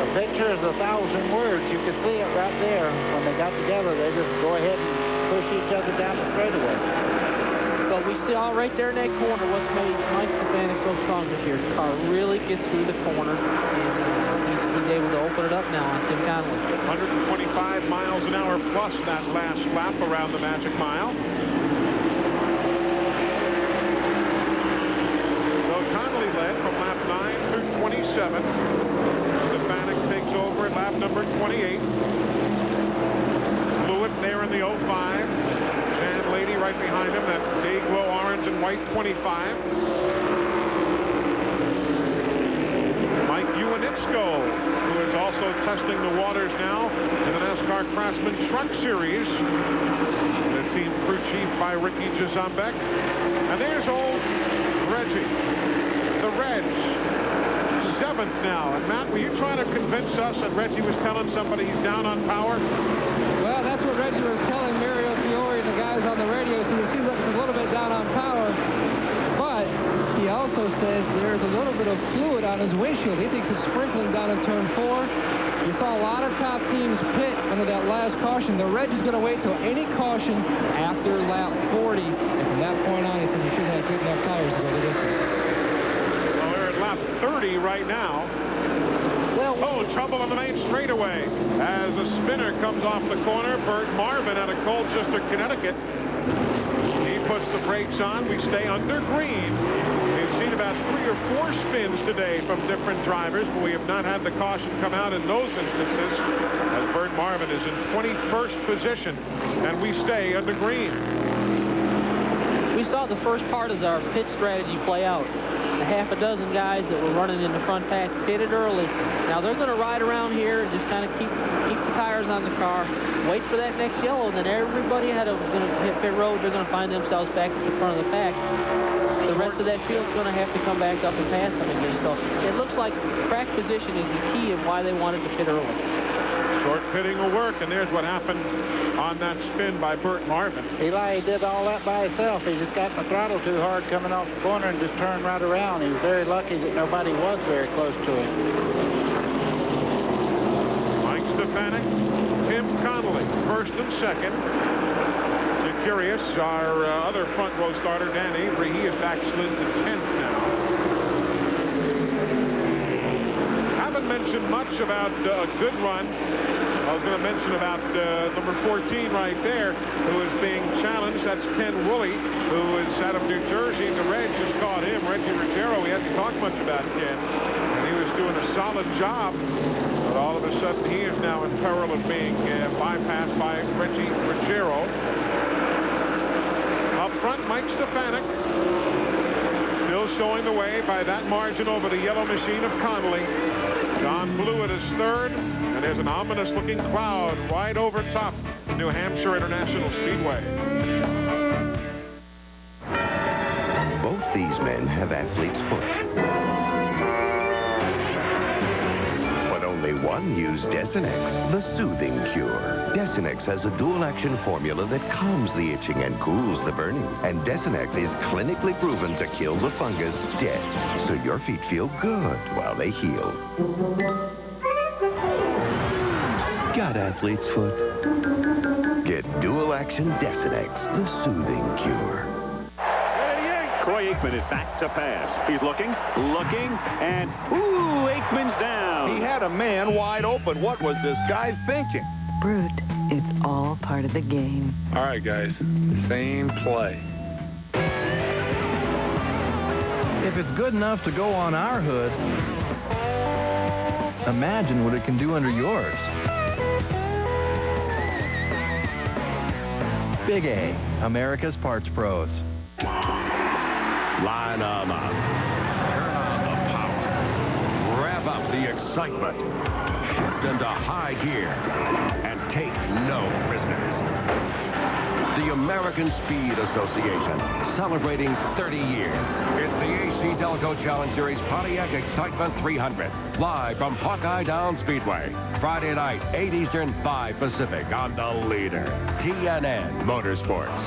A picture is 1,000 words. You can see it right there. When they got together, they just go ahead and push each other down the straightaway. But we saw right there in that corner what's made Mike Stefanik so strong this year. His car really gets through the corner, and he's able to open it up now on Tim Connolly. 125 miles an hour plus that last lap around the magic mile. So Connolly led from lap 9 through 27. Stefanik takes over at lap number 28. Blewett there in the 05. Lady right behind him, that day glow orange and white 25. Mike Uinitsko, who is also testing the waters now in the NASCAR Craftsman Truck Series. The team crew chief by Ricky Jazambek. And there's old Reggie, the Reg, 7th now. And Matt, were you trying to convince us that Reggie was telling somebody he's down on power? Well, that's what Reggie was telling Mario Fiore and the guys on the radio, so you see that it's a little bit down on power. But he also says there's a little bit of fluid on his windshield. He thinks it's sprinkling down in turn 4. You saw a lot of top teams pit under that last caution. The Reg is going to wait till any caution after lap 40. And from that point on, he said you should have good enough tires to go the distance. Well, they're at lap 30 right now. Oh, trouble on the main straightaway as a spinner comes off the corner. Bert Marvin out of Colchester, Connecticut. puts the brakes on. We stay under green. We've seen about 3 or 4 spins today from different drivers, but we have not had the caution come out in those instances, as Bert Marvin is in 21st position, and we stay under green. We saw the first part of our pit strategy play out. A half a dozen guys that were running in the front pack pitted early. Now they're going to ride around here and just kind of keep the tires on the car, wait for that next yellow, and then everybody ahead of going to hit pit road. They're going to find themselves back at the front of the pack. The rest of that field's going to have to come back up and pass them again. So it looks like track position is the key of why they wanted to pit early. Short pitting will work, and there's what happened on that spin by Bert Marvin. Eli, he did all that by himself. He just got the throttle too hard coming off the corner and just turned right around. He was very lucky that nobody was very close to him. Mike Stefanik, Tim Connolly, first and second. Curious, our other front row starter, Dan Avery, he is backslid to 10th now. Haven't mentioned much about a good run. I was going to mention about number 14 right there, who is being challenged. That's Ken Woolley, who is out of New Jersey. The Reds just caught him. Reggie Ruggiero, we hadn't talked much about Ken, and he was doing a solid job. But all of a sudden, he is now in peril of being bypassed by Reggie Ruggiero. Up front, Mike Stefanik, still showing the way by that margin over the yellow machine of Connolly. John Blewett is third, and there's an ominous-looking cloud right over top New Hampshire International Speedway. Both these men have athlete's foot. But only one used Desinex, the soothing cure. Desinex has a dual-action formula that calms the itching and cools the burning. And Desinex is clinically proven to kill the fungus dead, so your feet feel good while they heal. Got athlete's foot? Get dual-action Desinex, the soothing cure. Troy Aikman is back to pass. He's looking, and ooh, Aikman's down. He had a man wide open. What was this guy thinking? Brute, it's all part of the game. All right, guys, same play. If it's good enough to go on our hood, imagine what it can do under yours. Big A, America's Parts Pros. Line 'em up. Turn on the power. Rev up the excitement. Shift into high gear. And take no prisoners. The American Speed Association, celebrating 30 years. It's the AC Delco Challenge Series Pontiac Excitement 300. Live from Hawkeye Down Speedway. Friday night, 8 Eastern, 5 Pacific on the leader, TNN Motorsports.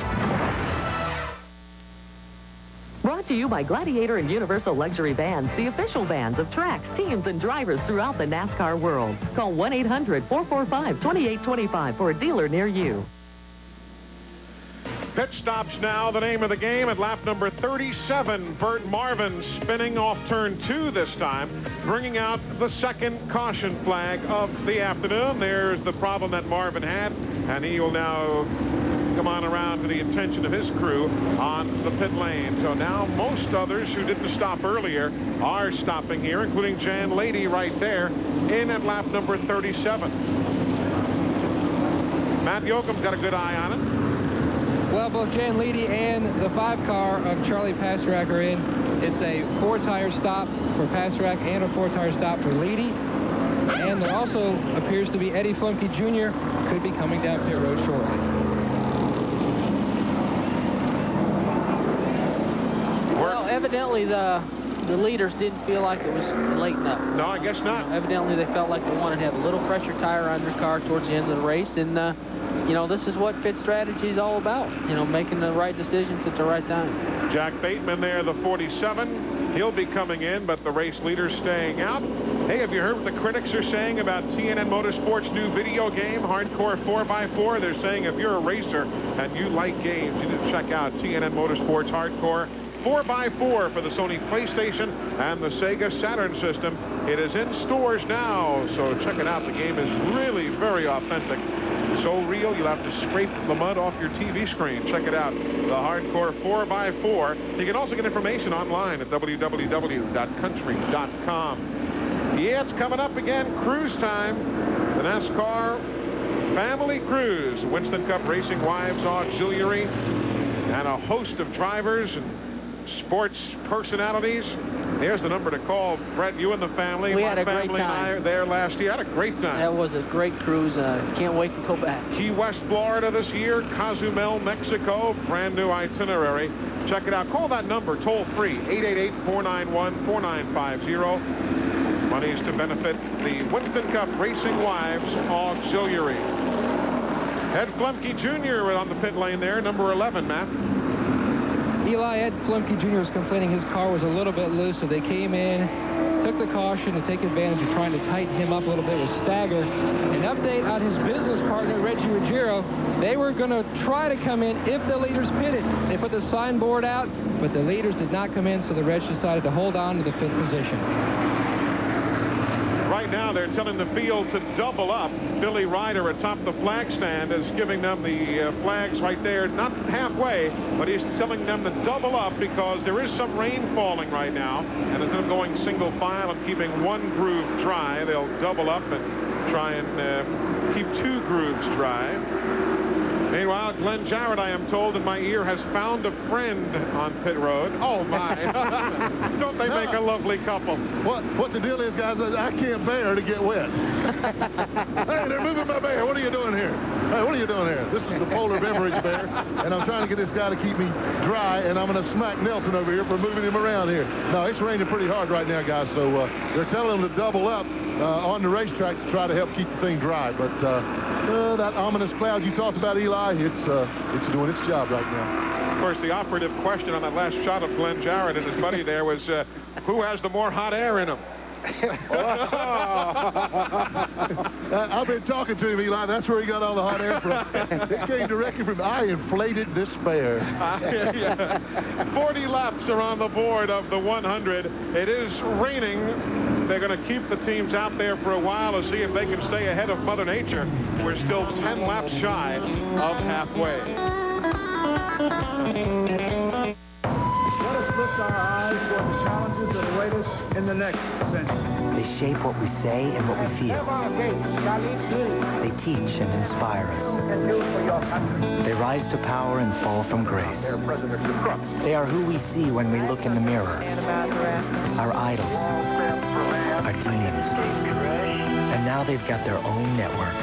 Brought to you by Gladiator and Universal Luxury Vans, the official vans of tracks, teams, and drivers throughout the NASCAR world. Call 1-800-445-2825 for a dealer near you. Pit stops now, the name of the game at lap number 37. Bert Marvin spinning off turn 2 this time, bringing out the second caution flag of the afternoon. There's the problem that Marvin had, and he will now come on around to the attention of his crew on the pit lane. So now most others who didn't stop earlier are stopping here, including Jan Lady right there in at lap number 37. Matt Yoakum's got a good eye on it. Well, both Jan Lady and the 5 car of Charlie Pasternak are in. It's a 4-tire stop for Pasternak and a 4-tire stop for Lady. And there also appears to be Eddie Flumpke Jr. could be coming down pit road shortly. Well, evidently the leaders didn't feel like it was late enough. No, I guess not. Evidently they felt like they wanted to have a little fresher tire on their car towards the end of the race. And, you know, this is what pit strategy is all about. You know, making the right decisions at the right time. Jack Bateman there, the 47. He'll be coming in, but the race leader's staying out. Hey, have you heard what the critics are saying about TNN Motorsports' new video game, Hardcore 4x4? They're saying if you're a racer and you like games, you need to check out TNN Motorsports Hardcore 4x4 for the Sony PlayStation and the Sega Saturn system. It is in stores now, so check it out. The game is really very authentic. so real you'll have to scrape the mud off your TV screen. Check it out, the Hardcore 4x4. You can also get information online at www.country.com. Yeah, it's coming up again, cruise time. The NASCAR Family Cruise, Winston Cup Racing Wives Auxiliary, and a host of drivers and sports personalities. Here's the number to call. Brett, you and the family. We had a great family and I time. are there last year. Had a great time. That was a great cruise. Can't wait to go back. Key West, Florida this year. Cozumel, Mexico. Brand new itinerary. Check it out. Call that number toll free. 888-491-4950. Money's to benefit the Winston Cup Racing Wives Auxiliary. Ed Flemke Jr. on the pit lane there, number 11, Matt. Eli, Ed Flemke Jr. was complaining his car was a little bit loose, so they came in, took the caution to take advantage of trying to tighten him up a little bit with Stagger. An update on his business partner, Reggie Ruggiero. They were going to try to come in if the leaders pitted. They put the signboard out, but the leaders did not come in, so the Reg decided to hold on to the 5th position. Right now, they're telling the field to double up. Billy Ryder atop the flag stand is giving them the flags right there, not halfway, but he's telling them to double up because there is some rain falling right now. And instead of going single file and keeping one groove dry, they'll double up and try and keep 2 grooves dry. Meanwhile, Glenn Jarrett, I am told in my ear, has found a friend on pit road. Oh, my. Don't they make a lovely couple? What the deal is, guys, I can't bear to get wet. Hey, they're moving my bear. What are you doing here? Hey, what are you doing here? This is the polar beverage bear, and I'm trying to get this guy to keep me dry, and I'm going to smack Nelson over here for moving him around here. No, it's raining pretty hard right now, guys, so they're telling them to double up on the racetrack to try to help keep the thing dry. But that ominous cloud you talked about, Eli, it's doing its job right now. Of course, the operative question on that last shot of Glenn Jarrett and his buddy there was, who has the more hot air in them? I've been talking to him, Eli. That's where he got all the hot air from. It came directly from, I inflated this bear. Yeah. 40 laps are on the board of the 100. It is raining. They're going to keep the teams out there for a while to see if they can stay ahead of Mother Nature. We're still 10 laps shy of halfway. Let us lift our eyes toward the challenges that await us in the next century. They shape what we say and what we feel. They teach and inspire us. They rise to power and fall from grace. They are who we see when we look in the mirror. Our idols. Our teams. And now they've got their own network.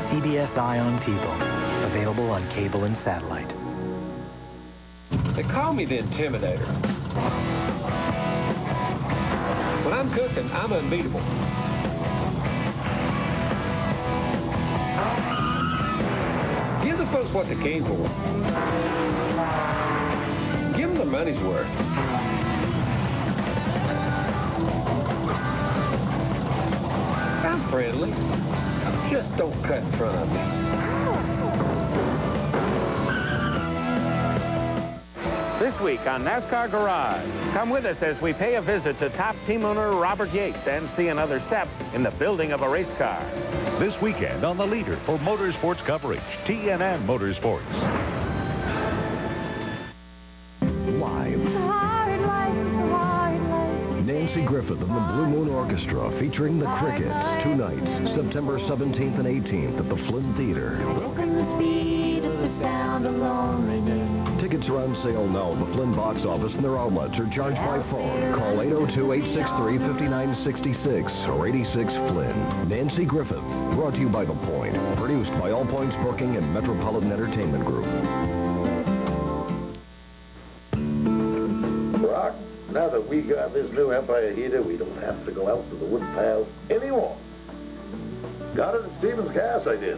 CBS Eye on People. Available on cable and satellite. They call me the Intimidator. When I'm cooking, I'm unbeatable. Give the folks what they came for. Give them their money's worth. I'm friendly. Just don't cut in front of me. This week on NASCAR Garage, come with us as we pay a visit to top team owner Robert Yates and see another step in the building of a race car. This weekend on the leader for motorsports coverage, TNN Motorsports. Live. Nancy Griffith of the Blue Moon Orchestra featuring the Crickets. 2 nights, September 17th and 18th at the Flynn Theater. Tickets are on sale now at the Flynn box office and their outlets are charged by phone. Call 802-863-5966 or 86 Flynn. Nancy Griffith, brought to you by The Point. Produced by All Points Booking and Metropolitan Entertainment Group. Brock, now that we got this new Empire heater, we don't have to go out to the wood pile anymore. Got it at Stevens Gas, I did.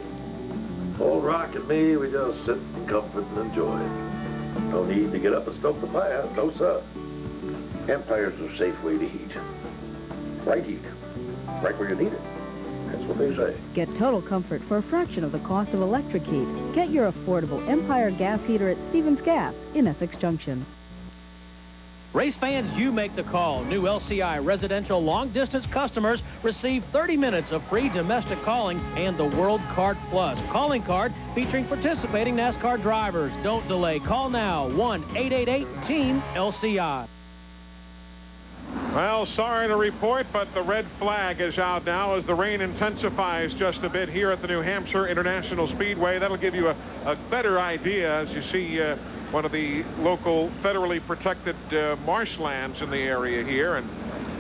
Old Rock and me, we just sit in comfort and enjoy it. No need to get up and stoke the fire. No, sir. Empire's a safe way to heat. Right heat. Right where you need it. That's what they say. Get total comfort for a fraction of the cost of electric heat. Get your affordable Empire gas heater at Stevens Gas in Essex Junction. Race fans, you make the call. New LCI residential long-distance customers receive 30 minutes of free domestic calling and the World Card Plus calling card featuring participating NASCAR drivers. Don't delay. Call now. 1-888-TEAM-LCI. Well, sorry to report, but the red flag is out now as the rain intensifies just a bit here at the New Hampshire International Speedway. That'll give you a better idea as you see one of the local federally protected marshlands in the area here. And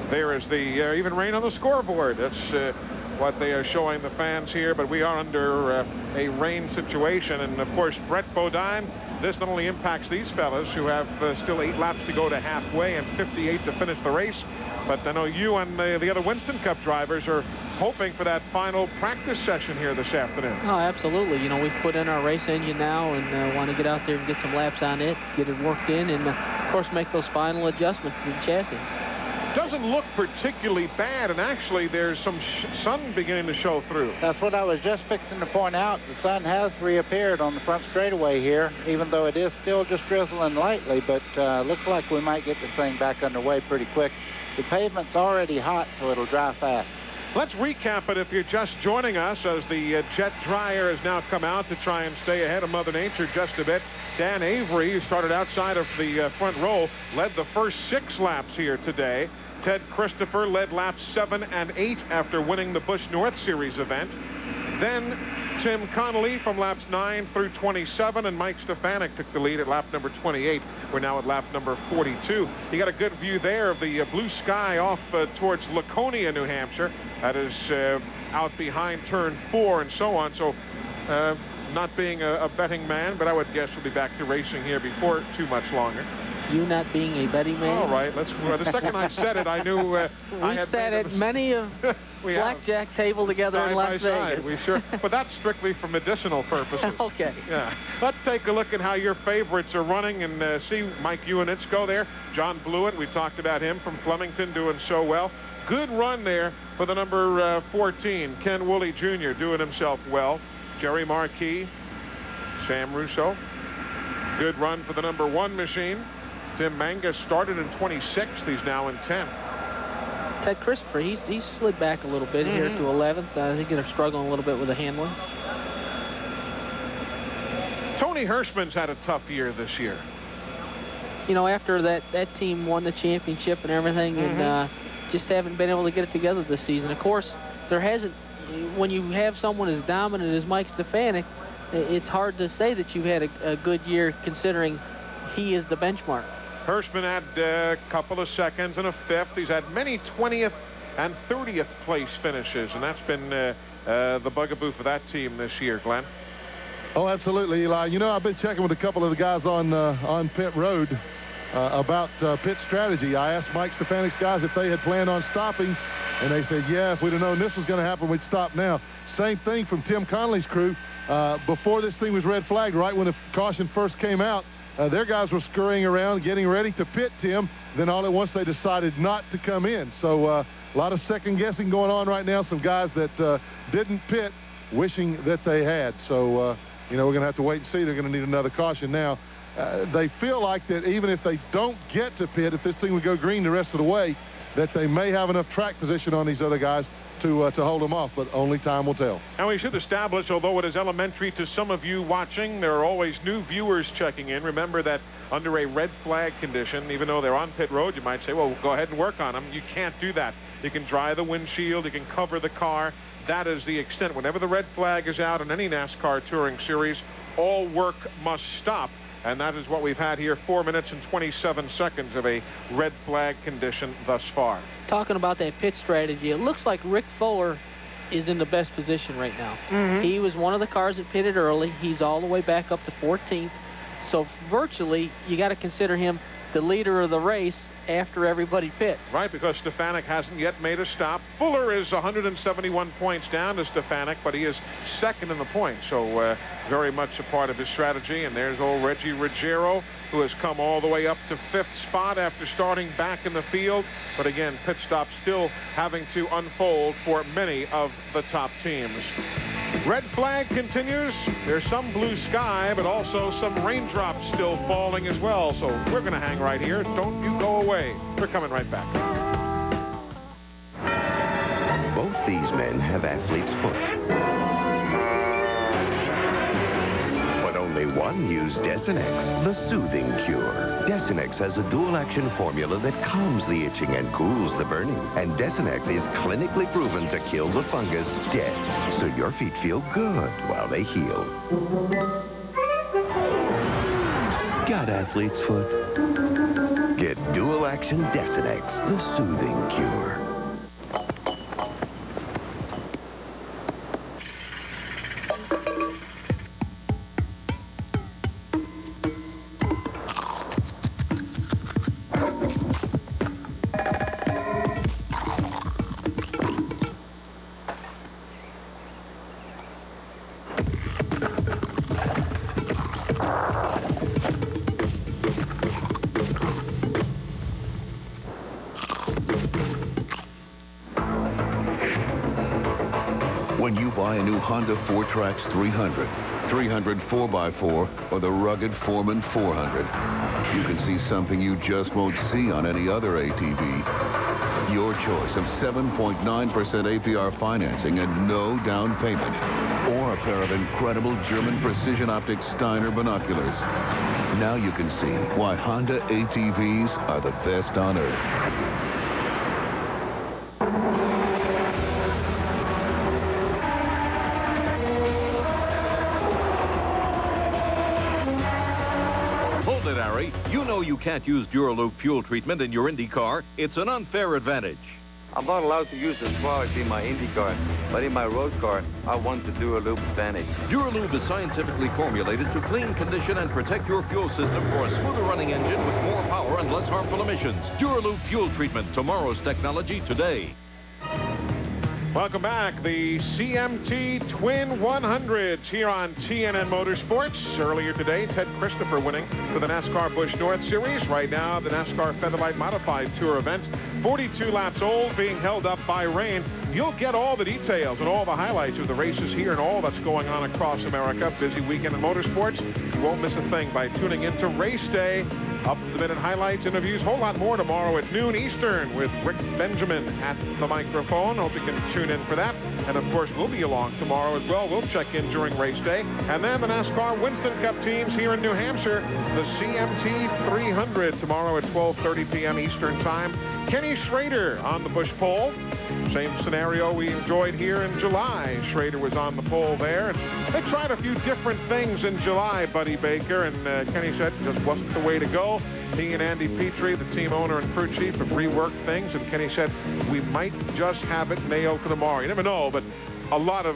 there is the even rain on the scoreboard. That's what they are showing the fans here. But we are under a rain situation. And, of course, Brett Bodine, this not only impacts these fellas who have still 8 laps to go to halfway and 58 to finish the race, but I know you and the other Winston Cup drivers are hoping for that final practice session here this afternoon. Oh, absolutely. You know, we've put in our race engine now and want to get out there and get some laps on it, get it worked in, and, of course, make those final adjustments to the chassis. Doesn't look particularly bad, and actually there's some sun beginning to show through. That's what I was just fixing to point out. The sun has reappeared on the front straightaway here, even though it is still just drizzling lightly, but looks like we might get this thing back underway pretty quick. The pavement's already hot, so it'll dry fast. Let's recap it if you're just joining us as the jet dryer has now come out to try and stay ahead of Mother Nature just a bit. Dan Avery, who started outside of the front row, led the first 6 laps here today. Ted Christopher led laps 7 and 8 after winning the Busch North Series event. Then Tim Connolly from laps 9 through 27, and Mike Stefanik took the lead at lap number 28. We're now at lap number 42. You got a good view there of the blue sky off towards Laconia, New Hampshire. That is out behind turn 4 and so on. So not being a betting man, but I would guess we'll be back to racing here before too much longer. You not being a betting man? All right, let's. The second I said it, I knew I had sat at many of blackjack table together in Las Vegas. We sure, but that's strictly for medicinal purposes. Okay. Yeah. Let's take a look at how your favorites are running and see Mike Uinich go there. John Blewett, we talked about him from Flemington doing so well. Good run there for the number 14, Ken Woolley Jr. doing himself well. Jerry Marquis, Sam Russo. Good run for the number 1 machine. Tim Mangus started in 26th. He's now in 10th. Ted Christopher, he's slid back a little bit here to 11th. I think they're struggling a little bit with the handling. Tony Hirschman's had a tough year this year. You know, after that team won the championship and everything, and just haven't been able to get it together this season. Of course, there hasn't. When you have someone as dominant as Mike Stefanik, it's hard to say that you've had a good year considering he is the benchmark. Hirschman had a couple of seconds and a 5th. He's had many 20th and 30th place finishes, and that's been the bugaboo for that team this year, Glenn. Oh, absolutely, Eli. You know, I've been checking with a couple of the guys on pit road about pit strategy. I asked Mike Stefanik's guys if they had planned on stopping, and they said, yeah, if we'd have known this was going to happen, we'd stop now. Same thing from Tim Connolly's crew. Before this thing was red flagged, right when the caution first came out, their guys were scurrying around, getting ready to pit Tim. Then all at once they decided not to come in. So a lot of second guessing going on right now. Some guys that didn't pit wishing that they had. So, you know, we're going to have to wait and see. They're going to need another caution now. They feel like that even if they don't get to pit, if this thing would go green the rest of the way, that they may have enough track position on these other guys to hold them off, but only time will tell. And we should establish, although it is elementary to some of you watching, there are always new viewers checking in. Remember that under a red flag condition, even though they're on pit road, you might say, well, go ahead and work on them. You can't do that. You can dry the windshield, you can cover the car. That is the extent. Whenever the red flag is out in any NASCAR touring series, all work must stop. And that is what we've had here, 4 minutes and 27 seconds of a red flag condition thus far. Talking about that pit strategy, it looks like Rick Fuller is in the best position right now. He was one of the cars that pitted early. He's all the way back up to 14th. So virtually, you got to consider him the leader of the race after everybody pits. Right, because Stefanik hasn't yet made a stop. Fuller is 171 points down to Stefanik, but he is second in the points. So very much a part of his strategy. And there's old Reggie Ruggiero, who has come all the way up to 5th spot after starting back in the field. But again, pit stop still having to unfold for many of the top teams. Red flag continues. There's some blue sky, but also some raindrops still falling as well. So we're going to hang right here. Don't you go away. We're coming right back. Both these men have athlete's foot. But only one used Desinex, the soothing cure. Desinex has a dual-action formula that calms the itching and cools the burning. And Desinex is clinically proven to kill the fungus dead. So your feet feel good while they heal. Got athlete's foot? Get dual-action Desinex, the soothing cure. When you buy a new Honda 4Trax 300, 300 4x4, or the rugged Foreman 400, you can see something you just won't see on any other ATV. Your choice of 7.9% APR financing and no down payment. Or a pair of incredible German precision optic Steiner binoculars. Now you can see why Honda ATVs are the best on earth. You know you can't use Duraloop fuel treatment in your Indy car. It's an unfair advantage. I'm not allowed to use this product in my Indy car, but in my road car, I want the Duraloop advantage. Duraloop is scientifically formulated to clean, condition, and protect your fuel system for a smoother running engine with more power and less harmful emissions. Duraloop fuel treatment, tomorrow's technology today. Welcome back. The CMT Twin 100s here on TNN Motorsports. Earlier today, Ted Christopher winning for the NASCAR Busch North Series. Right now, the NASCAR Featherlite Modified Tour event. 42 laps old, being held up by rain. You'll get all the details and all the highlights of the races here and all that's going on across America. Busy weekend in motorsports. You won't miss a thing by tuning into Race Day. Up-to-the-minute highlights, interviews, whole lot more tomorrow at noon Eastern with Rick Benjamin at the microphone. Hope you can tune in for that. And, of course, we'll be along tomorrow as well. We'll check in during race day. And then the NASCAR Winston Cup teams here in New Hampshire, the CMT 300 tomorrow at 12:30 p.m. Eastern Time. Kenny Schrader on the Busch pole. Same scenario we enjoyed here in July. Schrader was on the pole there. And they tried a few different things in July, Buddy Baker, and Kenny said it just wasn't the way to go. He and Andy Petrie, the team owner and crew chief, have reworked things, and Kenny said we might just have it nailed for tomorrow. You never know, but a lot of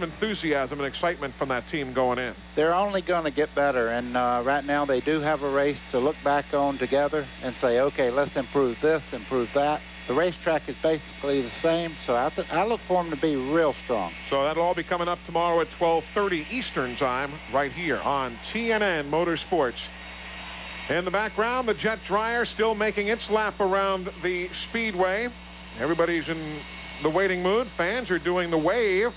enthusiasm and excitement from that team going in. They're only going to get better, and right now they do have a race to look back on together and say, okay, let's improve this, improve that. The racetrack is basically the same, so I look for them to be real strong. So that'll all be coming up tomorrow at 12:30 Eastern Time right here on TNN Motorsports. In the background, the jet dryer still making its lap around the Speedway. Everybody's in the waiting mood. Fans are doing the wave.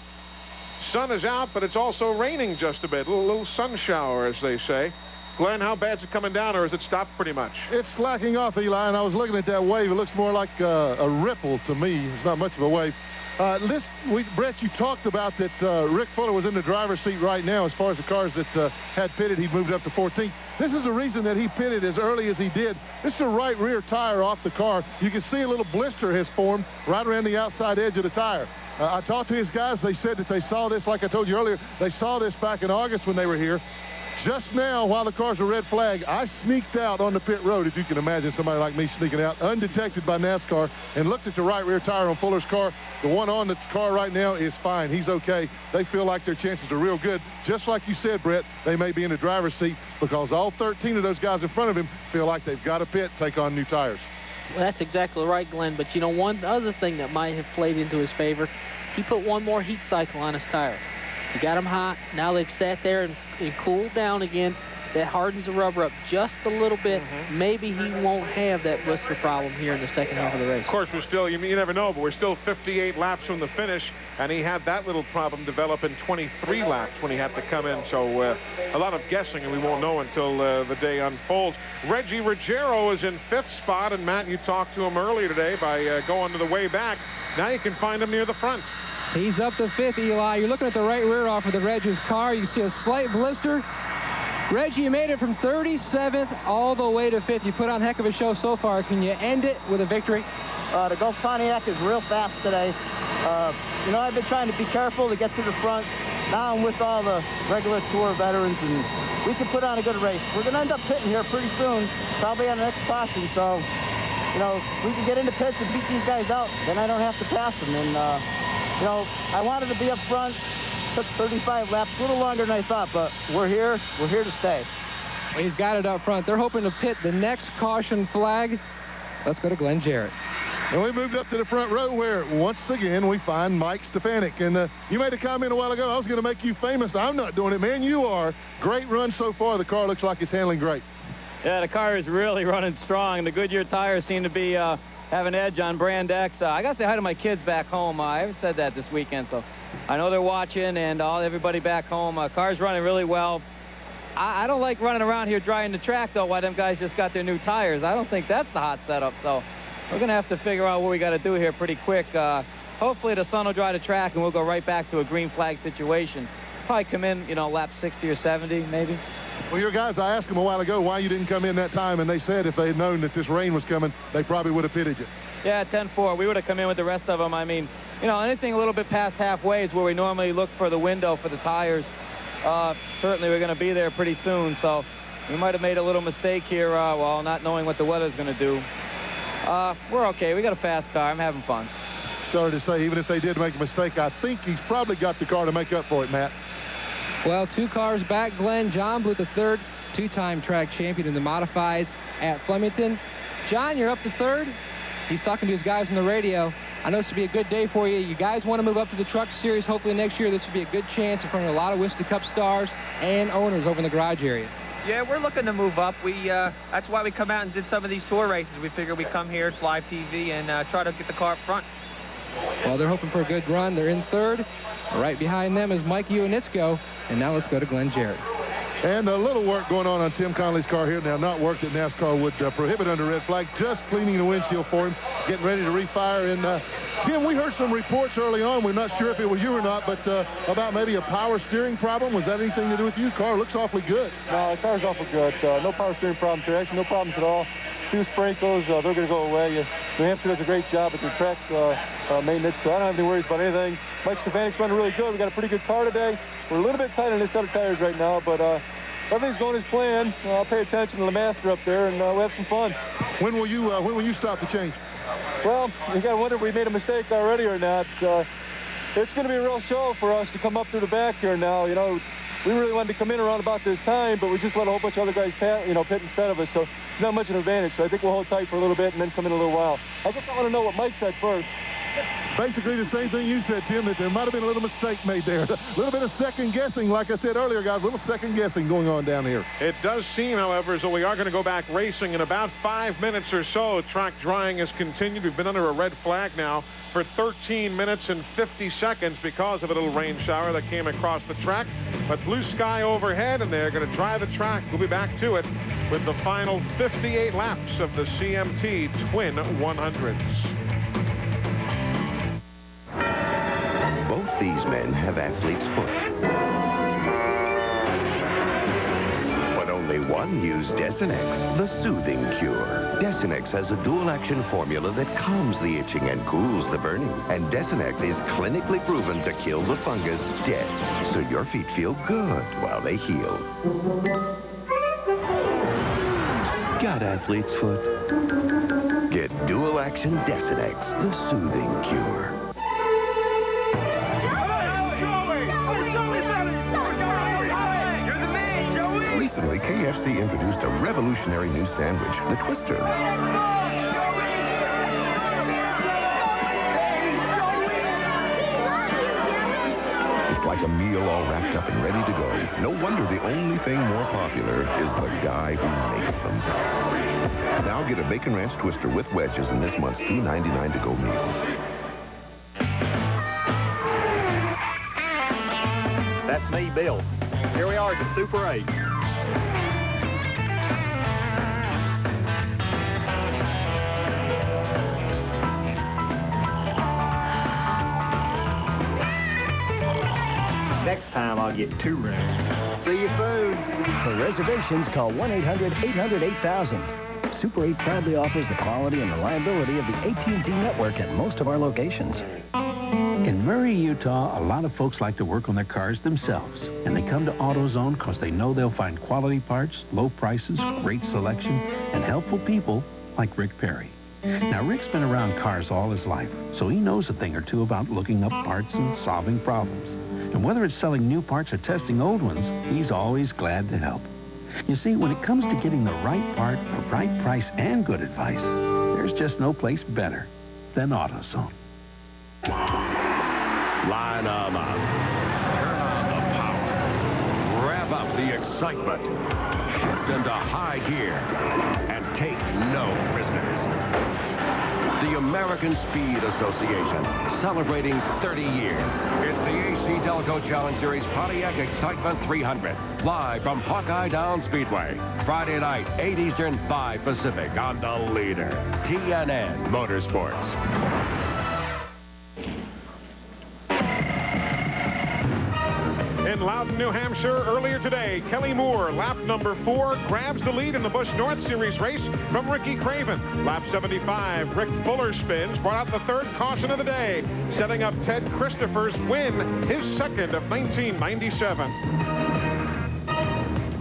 Sun is out, but it's also raining just a bit. A little sun shower, as they say. Glenn, how bad's it coming down, or has it stopped pretty much? It's slacking off, Eli, and I was looking at that wave. It looks more like a ripple to me. It's not much of a wave. Brett, you talked about that Rick Fuller was in the driver's seat right now as far as the cars that had pitted. He moved up to 14th. This is the reason that he pitted as early as he did. This is the right rear tire off the car. You can see a little blister has formed right around the outside edge of the tire. I talked to his guys. They said that they saw this, like I told you earlier, they saw this back in August when they were here. Just now, while the car's a red flag, I sneaked out on the pit road, if you can imagine somebody like me sneaking out, undetected by NASCAR, and looked at the right rear tire on Fuller's car. The one on the car right now is fine. He's okay. They feel like their chances are real good. Just like you said, Brett, they may be in the driver's seat because all 13 of those guys in front of him feel like they've got to pit, take on new tires. Well, that's exactly right, Glenn. But, you know, one other thing that might have played into his favor, he put one more heat cycle on his tire. He got them hot. Now they've sat there and cooled down again. that hardens the rubber up just a little bit. Maybe he won't have that blister problem here in the second half of the race. Of course, we're still, you never know, but we're still 58 laps from the finish, and he had that little problem develop in 23 laps when he had to come in. So a lot of guessing, and we won't know until the day unfolds. Reggie Ruggiero is in 5th spot, and Matt, you talked to him earlier today by going to the way back. Now you can find him near the front. He's up to 5th, Eli. You're looking at the right rear off of the Reggie's car. You see a slight blister. Reggie, you made it from 37th all the way to 5th. You put on a heck of a show so far. Can you end it with a victory? The Gulf Pontiac is real fast today. You know, I've been trying to be careful to get to the front. Now I'm with all the regular tour veterans, and we can put on a good race. We're going to end up pitting here pretty soon, probably on the next caution. So, you know, if we can get into pits and beat these guys out, then I don't have to pass them. And, you know, I wanted to be up front. Took 35 laps, a little longer than I thought, but we're here to stay. Well, he's got it up front. They're hoping to pit the next caution flag. Let's go to Glenn Jarrett. And we moved up to the front row where, once again, we find Mike Stefanik. And you made a comment a while ago, I was going to make you famous. I'm not doing it, man. You are. Great run so far. The car looks like it's handling great. Yeah, the car is really running strong. The Goodyear tires seem to be have an edge on Brand X. I got to say hi to my kids back home. I haven't said that this weekend, so I know they're watching, and everybody back home. Car's running really well. I don't like running around here driving the track, though, while them guys just got their new tires. I don't think that's the hot setup, so we're going to have to figure out what we got to do here pretty quick. Hopefully the sun will dry the track, and we'll go right back to a green flag situation. Probably come in, you know, lap 60 or 70, maybe. Well, your guys, I asked them a while ago why you didn't come in that time, and they said if they had known that this rain was coming, they probably would have pitted you. Yeah, 10-4. We would have come in with the rest of them. I mean, you know, anything a little bit past halfway is where we normally look for the window for the tires. Certainly we're going to be there pretty soon, so we might have made a little mistake here while not knowing what the weather's going to do. We're okay. We got a fast car. I'm having fun. Sorry to say, even if they did make a mistake, I think he's probably got the car to make up for it, Matt. Well, 2 cars back, Glenn. John Bluth, the 3rd, 2-time track champion in the modifieds at Flemington. John, you're up to 3rd. He's talking to his guys on the radio. I know this will be a good day for you. You guys want to move up to the Truck Series. Hopefully next year this will be a good chance in front of a lot of Whiskey Cup stars and owners over in the garage area. Yeah, we're looking to move up. That's why we come out and did some of these tour races. We figure we come here, it's live TV, and try to get the car up front. Well, they're hoping for a good run. They're in 3rd. Right behind them is Mike Ioannitsko. And now let's go to Glenn Jarrett. And a little work going on Tim Conley's car here. Now, not work that NASCAR would prohibit under red flag. Just cleaning the windshield for him, getting ready to refire. And, Tim, we heard some reports early on. We're not sure if it was you or not, but about maybe a power steering problem. Was that anything to do with you? Car looks awfully good. No, the car's awfully good. No power steering problems here. Actually, no problems at all. 2 sprinkles, they're going to go away. New Hampshire does a great job at the track maintenance, so I don't have any worries about anything. Mike Stefanik's running really good. We got a pretty good car today. We're a little bit tight on this set of tires right now, but everything's going as planned. I'll pay attention to the master up there, and we'll have some fun. When will you stop the change? Well, you got to wonder if we made a mistake already or not. It's going to be a real show for us to come up through the back here now. You know, we really wanted to come in around about this time, but we just let a whole bunch of other guys pit instead of us, so it's not much of an advantage. So I think we'll hold tight for a little bit and then come in a little while. I guess I want to know what Mike said first. Basically the same thing you said, Tim, that there might have been a little mistake made there. A little bit of second guessing, like I said earlier, guys, a little second guessing going on down here. It does seem, however, as though we are going to go back racing in about 5 minutes or so. Track drying has continued. We've been under a red flag now for 13 minutes and 50 seconds because of a little rain shower that came across the track. But blue sky overhead, and they're going to dry the track. We'll be back to it with the final 58 laps of the CMT Twin 100s. Both these men have athlete's foot. But only one used Desinex, the soothing cure. Desinex has a dual-action formula that calms the itching and cools the burning. And Desinex is clinically proven to kill the fungus dead, so your feet feel good while they heal. Got athlete's foot? Get dual-action Desinex, the soothing cure. Recently, KFC introduced a revolutionary new sandwich, the Twister. It's like a meal all wrapped up and ready to go. No wonder the only thing more popular is the guy who makes them. Now get a Bacon Ranch Twister with wedges in this month's $2.99 to-go meal. That's me, Bill. Here we are at the Super 8. Next time I'll get 2 rooms. See you soon. For reservations, call 1-800-800-8000. Super 8 proudly offers the quality and reliability of the AT&T network at most of our locations. In Murray, Utah, a lot of folks like to work on their cars themselves, and they come to AutoZone because they know they'll find quality parts, low prices, great selection, and helpful people like Rick Perry. Now, Rick's been around cars all his life, so he knows a thing or two about looking up parts and solving problems. And whether it's selling new parts or testing old ones, he's always glad to help. You see, when it comes to getting the right part, the right price, and good advice, there's just no place better than AutoZone. Line 'em up. Turn on the power. Rev up the excitement. Shift into high gear. And take no prisoners. The American Speed Association, celebrating 30 years. It's the AC Delco Challenge Series Pontiac Excitement 300. Live from Hawkeye Down Speedway. Friday night, 8 Eastern, 5 Pacific on the leader, TNN Motorsports. In Loudon, New Hampshire, earlier today, Kelly Moore, lap number 4, grabs the lead in the Busch North Series race from Ricky Craven. Lap 75, Rick Fuller spins, brought out the 3rd caution of the day, setting up Ted Christopher's win, his 2nd of 1997.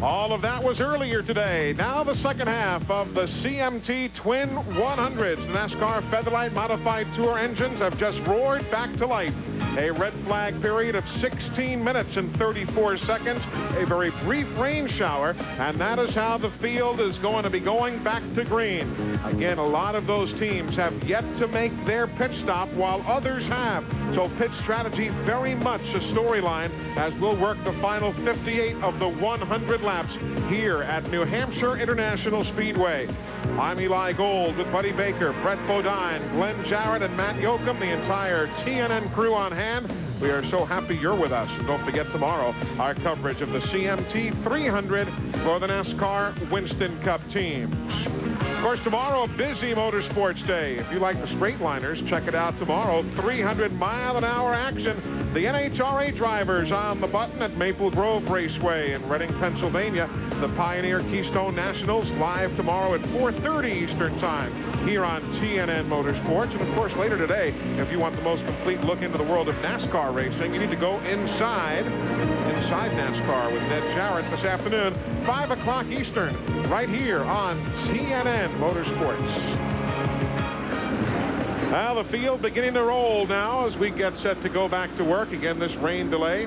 All of that was earlier today. Now the second half of the CMT Twin 100s. The NASCAR Featherlite Modified Tour engines have just roared back to life. A red flag period of 16 minutes and 34 seconds. A very brief rain shower. And that is how the field is going to be going back to green. Again, a lot of those teams have yet to make their pit stop while others have. So pit strategy very much a storyline as we'll work the final 58 of the 100 laps here at New Hampshire International Speedway. I'm Eli Gold with Buddy Baker, Brett Bodine, Glenn Jarrett, and Matt Yoakum, the entire TNN crew on hand. We are so happy you're with us. And don't forget tomorrow, our coverage of the CMT 300 for the NASCAR Winston Cup teams. Of course, tomorrow, a busy motorsports day. If you like the straight liners, check it out tomorrow. 300-mile-an-hour action. The NHRA drivers on the button at Maple Grove Raceway in Reading, Pennsylvania. The Pioneer Keystone Nationals live tomorrow at 4:30 Eastern Time here on TNN Motorsports. And, of course, later today, if you want the most complete look into the world of NASCAR racing, you need to go inside NASCAR with Ned Jarrett this afternoon, 5 o'clock Eastern, right here on TNN Motorsports. Well, the field beginning to roll now as we get set to go back to work. Again, this rain delay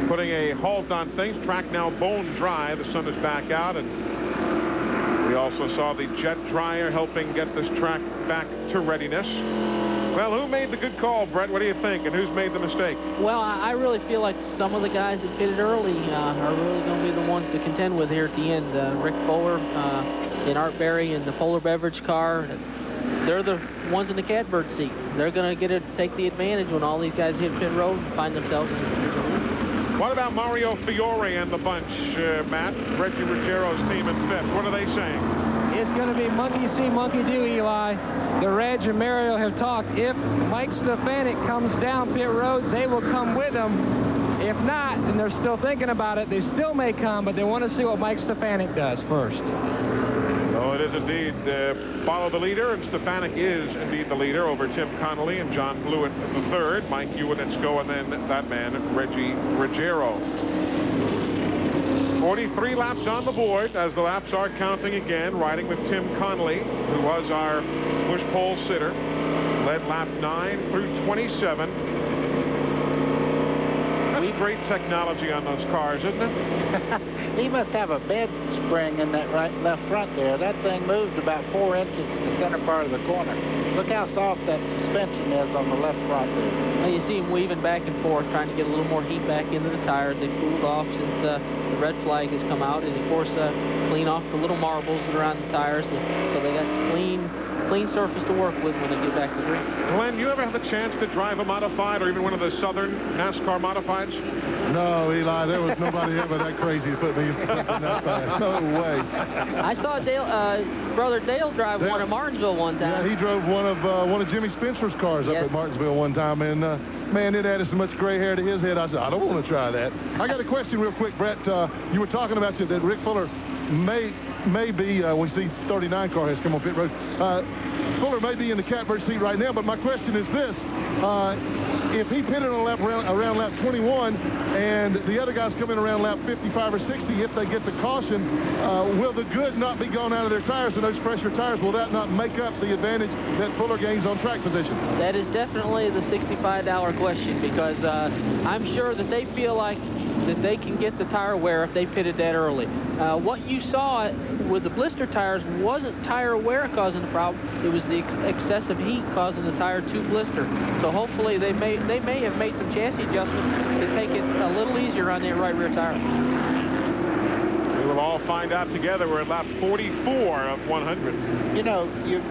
putting a halt on things. Track now bone dry. The sun is back out, and we also saw the jet dryer helping get this track back to readiness. Well, who made the good call, Brett? What do you think? And who's made the mistake? Well, I really feel like some of the guys that pitted early are really going to be the ones to contend with here at the end. Rick Fuller and Art Berry in the Polar Beverage car. They're the ones in the catbird seat. They're going to take the advantage when all these guys hit pit road and find themselves in the What about Mario Fiore and the bunch, Matt? Reggie Ruggiero's team in 5th. What are they saying? It's going to be monkey see, monkey do, Eli. The Reg and Mario have talked. If Mike Stefanik comes down pit road, they will come with him. If not, and they're still thinking about it, they still may come, but they want to see what Mike Stefanik does first. Oh, it is indeed follow the leader, and Stefanik is indeed the leader over Tim Connolly and John Blewett the third, Mike Ewanitsko, and then that man, Reggie Ruggiero. 43 laps on the board as the laps are counting again, riding with Tim Connolly, who was our Busch pole sitter, led lap 9 through 27. That's great technology on those cars, isn't it? He must have a bed spring in that left front there. That thing moved about 4 inches in the center part of the corner. Look how soft that suspension is on the left front there. Well, you see him weaving back and forth, trying to get a little more heat back into the tires. They've cooled off since the red flag has come out, and of course clean off the little marbles that are on the tires, so they got clean surface to work with when they get back to the green. Glenn, you ever have a chance to drive a modified or even one of the Southern NASCAR modifieds? No, Eli, there was nobody ever that crazy to put me in something that fast. No way. I saw Brother Dale drive one at Martinsville one time. Yeah, he drove one of Jimmy Spencer's cars up at Martinsville one time, and man, it added so much gray hair to his head. I said, I don't want to try that. I got a question real quick, Brett. You were talking about that Rick Fuller may be, we see 39 car has come on pit road. Fuller may be in the catbird seat right now, but my question is this. If he pitted on around lap 21 and the other guys come in around lap 55 or 60, if they get the caution, will the good not be gone out of their tires, and those fresher tires, will that not make up the advantage that Fuller gains on track position? That is definitely the $65 question, because I'm sure that they feel like that they can get the tire wear if they pitted that early. What you saw with the blister tires wasn't tire wear causing the problem. It was the excessive heat causing the tire to blister. So hopefully they may have made some chassis adjustments to take it a little easier on that right rear tire. We will all find out together. We're at lap 44 of 100. You know, you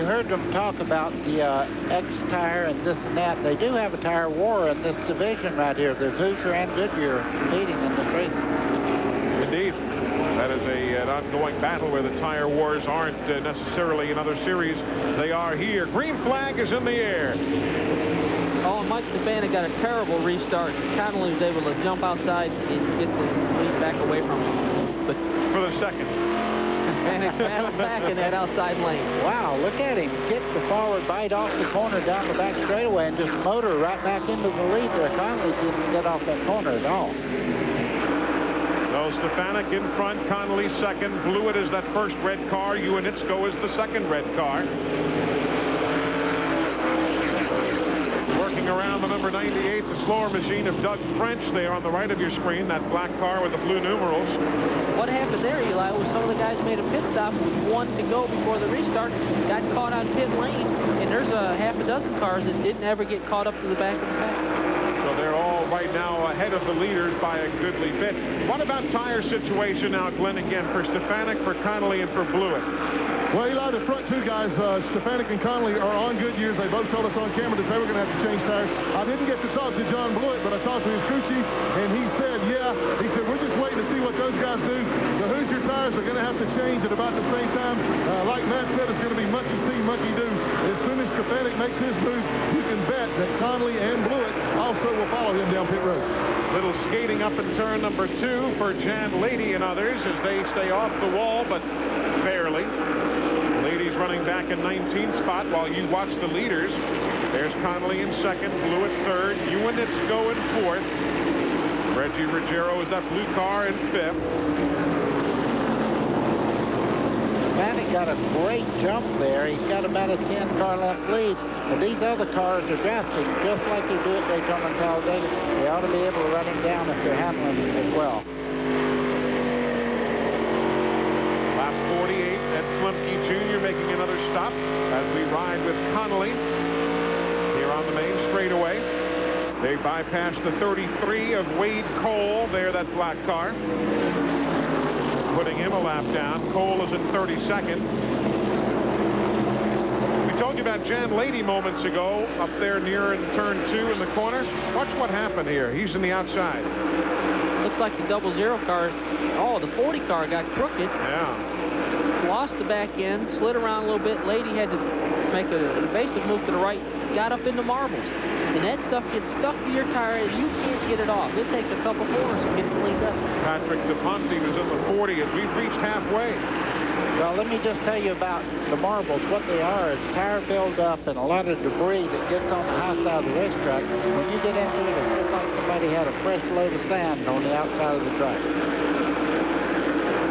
heard them talk about the X tire and this and that. They do have a tire war in this division right here. There's Hoosier and Goodyear competing in this race. Indeed. That is an ongoing battle where the tire wars aren't necessarily in other series. They are here. Green flag is in the air. Oh, and Mike Stefanik got a terrible restart. Connolly was able to jump outside and get the lead back away from him. But for the second. Stefanik battled back in that outside lane. Wow, look at him. Get the forward bite off the corner down the back straightaway and just motor right back into the lead there. Connolly didn't get off that corner at all. So Stefanik in front, Connolly second. Blewett is that first red car. Unitsko is the second red car. Working around the number 98, the slower machine of Doug French there on the right of your screen, that black car with the blue numerals. What happened there, Eli, was some of the guys made a pit stop with 1 to go before the restart, got caught on pit lane, and there's a half a dozen cars that didn't ever get caught up to the back of the pack. So they're all right now ahead of the leaders by a goodly bit. What about tire situation now, Glenn, again, for Stefanik, for Connolly, and for Blewett? Well, Eli, the front two guys, Stefanik and Connolly, are on good years. They both told us on camera that they were going to have to change tires. I didn't get to talk to John Blewett, but I talked to his crew chief, and he said, he said, we're just waiting to see what those guys do. The Hoosier tires are going to have to change at about the same time. Like Matt said, it's going to be monkey see, monkey do. As soon as Stefanik makes his move, you can bet that Connolly and Blewett also will follow him down pit road. Little skating up in turn number 2 for Jan Lady and others as they stay off the wall, but barely. Lady's running back in 19th spot while you watch the leaders. There's Connolly in second, Blewett third, Unitsko in fourth. Reggie Ruggiero is that blue car in fifth. Stefanik got a great jump there. He's got about a 10-car left lead. And these other cars are drafting just like they do at Daytona and Talladega. They ought to be able to run him down if they're handling him as well. Lap 48, Ed Flemke Jr. making another stop as we ride with Connolly here on the main straightaway. They bypass the 33 of Wade Cole there, that black car, putting him a lap down. Cole is in 32nd. We told you about Jan Lady moments ago up there near in turn 2 in the corner. Watch what happened here. He's in the outside. Looks like the 00 car, the 40 car got crooked. Yeah. Lost the back end, slid around a little bit. Lady had to make an evasive move to the right, got up into marbles. And that stuff gets stuck to your tire and you can't get it off. It takes a couple pours to get it cleaned up. Patrick DePonte was in the 40 as we've reached halfway. Well, let me just tell you about the marbles. What they are is tire buildup and a lot of debris that gets on the high side of the racetrack. When you get into it, it looks like somebody had a fresh load of sand on the outside of the track.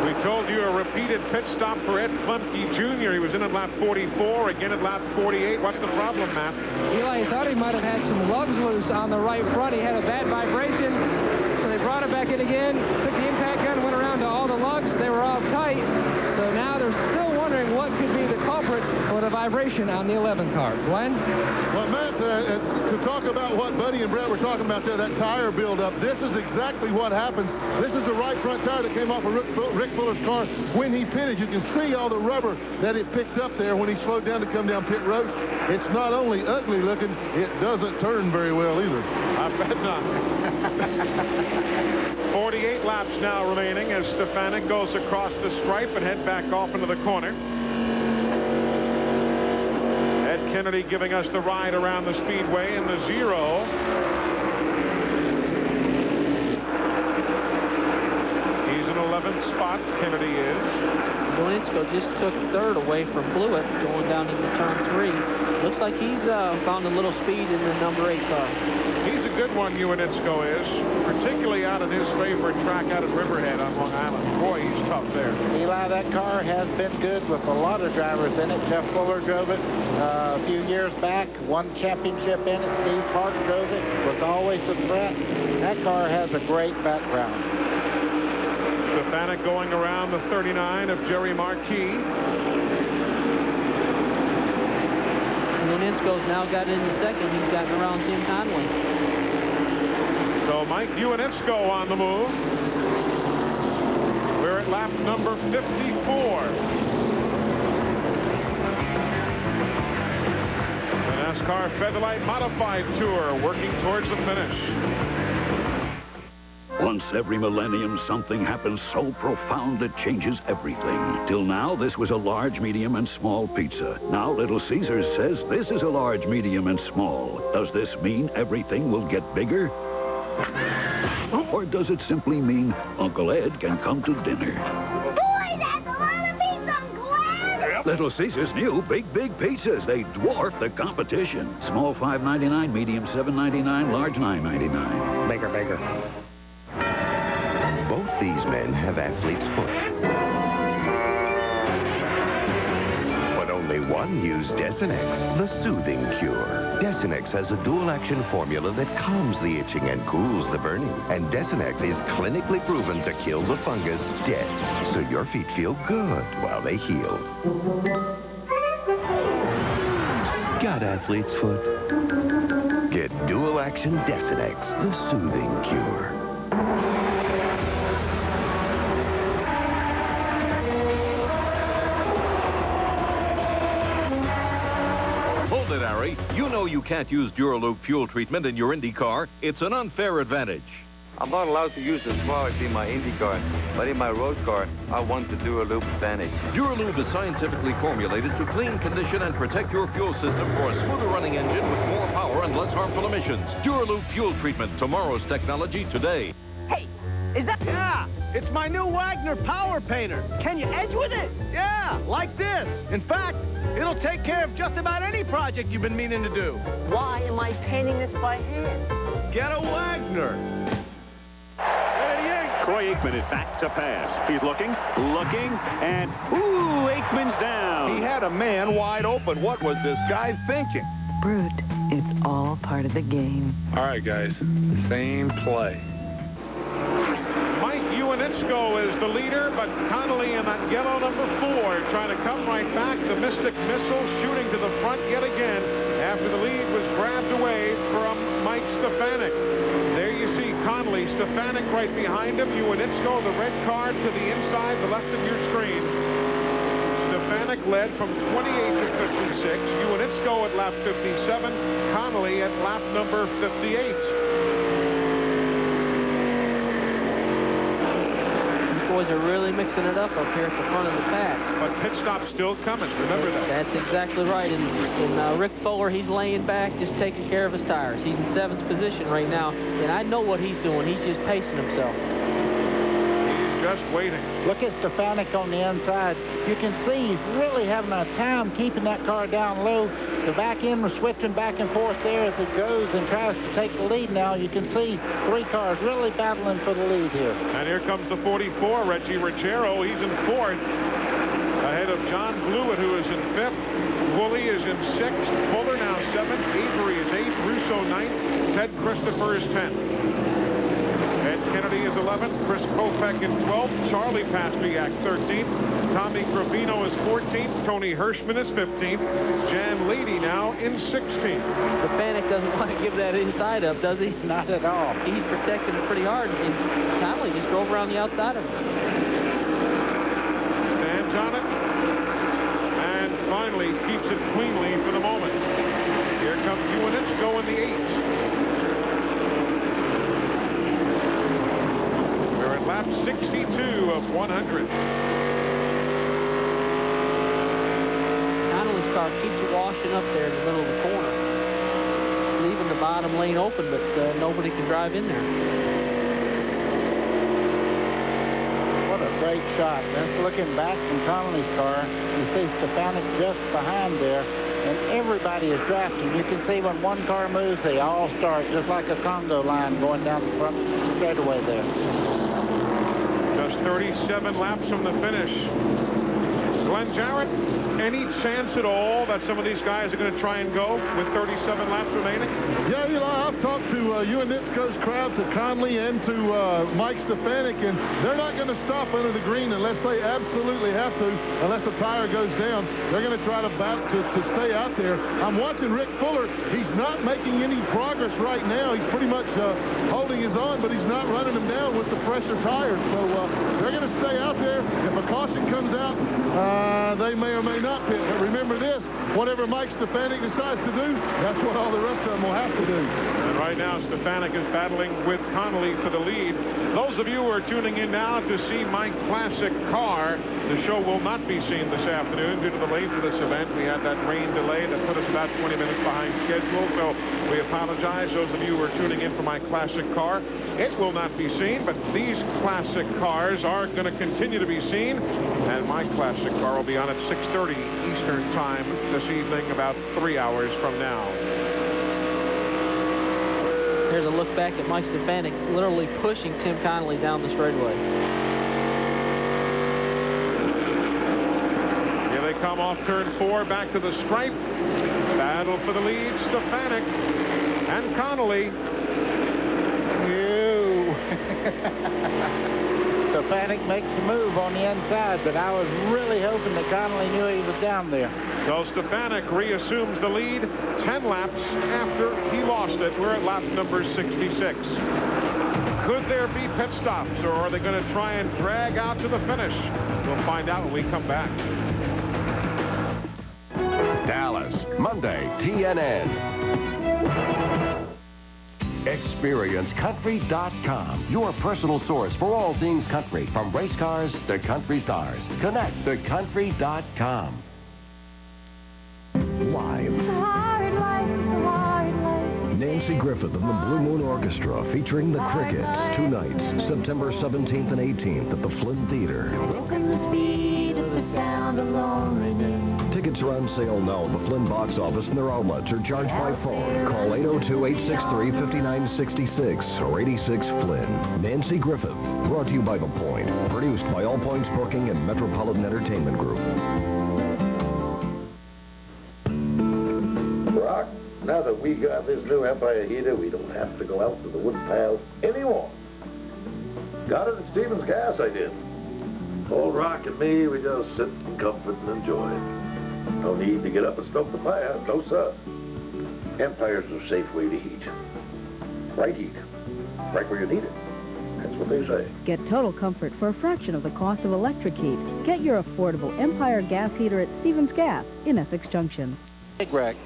We told you a repeated pit stop for Ed Flemke Jr. He was in at lap 44, again at lap 48. What's the problem, Matt? Eli, he thought he might have had some lugs loose on the right front. He had a bad vibration, so they brought it back in again, took the impact gun, went around to all the the lugs. They were all tight. So now they're still wondering what could be the culprit for the vibration on the 11 car. Glenn? Well, Matt, to talk about what Buddy and Brett were talking about there, that tire buildup, this is exactly what happens. This is the right front tire that came off of Rick Fuller's car when he pitted. You can see all the rubber that it picked up there when he slowed down to come down pit road. It's not only ugly looking, it doesn't turn very well either. I bet not. 48 laps now remaining as Stefanik goes across the stripe and head back off into the corner. Ed Kennedy giving us the ride around the Speedway in the 0. He's in 11th spot, Kennedy is. Boninsko just took third away from Blewett going down into turn 3. Looks like he's found a little speed in the number 8 car. He's a good one, Uinitsko is, particularly out in his favorite track out at Riverhead on Long Island. Boy, he's tough there. Eli, that car has been good with a lot of drivers in it. Jeff Fuller drove it a few years back, won championship in it. Steve Hart drove it, was always a threat. That car has a great background. Stefanik going around the 39 of Jerry Marquis. Uinitsko's now got into second. He's gotten around Tim Conley. So Mike Uinitsko on the move. We're at lap number 54. The NASCAR Featherlite Modified Tour working towards the finish. Once every millennium, something happens so profound it changes everything. Till now, this was a large, medium, and small pizza. Now, Little Caesars says this is a large, medium, and small. Does this mean everything will get bigger? Or does it simply mean Uncle Ed can come to dinner? Boy, that's a lot of pizza, Uncle Ed! Little Caesars' new Big Pizzas. They dwarf the competition. Small $5.99, medium $7.99, large $9.99. Bigger. Both these men have athlete's foot. But only one used Desinex, the soothing cure. Desinex has a dual-action formula that calms the itching and cools the burning. And Desinex is clinically proven to kill the fungus dead. So your feet feel good while they heal. Got athlete's foot? Get dual-action Desinex, the soothing cure. Hold it, Harry. You know you can't use Duraloop fuel treatment in your Indy car. It's an unfair advantage. I'm not allowed to use this product in my Indy car, but in my road car, I want the Duraloop advantage. Duraloop is scientifically formulated to clean, condition, and protect your fuel system for a smoother running engine with more power and less harmful emissions. Duraloop fuel treatment, tomorrow's technology today. Hey, is that... Yeah, it's my new Wagner power painter. Can you edge with it? Yeah, like this. In fact, it'll take care of just about any project you've been meaning to do. Why am I painting this by hand? Get a Wagner. Troy Aikman is back to pass. He's looking, and ooh, Aikman's down. He had a man wide open. What was this guy thinking? Brute, it's all part of the game. All right, guys, same play. Mike Uinitsko is the leader, but Connolly in that yellow number 4 trying to come right back. The Mystic Missile shooting to the front yet again after the lead was grabbed away from Mike Stefanik. There you see Connolly, Stefanik right behind him. Uinitsko, the red card to the inside, the left of your screen. Stefanik led from 28 to 56. Uinitsko at lap 57. Connolly at lap number 58. Boys are really mixing it up here at the front of the pack. But pit stop's still coming. Remember that. That's exactly right. And Rick Fuller, he's laying back, just taking care of his tires. He's in 7th position right now, and I know what he's doing. He's just pacing himself. He's just waiting. Look at Stefanik on the inside. You can see he's really having a time keeping that car down low. The back end was switching back and forth there as it goes and tries to take the lead now. You can see 3 cars really battling for the lead here. And here comes the 44, Reggie Ricciero. He's in 4th, ahead of John Blewett, who is in 5th. Woolley is in 6th. Fuller now 7th. Avery is 8th. Russo 9th. Ted Christopher is 10th. Ed Kennedy is 11th. Chris Kopech in 12th. Charlie Pastriak 13th. Tommy Gravino is 14th. Tony Hirschman is 15th. Jan Leedy now in 16th. Stefanik doesn't want to give that inside up, does he? Not at all. He's protecting it pretty hard, and Connolly just drove around the outside of him. Stands on it. And finally keeps it cleanly for the moment. Here comes Uinitsko in the 8th. We're at lap 62 of 100. Connolly's car keeps washing up there in the middle of the corner, leaving the bottom lane open, but nobody can drive in there. What a great shot. Just looking back from Connolly's car, you see Stefanik just behind there, and everybody is drafting. You can see when one car moves, they all start, just like a Congo line going down the front straightaway there. Just 37 laps from the finish. Glenn Jarrett, any chance at all that some of these guys are going to try and go with 37 laps remaining? Yeah, Eli, I've talked to Uinitsko's crowd, to Conley and to Mike Stefanik, and they're not going to stop under the green unless they absolutely have to, unless a tire goes down. They're going to try to stay out there. I'm watching Rick Fuller. He's not making any progress right now. He's pretty much holding his own, but he's not running them down with the fresher tires. So they're going to stay out there. If a caution comes out, they may or may not pit. But remember this, whatever Mike Stefanik decides to do, that's what all the rest of them will have to do. And right now, Stefanik is battling with Connolly for the lead. Those of you who are tuning in now to see my classic car, the show will not be seen this afternoon due to the late for this event. We had that rain delay that put us about 20 minutes behind schedule, so we apologize. Those of you who are tuning in for my classic car, it will not be seen, but these classic cars are going to continue to be seen, and my classic car will be on at 6:30 Eastern time this evening, about 3 hours from now. Here's a look back at Mike Stefanik literally pushing Tim Connolly down the straightaway. Here they come off turn 4, back to the stripe. Battle for the lead, Stefanik and Connolly. Stefanik makes the move on the inside, but I was really hoping that Connolly knew he was down there. So Stefanik reassumes the lead 10 laps after he lost it. We're at lap number 66. Could there be pit stops, or are they going to try and drag out to the finish? We'll find out when we come back. Dallas, Monday, TNN. ExperienceCountry.com, your personal source for all things country, from race cars to country stars. Connect to Country.com. Live. Nancy Griffith and the Blue Moon Orchestra featuring the Crickets. 2 nights, September 17th and 18th at the Flynn Theater. Tickets are on sale now at the Flynn box office, and their outlets are charged by phone. Call 802-863-5966 or 86 Flynn. Nancy Griffith, brought to you by The Point. Produced by All Points Booking and Metropolitan Entertainment Group. Brock, now that we got this new Empire heater, we don't have to go out to the wood pile anymore. Got it at Stevens Gas, I did. Old Rock and me, we just sit in comfort and enjoy it. No need to get up and stoke the fire, no sir. Empire's a safe way to heat. Right heat. Right where you need it. That's what they say. Get total comfort for a fraction of the cost of electric heat. Get your affordable Empire gas heater at Stevens Gas in Essex Junction. Hey, Greg.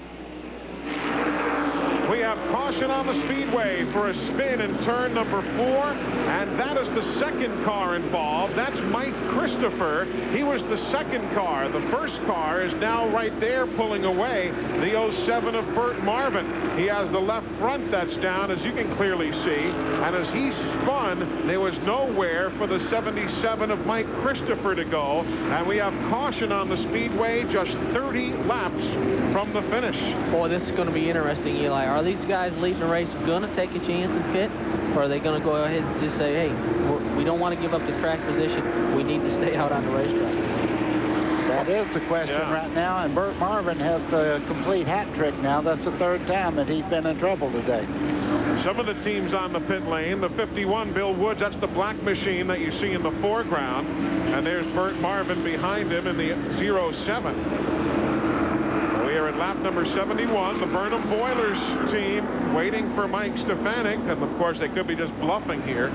We have caution on the speedway for a spin in turn number 4, and that is the second car involved. That's Mike Christopher. He was the second car. The first car is now right there pulling away, the 07 of Burt Marvin. He has the left front that's down, as you can clearly see, and as he spun, there was nowhere for the 77 of Mike Christopher to go, and we have caution on the speedway just 30 laps from the finish. Boy, this is going to be interesting, Eli. Are these guys leading the race going to take a chance and pit? Or are they going to go ahead and just say, hey, we don't want to give up the track position. We need to stay out on the racetrack? That is the question right now, and Burt Marvin has the complete hat trick now. That's the 3rd time that he's been in trouble today. Some of the teams on the pit lane, the 51 Bill Woods, that's the black machine that you see in the foreground. And there's Burt Marvin behind him in the 07. We are at lap number 71. The Burnham Boilers team waiting for Mike Stefanik. And of course, they could be just bluffing here.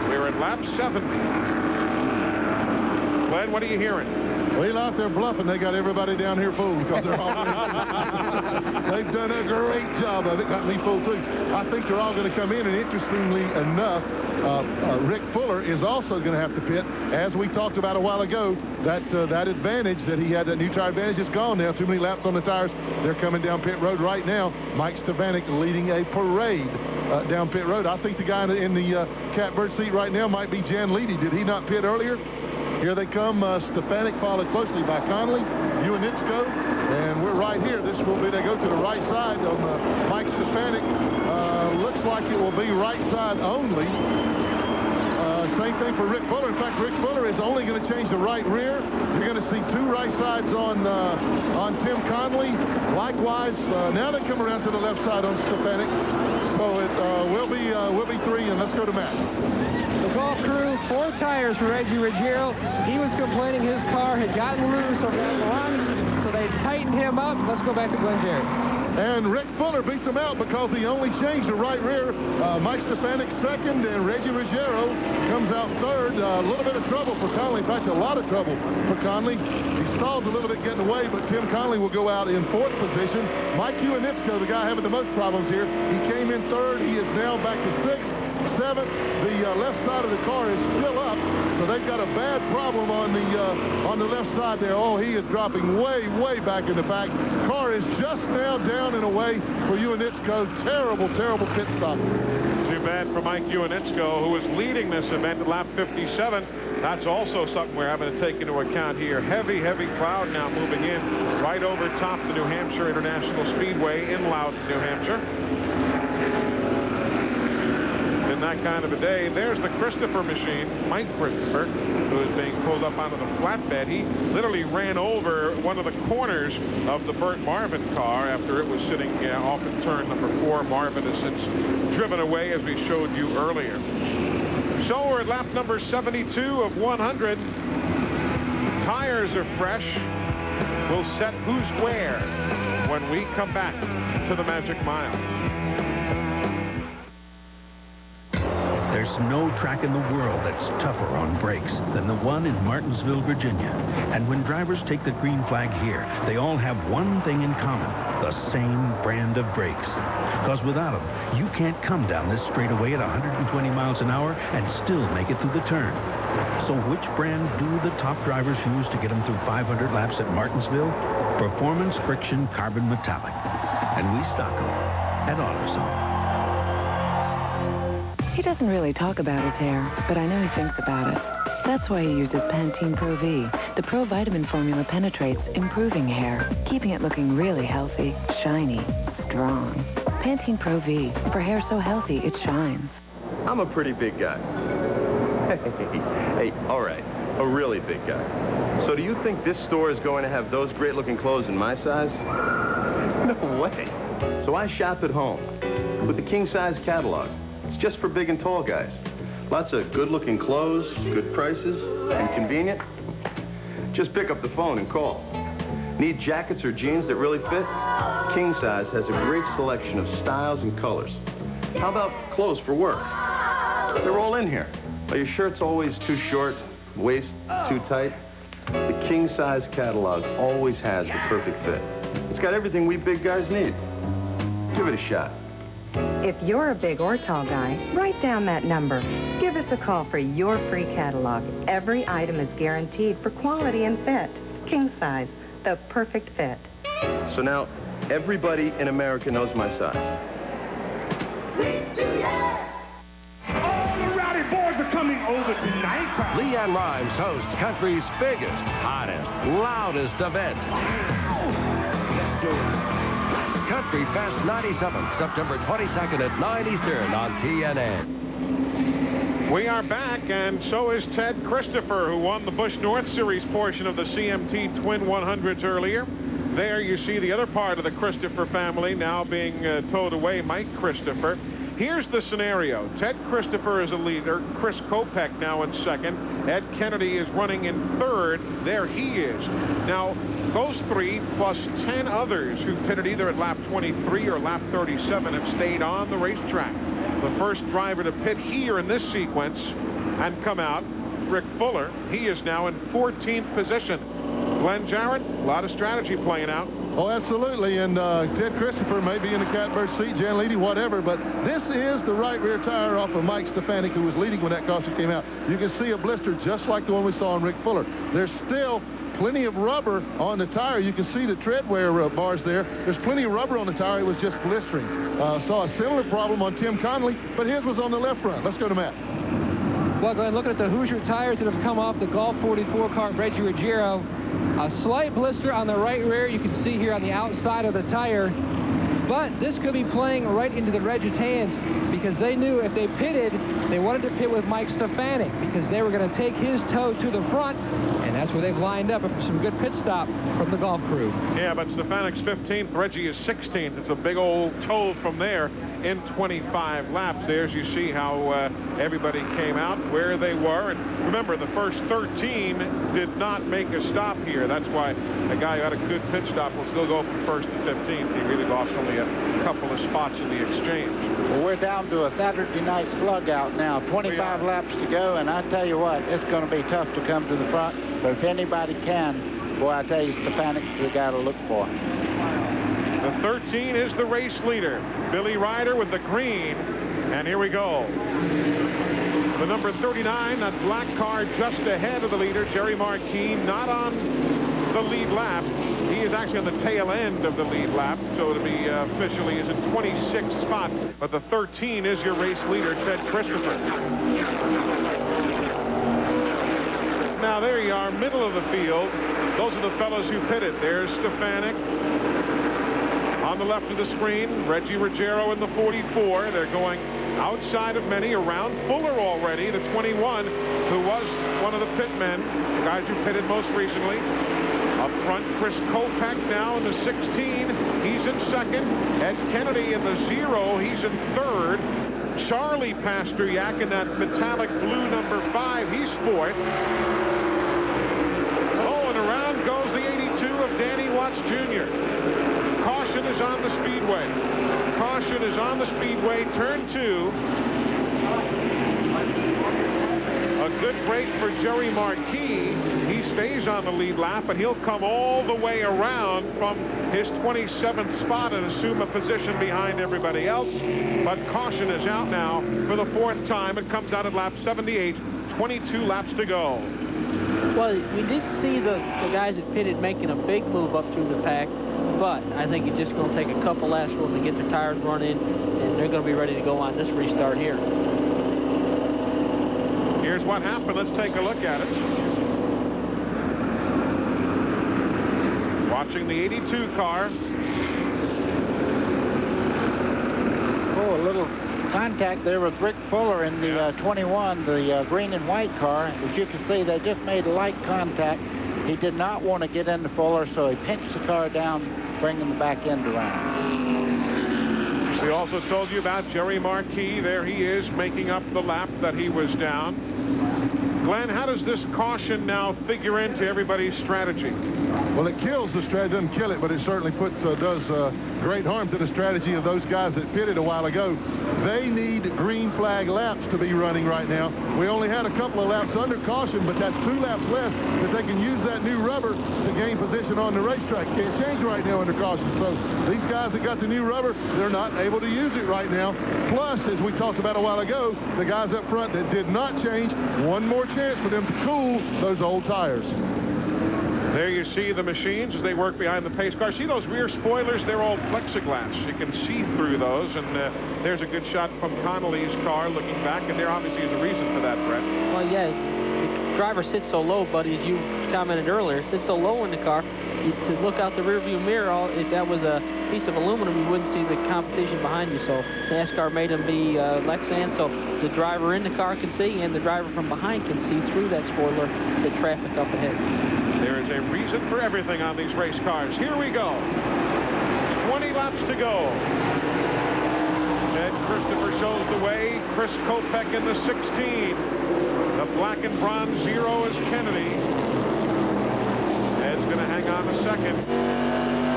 We're at lap 70. Glenn, what are you hearing? Well, out there bluffing, they got everybody down here fooled because they're all they've done a great job of it. Got me fooled too. I think they're all going to come in, and interestingly enough, Rick Fuller is also going to have to pit. As we talked about a while ago, that advantage that he had, that new tire advantage, is gone now. Too many laps on the tires. They're coming down pit road right now. Mike Stefanik leading a parade down pit road. I think the guy in the catbird seat right now might be Jan Leedy. Did he not pit earlier? Here they come. Stefanik followed closely by Conley, Uanitzko, and we're right here. This will be, they go to the right side of Mike Stefanik. Looks like it will be right side only. Same thing for Rick Fuller. In fact, Rick Fuller is only going to change the right rear. You're going to see two right sides on Tim Conley. Likewise, now they come around to the left side on Stefanik. So it will be three, and let's go to Matt. The golf crew, 4 tires for Reggie Ruggiero. He was complaining his car had gotten loose over that run, so they tightened him up. Let's go back to Glenn Jarrett. And Rick Fuller beats him out because he only changed the right rear. Mike Stefanik second, and Reggie Ruggiero comes out third. A little bit of trouble for Conley. In fact, a lot of trouble for Conley. He stalled a little bit getting away, but Tim Conley will go out in 4th position. Mike Uanitzko, the guy having the most problems here, he came in 3rd. He is now back to 6th. 7th. The left side of the car is still up, so they've got a bad problem on the left side there. Oh, he is dropping way back in the back. Car is just now down and away for Uanitzko. Terrible pit stop. Too bad for Mike Uanitzko, who is leading this event at lap 57. That's also something we're having to take into account here. Heavy cloud now moving in right over top the New Hampshire International Speedway in Loudon, New Hampshire. That kind of a day. There's the Christopher machine, Mike Christopher, who is being pulled up onto the flatbed. He literally ran over one of the corners of the Burt Marvin car after it was sitting off in turn number 4. Marvin has since driven away, as we showed you earlier. So we're at lap number 72 of 100. Tires are fresh. We'll set who's where when we come back to the Magic Mile. There's no track in the world that's tougher on brakes than the one in Martinsville, Virginia. And when drivers take the green flag here, they all have one thing in common, the same brand of brakes. Because without them, you can't come down this straightaway at 120 miles an hour and still make it through the turn. So which brand do the top drivers use to get them through 500 laps at Martinsville? Performance Friction Carbon Metallic. And we stock them at AutoZone. He doesn't really talk about his hair, but I know he thinks about it. That's why he uses Pantene Pro V. The Pro Vitamin formula penetrates, improving hair, keeping it looking really healthy, shiny, strong. Pantene Pro V, for hair so healthy it shines. I'm a pretty big guy. Hey, all right, a really big guy. So do you think this store is going to have those great-looking clothes in my size? No way. So I shop at home with the king-size catalog. Just for big and tall guys. Lots of good-looking clothes, good prices, and convenient. Just pick up the phone and call. Need jackets or jeans that really fit? King Size has a great selection of styles and colors. How about clothes for work? They're all in here. Are your shirts always too short, waist too tight? The King Size catalog always has the perfect fit. It's got everything we big guys need. Give it a shot. If you're a big or tall guy, write down that number. Give us a call for your free catalog. Every item is guaranteed for quality and fit. King Size, the perfect fit. So now, everybody in America knows my size. All the rowdy boys are coming over tonight. Leanne Rimes hosts country's biggest, hottest, loudest event. Let's do it. Country Fest 97, September 22nd at 9 Eastern on TNN. We are back, and so is Ted Christopher, who won the Busch North Series portion of the CMT Twin 100s earlier. There you see the other part of the Christopher family now being towed away, Mike Christopher. Here's the scenario. Ted Christopher is a leader. Chris Kopech now in second. Ed Kennedy is running in third. There he is. Now, those 3 plus 10 others who pitted either at lap 23 or lap 37 have stayed on the racetrack. The first driver to pit here in this sequence and come out, Rick Fuller, he is now in 14th position. Glenn Jarrett, a lot of strategy playing out. Oh, absolutely, and Ted Christopher may be in the catbird seat, Jan Leedy, whatever, but this is the right rear tire off of Mike Stefanik, who was leading when that caution came out. You can see a blister just like the one we saw on Rick Fuller. There's still plenty of rubber on the tire. You can see the tread wear bars there. There's plenty of rubber on the tire. It was just blistering. Saw a similar problem on Tim Connolly, but his was on the left front. Let's go to Matt. Well, Glenn, looking at the Hoosier tires that have come off the Golf 44 car, Reggie Ruggiero, a slight blister on the right rear. You can see here on the outside of the tire. But this could be playing right into the Reg's hands because they knew if they pitted, they wanted to pit with Mike Stefanik because they were going to take his toe to the front, and that's where they've lined up for some good pit stop from the golf crew. Yeah, but Stefanik's 15th, Reggie is 16th. It's a big old toe from there in 25 laps. There's you see how everybody came out, where they were. And remember, the first 13 did not make a stop here. That's why a guy who had a good pit stop will still go from first to 15th. He really lost only a couple of spots in the exchange. Well, we're down to a Saturday night slug out now. 25 laps to go, and I tell you what, it's going to be tough to come to the front. But if anybody can, boy, I tell you, Stefanik's the guy to look for. The 13 is the race leader, Billy Ryder with the green. And here we go. The number 39, that black car just ahead of the leader, Jerry Marquis, not on the lead lap. He is actually on the tail end of the lead lap, so to be officially is in 26th spot. But the 13 is your race leader, Ted Christopher. Now there you are, middle of the field. Those are the fellows who pitted. There's Stefanik. On the left of the screen, Reggie Ruggiero in the 44. They're going outside of many, around Fuller already, the 21, who was one of the pit men, the guys who pitted most recently. Up front, Chris Kopech now in the 16. He's in second. Ed Kennedy in the 0. He's in third. Charlie Pasteryak in that metallic blue number 5. He's fourth. Oh, and around goes the 82 of Danny Watts Jr. Caution is on the Speedway. Caution is on the Speedway. Turn 2. A good break for Jerry Marquis. He stays on the lead lap, and he'll come all the way around from his 27th spot and assume a position behind everybody else. But caution is out now for the 4th time. It comes out at lap 78. 22 laps to go. Well, we did see the guys that pitted making a big move up through the pack, but I think it's just going to take a couple laps for them to get their tires running, and they're going to be ready to go on this restart here. Here's what happened. Let's take a look at it. Watching the 82 car. Oh, a little contact there with Rick Fuller in the 21, the green and white car. As you can see, they just made light contact. He did not want to get into Fuller, so he pinched the car down, bringing the back end around. We also told you about Jerry Marquis. There he is, making up the lap that he was down. Glenn, how does this caution now figure into everybody's strategy? Well, it kills the strategy. Doesn't kill it, but it certainly does great harm to the strategy of those guys that pitted a while ago. They need green flag laps to be running right now. We only had a couple of laps under caution, but that's 2 laps less that they can use that new rubber to gain position on the racetrack. Can't change right now under caution. So these guys that got the new rubber, they're not able to use it right now. Plus, as we talked about a while ago, the guys up front that did not change, one more chance for them to cool those old tires. There you see the machines as they work behind the pace car. See those rear spoilers? They're all plexiglass. You can see through those. And there's a good shot from Connolly's car looking back. And there obviously is a reason for that, Brett. Well, yeah, the driver sits so low, buddy, as you commented earlier, sits so low in the car. To look out the rearview mirror, if that was a piece of aluminum, you wouldn't see the competition behind you. So NASCAR made them be Lexan, so the driver in the car can see, and the driver from behind can see through that spoiler the traffic up ahead. There is a reason for everything on these race cars. Here we go. 20 laps to go. Ed Christopher shows the way. Chris Kopech in the 16. The black and bronze 0 is Kennedy. Ed's going to hang on a second.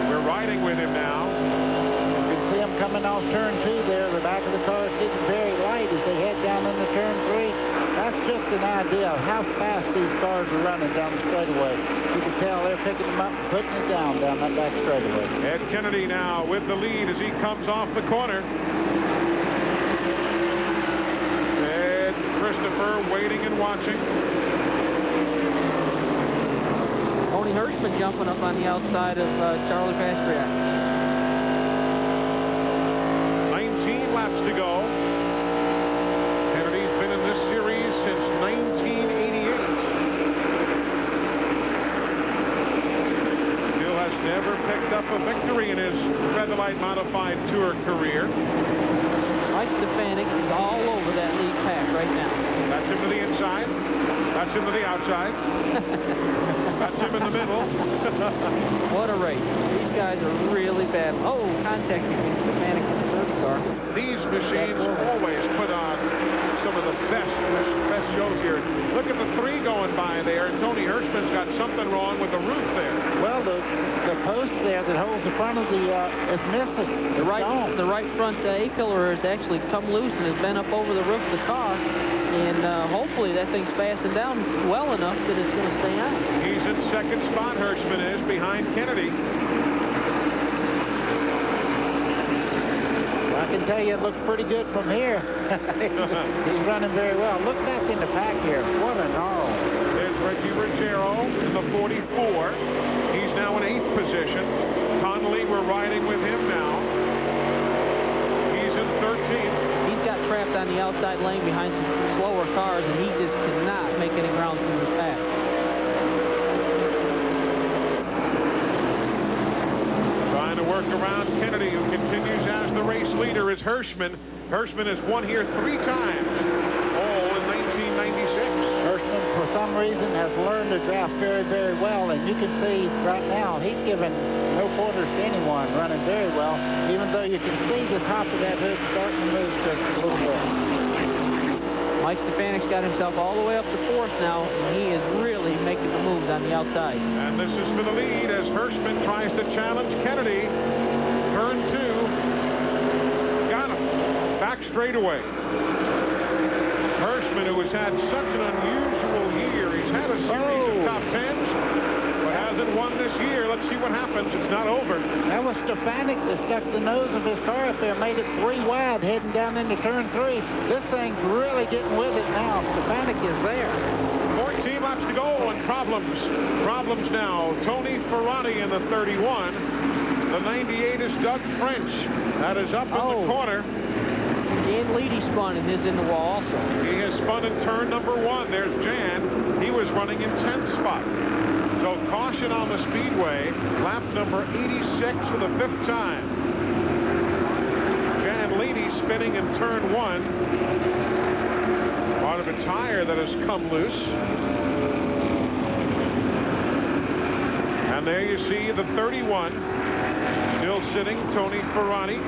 We're riding with him now. You can see him coming off turn 2 there. The back of the car is getting very light as they head down into turn 3. That's just an idea of how fast these cars are running down the straightaway. You can tell they're picking them up and putting it down that back straightaway. Ed Kennedy now with the lead as he comes off the corner. Ed Christopher waiting and watching. Tony Hirschman jumping up on the outside of Charlie Pastriak. 19 laps to go. Kennedy's been in this series since 1988. Still has never picked up a victory in his Featherlite Modified Tour career. Mike Stefanik is all over that lead pack right now. That's him to the inside. That's him to the outside. That's him in the middle. What a race. These guys are really bad. Oh, contact between Stefanik and the first car. These machines always put on some of the best shows here. Look at the 3 going by there, and Tony Hirschman's got something wrong with the roof there. Well, the post there that holds the front of the is missing. The right front A-pillar has actually come loose and has been up over the roof of the car. And hopefully that thing's fastened down well enough that it's going to stay on. He's in second spot, Hirschman is, behind Kennedy. I can tell you it looks pretty good from here. He's running very well. Look back in the pack here. What a gnarl. There's Reggie Ruggiero in the 44. He's now in 8th position. Connolly, we're riding with him now. He's in 13th. He's got trapped on the outside lane behind some slower cars, and he just cannot make any ground through his pack. Trying to work around Kennedy, who continues as the race leader, is Hirschman. Hirschman has won here 3 times, all in 1996. Hirschman, for some reason, has learned to draft very, very well, and you can see right now he's given no quarters to anyone, running very well, even though you can see the top of that hood starting to move just a little bit. Mike Stefanik's got himself all the way up to 4th now, and he is really making the moves on the outside. And this is for the lead as Hirschman tries to challenge Kennedy. Turn 2. Got him. Back straightaway. Hirschman, who has had such an unusual year. He's had a series of top 10s, but hasn't won this year. Let's see what happens. It's not over. That was Stefanik that stuck the nose of his car up there, made it 3 wide heading down into turn 3. This thing's really getting with it now. Stefanik is there. 14 laps to go and problems. Problems now. Tony Ferrari in the 31. The 98 is Doug French. That is up in the corner. Jan Leedy spun and is in the wall also. He has spun in turn number 1. There's Jan. He was running in 10th spot. So caution on the Speedway. Lap number 86 for the 5th time. Jan Leedy spinning in turn 1. Part of a tire that has come loose. And there you see the 31. Still sitting, Tony Ferrari.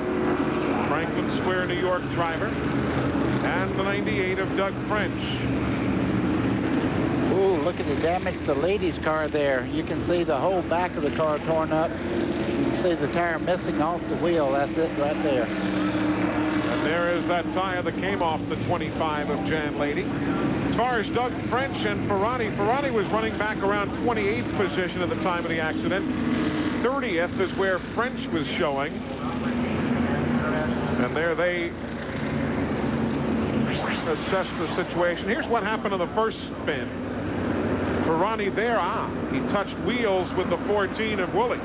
Franklin Square, New York driver. And the 98 of Doug French. Ooh, look at the damage to the ladies' car there. You can see the whole back of the car torn up. You can see the tire missing off the wheel. That's it right there. And there is that tire that came off the 25 of Jan Leedy. As far as Doug French and Ferrari was running back around 28th position at the time of the accident. 30th is where French was showing. And there they assess the situation. Here's what happened on the first spin. Ferrari there, he touched wheels with the 14 of Woolley.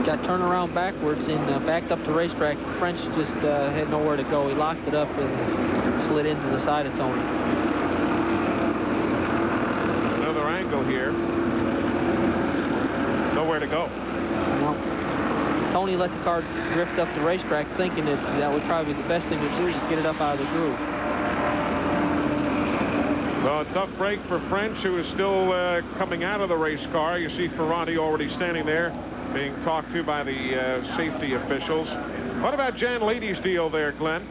Got turned around backwards and backed up the racetrack. French just had nowhere to go. He locked it up and slid into the side of Tony. Another angle here. Nowhere to go. Well, Tony let the car drift up the racetrack thinking that would probably be the best thing to do, just get it up out of the groove. Well, a tough break for French, who is still coming out of the race car. You see Ferrati already standing there being talked to by the safety officials. What about Jan Lady's deal there, Glenn?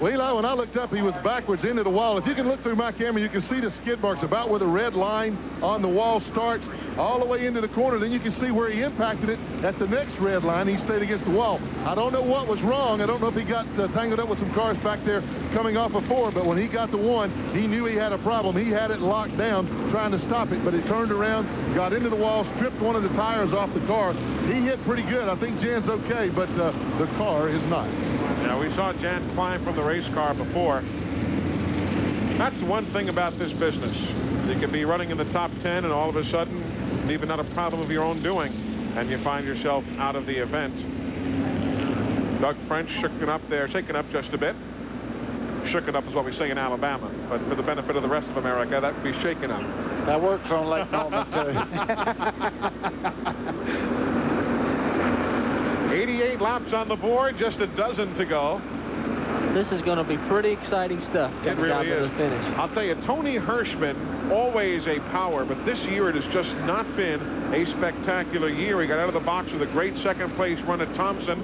Well, Eli, when I looked up, he was backwards into the wall. If you can look through my camera, you can see the skid marks about where the red line on the wall starts, all the way into the corner. Then you can see where he impacted it at the next red line. He stayed against the wall. I don't know what was wrong. I don't know if he got tangled up with some cars back there coming off of 4, but when he got to 1, he knew he had a problem. He had it locked down trying to stop it, but it turned around, got into the wall, stripped one of the tires off the car. He hit pretty good. I think Jan's okay, but the car is not. Now, we saw Jan climb from the race car before. That's one thing about this business. You can be running in the top 10 and all of a sudden, even not a problem of your own doing, and you find yourself out of the event. Doug French shaken up there, shaken up just a bit. Shooken up is what we say in Alabama, but for the benefit of the rest of America, that would be shaken up. That works on Lake Norman, too. 88 laps on the board, just a dozen to go. This is going to be pretty exciting stuff. It really is. Finish. I'll tell you, Tony Hirschman, always a power, but this year it has just not been a spectacular year. He got out of the box with a great second-place run at Thompson.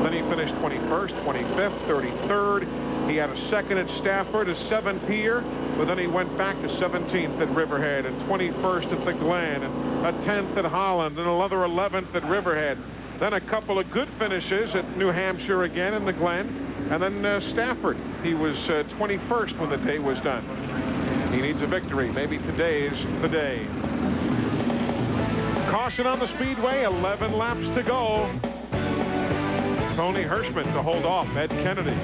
Then he finished 21st, 25th, 33rd. He had a second at Stafford, a 7th here, but then he went back to 17th at Riverhead and 21st at the Glen and a 10th at Holland and another 11th at Riverhead. Then a couple of good finishes at New Hampshire again in the Glen. And then Stafford, he was 21st when the day was done. He needs a victory. Maybe today's the day. Caution on the Speedway, 11 laps to go. Tony Hirschman to hold off Ed Kennedy.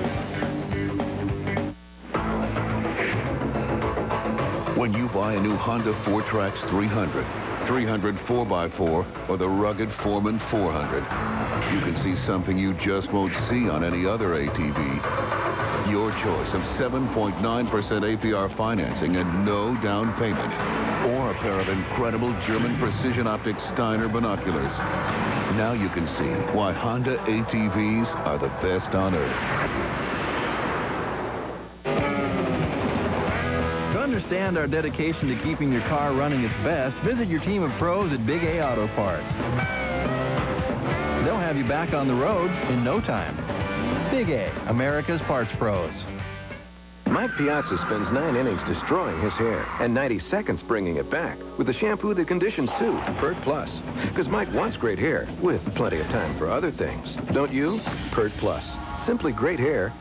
When you buy a new Honda 4Trax 300, 300 4x4, or the rugged Foreman 400, you can see something you just won't see on any other ATV. Your choice of 7.9% APR financing and no down payment, or a pair of incredible German precision optic Steiner binoculars. Now you can see why Honda ATVs are the best on earth. To understand our dedication to keeping your car running its best, visit your team of pros at Big A Auto Parts. They'll have you back on the road in no time. Big A, America's parts pros. Mike Piazza spends 9 innings destroying his hair and 90 seconds bringing it back with the shampoo that conditions too, Pert Plus. Because Mike wants great hair with plenty of time for other things. Don't you? Pert Plus. Simply great hair.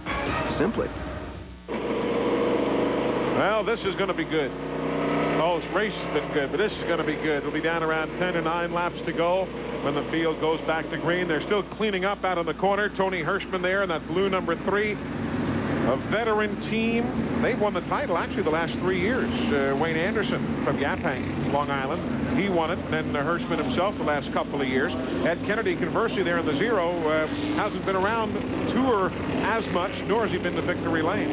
Simply. Well, this is going to be good. Oh, this race has been good, but this is going to be good. It'll be down around 10 to 9 laps to go when the field goes back to green. They're still cleaning up out in the corner. Tony Hirschman there in that blue number 3. A veteran team. They've won the title actually the last 3 years. Wayne Anderson from Yaphank, Long Island. He won it. And then Hirschman himself the last couple of years. Ed Kennedy, conversely, there in the 0, hasn't been around tour as much, nor has he been to victory lane.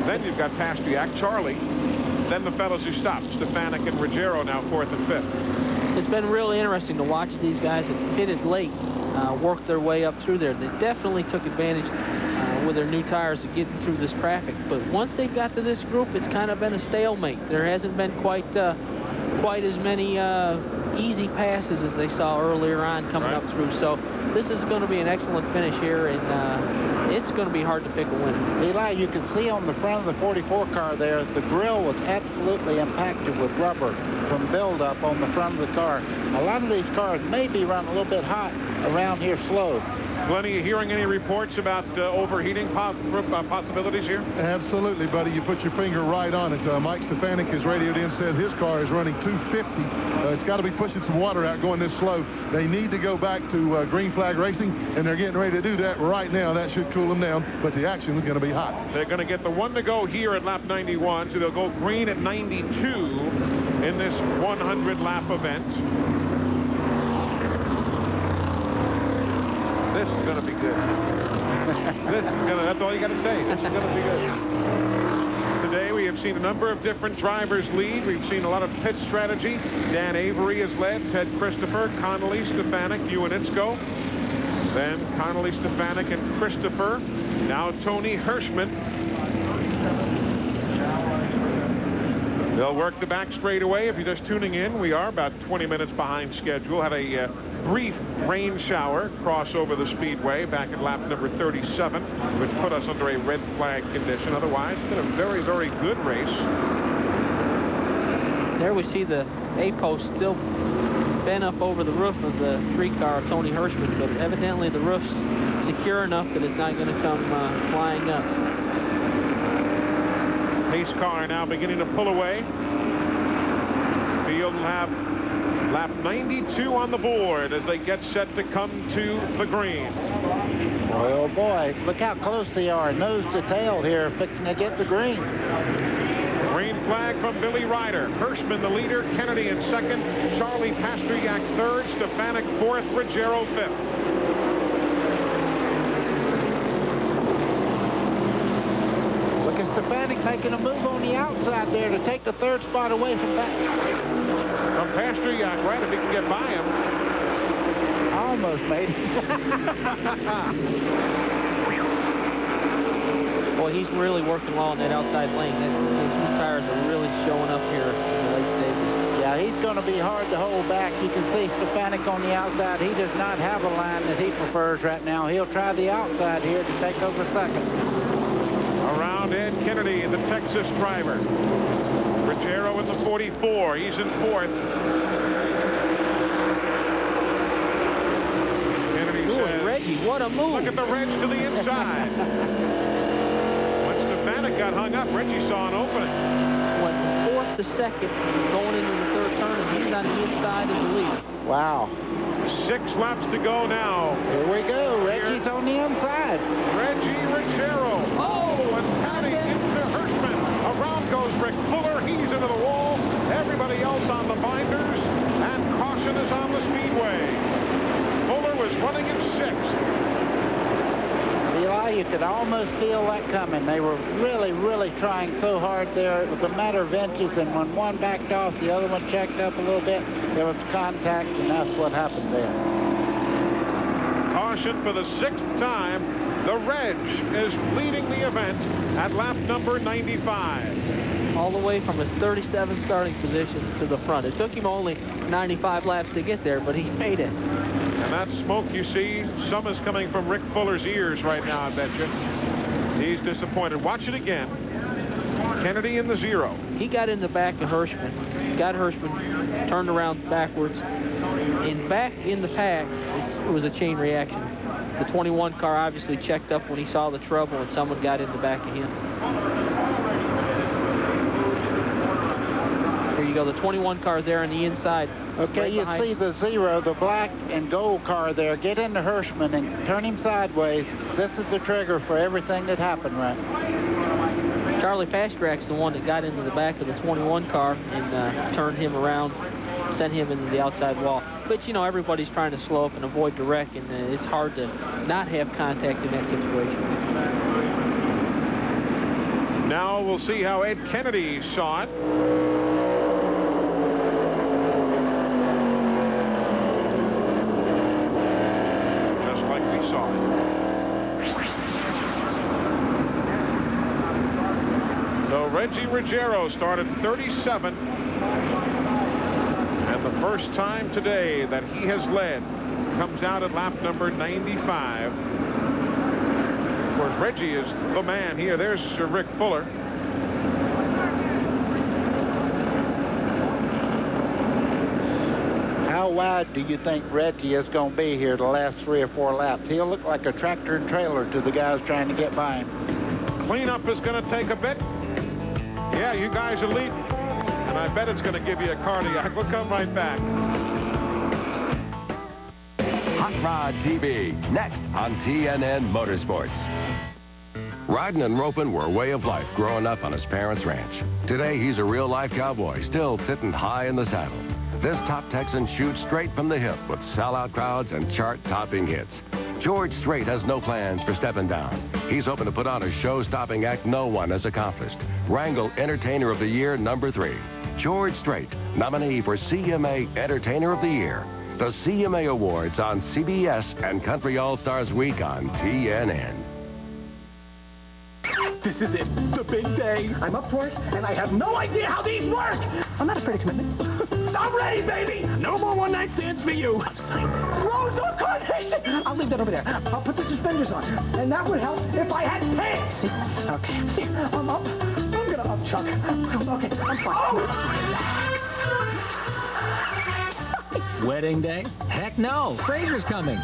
Then you've got Pastiak, Charlie. Then the fellows who stopped, Stefanik and Ruggiero, now 4th and 5th. It's been really interesting to watch these guys that pitted late work their way up through there. They definitely took advantage with their new tires of getting through this traffic. But once they got to this group, it's kind of been a stalemate. There hasn't been quite as many easy passes as they saw earlier on coming up through. So this is going to be an excellent finish here, and it's going to be hard to pick a winner. Eli, you can see on the front of the 44 car there, the grill was absolutely impacted with rubber from buildup on the front of the car. A lot of these cars may be running a little bit hot around here slow. Glenn, are you hearing any reports about overheating possibilities here? Absolutely, buddy. You put your finger right on it. Mike Stefanik has radioed in, said his car is running 250. It's got to be pushing some water out going this slow. They need to go back to green flag racing, and they're getting ready to do that right now. That should cool them down, but the action is going to be hot. They're going to get the 1 to go here at lap 91, so they'll go green at 92 in this 100-lap event. This is going to be good. That's all you got to say. This is going to be good. Today we have seen a number of different drivers lead. We've seen a lot of pit strategy. Dan Avery has led, Ted Christopher, Connolly, Stefanik, Iwanitsko. Then Connolly, Stefanik, and Christopher. Now Tony Hirschman. They'll work the back straightaway. If you're just tuning in, we are about 20 minutes behind schedule. Had a brief rain shower cross over the Speedway back at lap number 37, which put us under a red flag condition. Otherwise, it's been a very, very good race. There we see the A-post still bent up over the roof of the 3-car of Tony Hirschman, but evidently the roof's secure enough that it's not going to come flying up. Pace car now beginning to pull away. Field will have lap 92 on the board as they get set to come to the green. Boy, oh boy, look how close they are, nose to tail here, fixing to get the green. Green flag from Billy Ryder. Hirschman the leader, Kennedy in second, Charlie Pasteryak third, Stefanik fourth, Ruggiero fifth. Stefanik making a move on the outside there to take the third spot away from that. From Pasteryak, right, if he can get by him. Almost made it. Boy, he's really working well in that outside lane. Those new tires are really showing up here in the late stages. Yeah, he's going to be hard to hold back. You can see Stefanik on the outside. He does not have a line that he prefers right now. He'll try the outside here to take over second. Around Ed Kennedy, the Texas driver. Ruggiero in the 44. He's in fourth. Kennedy says, Reggie, what a move. Look at the Reg to the inside. When Stefanik got hung up, Reggie saw an opening. Went from fourth to second, going into the third turn, and he's on the inside of the lead. Wow. 6 laps to go now. Here we go. Reggie's on the inside. Reggie Ruggiero. And pounding into Hirschman. Around goes Rick Fuller. He's into the wall. Everybody else on the binders. And caution is on the Speedway. Fuller was running in 6th. Eli, you could almost feel that coming. They were really, really trying so hard there. It was a matter of inches, and when one backed off, the other one checked up a little bit. There was contact, and that's what happened there. Caution for the 6th time. The Reg is leading the event at lap number 95. All the way from his 37 starting position to the front. It took him only 95 laps to get there, but he made it. And that smoke you see, some is coming from Rick Fuller's ears right now, I bet you. He's disappointed. Watch it again. Kennedy in the 0. He got in the back of Hirschman. Got Hirschman, turned around backwards. And back in the pack, it was a chain reaction. The 21 car obviously checked up when he saw the trouble, and someone got in the back of him. Here you go. The 21 car's there on the inside. Okay, right you see the 0, the black and gold car there. Get into Hirschman and turn him sideways. This is the trigger for everything that happened, right? Charlie Pastrak's the one that got into the back of the 21 car and turned him around, sent him into the outside wall. But, you know, everybody's trying to slow up and avoid the wreck, and it's hard to not have contact in that situation. Now we'll see how Ed Kennedy saw it. Just like we saw it. So Reggie Ruggiero started 37. And the first time today that he has led comes out at lap number 95. Of course, Reggie is the man here. There's Rick Fuller. How wide do you think Reggie is going to be here the last 3 or 4 laps? He'll look like a tractor and trailer to the guys trying to get by him. Cleanup is going to take a bit. Yeah, you guys are leading. And I bet it's going to give you a cardiac. We'll come right back. Hot Rod TV, next on TNN Motorsports. Riding and roping were a way of life growing up on his parents' ranch. Today, he's a real-life cowboy, still sitting high in the saddle. This top Texan shoots straight from the hip with sellout crowds and chart-topping hits. George Strait has no plans for stepping down. He's hoping to put on a show-stopping act no one has accomplished. Wrangle Entertainer of the Year #3. George Strait, nominee for CMA Entertainer of the Year. The CMA Awards on CBS and Country All-Stars Week on TNN. This is it. The big day. I'm up for it, and I have no idea how these work. I'm not afraid of commitment. I'm ready, baby. No more one-night stands for you. I'm signed. Rose or carnation. I'll leave that over there. I'll put the suspenders on. And that would help if I had pants. Okay. See, I'm up. I'm gonna up Chuck. Okay, I'm fine. Wedding day? Heck no. Fraser's coming.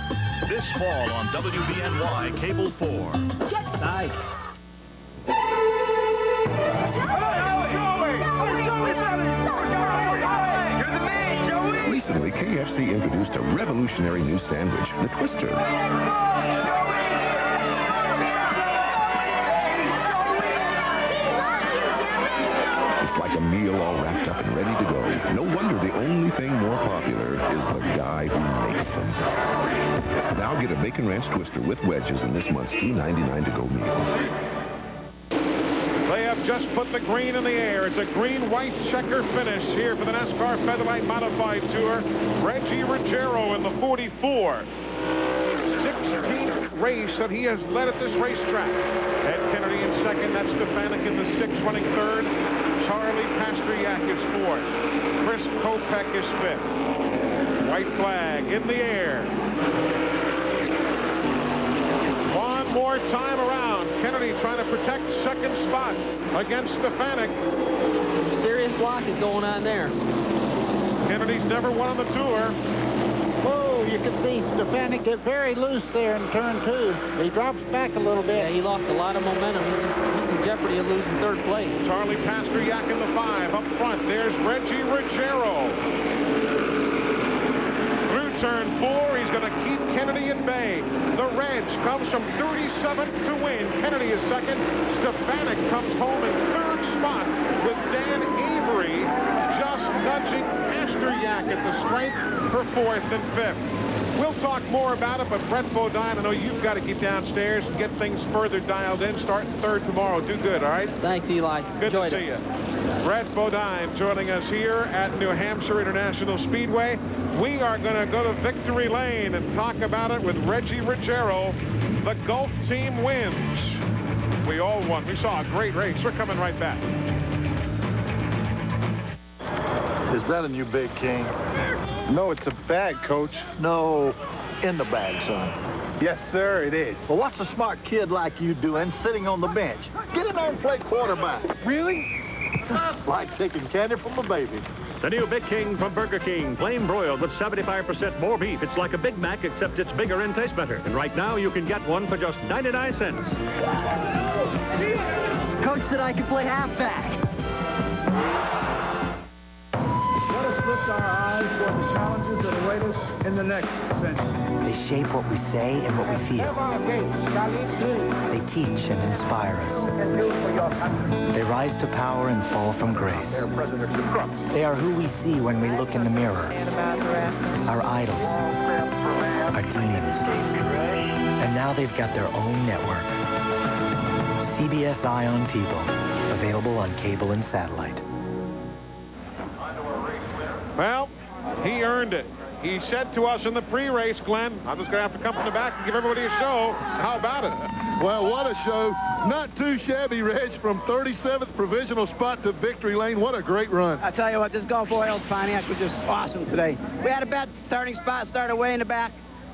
This fall on WBNY Cable 4. Get psyched. Recently, KFC introduced a revolutionary new sandwich, the Twister. It's like a meal all wrapped up and ready to go. No wonder the only thing more popular is the guy who makes them. Now get a Bacon Ranch Twister with wedges in this month's $2.99 to-go meal. They have just put the green in the air. It's a green-white checker finish here for the NASCAR Featherlite Modified Tour. Reggie Ruggiero in the 44. 16th race that he has led at this racetrack. Ed Kennedy in second. That's Stefanik in the 6th, running third. Charlie Pastriak is fourth. Chris Kopech is fifth. White flag in the air. One more time around. Kennedy trying to protect second spot against Stefanik. Serious block is going on there. Kennedy's never won on the tour. Whoa, you can see Stefanik get very loose there in turn 2. He drops back a little bit. Yeah, he lost a lot of momentum. He's in jeopardy of losing third place. Charlie Pastriak in the 5. Up front, there's Reggie Ruggiero. Through turn 4, he's going to keep Kennedy at bay. The Reg comes from 37th to win. Kennedy is second. Stefanik comes home in third spot with Dan Avery just nudging Pastriak at the stripe for 4th and 5th. We'll talk more about it, but Brett Bodine, I know you've got to get downstairs and get things further dialed in. Starting third tomorrow. Do good, all right? Thanks, Eli. Good to see you. Brett Bodine joining us here at New Hampshire International Speedway. We are going to go to Victory Lane and talk about it with Reggie Ruggiero. The Gulf team wins. We all won. We saw a great race. We're coming right back. Is that a new big King? No, it's a bag, Coach. No, in the bag, son. Yes, sir, it is. Well, what's a smart kid like you doing sitting on the bench? Get in there and play quarterback. Really? Like taking candy from a baby. The new Big King from Burger King, plain broiled with 75% more beef. It's like a Big Mac, except it's bigger and tastes better. And right now, you can get one for just 99 cents. Coach said I could play halfback. Let us lift our eyes toward the challenges that await us in the next century. They shape what we say and what we feel. They teach and inspire us. They rise to power and fall from grace. They are who we see when we look in the mirror. Our idols. Our teams. And now they've got their own network. CBS Eye on People. Available on cable and satellite. Well, he earned it. He said to us in the pre-race, Glenn, I'm just going to have to come from the back and give everybody a show. How about it? Well, what a show. Not too shabby, Reg, from 37th provisional spot to victory lane. What a great run. I tell you what, this Gulf Oils Pontiac was just awesome today. We had a bad starting spot, started way in the back,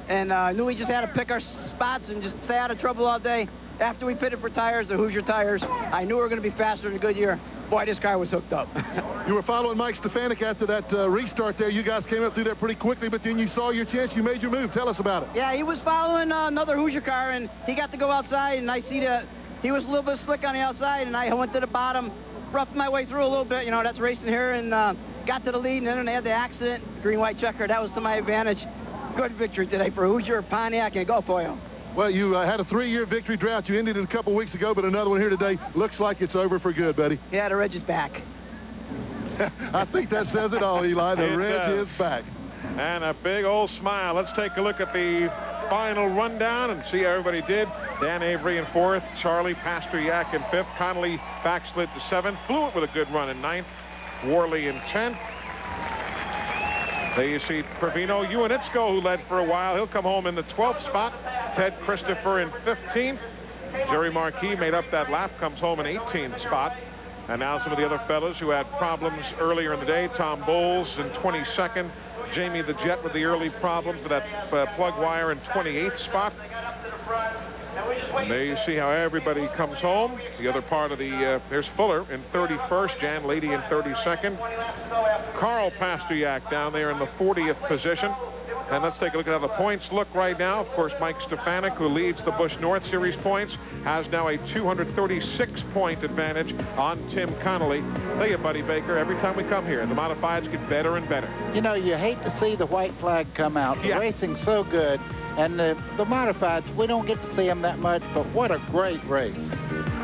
and knew we just had to pick our spots and just stay out of trouble all day. After we pitted for tires, the Hoosier tires, I knew we were going to be faster than Goodyear. Boy, this car was hooked up. You were following Mike Stefanik after that restart there. You guys came up through there pretty quickly, but then you saw your chance. You made your move. Tell us about it. Yeah, he was following another Hoosier car, and he got to go outside, and I see that he was a little bit slick on the outside, and I went to the bottom, roughed my way through a little bit. You know, that's racing here, and got to the lead, and then they had the accident. Green-white checker. That was to my advantage. Good victory today for Hoosier, Pontiac, and Gulf Oil. Well, you had a 3-year victory drought. You ended it a couple weeks ago, but another one here today. Looks like it's over for good, buddy. Yeah, the Reg is back. I think that says it all, Eli. The Reg is back. And a big old smile. Let's take a look at the final rundown and see how everybody did. Dan Avery in 4th, Charlie Pastriak in 5th, Connolly backslid to 7th, Fluent with a good run in 9th, Worley in 10th. There you see Provino Uinitsko, who led for a while. He'll come home in the 12th spot. Ted Christopher in 15th. Jerry Marquis made up that lap, comes home in 18th spot. And now some of the other fellas who had problems earlier in the day. Tom Bowles in 22nd. Jamie the Jet with the early problems with that plug wire in 28th spot. And there you see how everybody comes home. The other part of the, there's Fuller in 31st, Jan Lady in 32nd. Carl Pasteryak down there in the 40th position. And let's take a look at how the points look right now. Of course, Mike Stefanik, who leads the Busch North Series points, has now a 236-point advantage on Tim Connolly. Tell you, Buddy Baker, every time we come here, the modifieds get better and better. You know, you hate to see the white flag come out. The racing's so good. And the modifieds, we don't get to see them that much, but what a great race.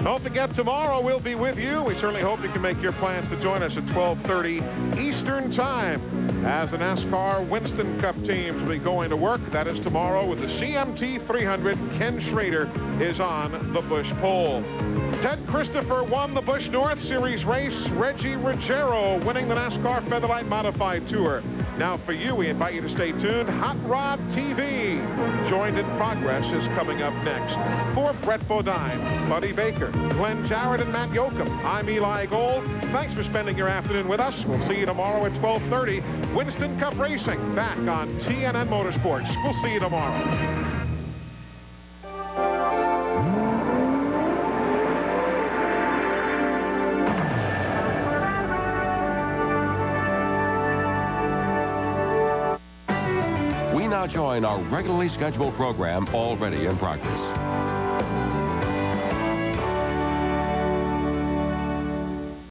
Don't forget, tomorrow we'll be with you. We certainly hope you can make your plans to join us at 12:30 Eastern Time as the NASCAR Winston Cup teams will be going to work. That is tomorrow with the CMT 300. Ken Schrader is on the Busch pole. Ted Christopher won the Busch North Series race. Reggie Ruggiero winning the NASCAR Featherlite Modified Tour. Now for you, we invite you to stay tuned. Hot Rod TV, Joined in Progress, is coming up next. For Brett Bodine, Buddy Baker, Glenn Jarrett, and Matt Yoakum, I'm Eli Gold. Thanks for spending your afternoon with us. We'll see you tomorrow at 12:30. Winston Cup Racing back on TNN Motorsports. We'll see you tomorrow. Now join our regularly scheduled program already in progress.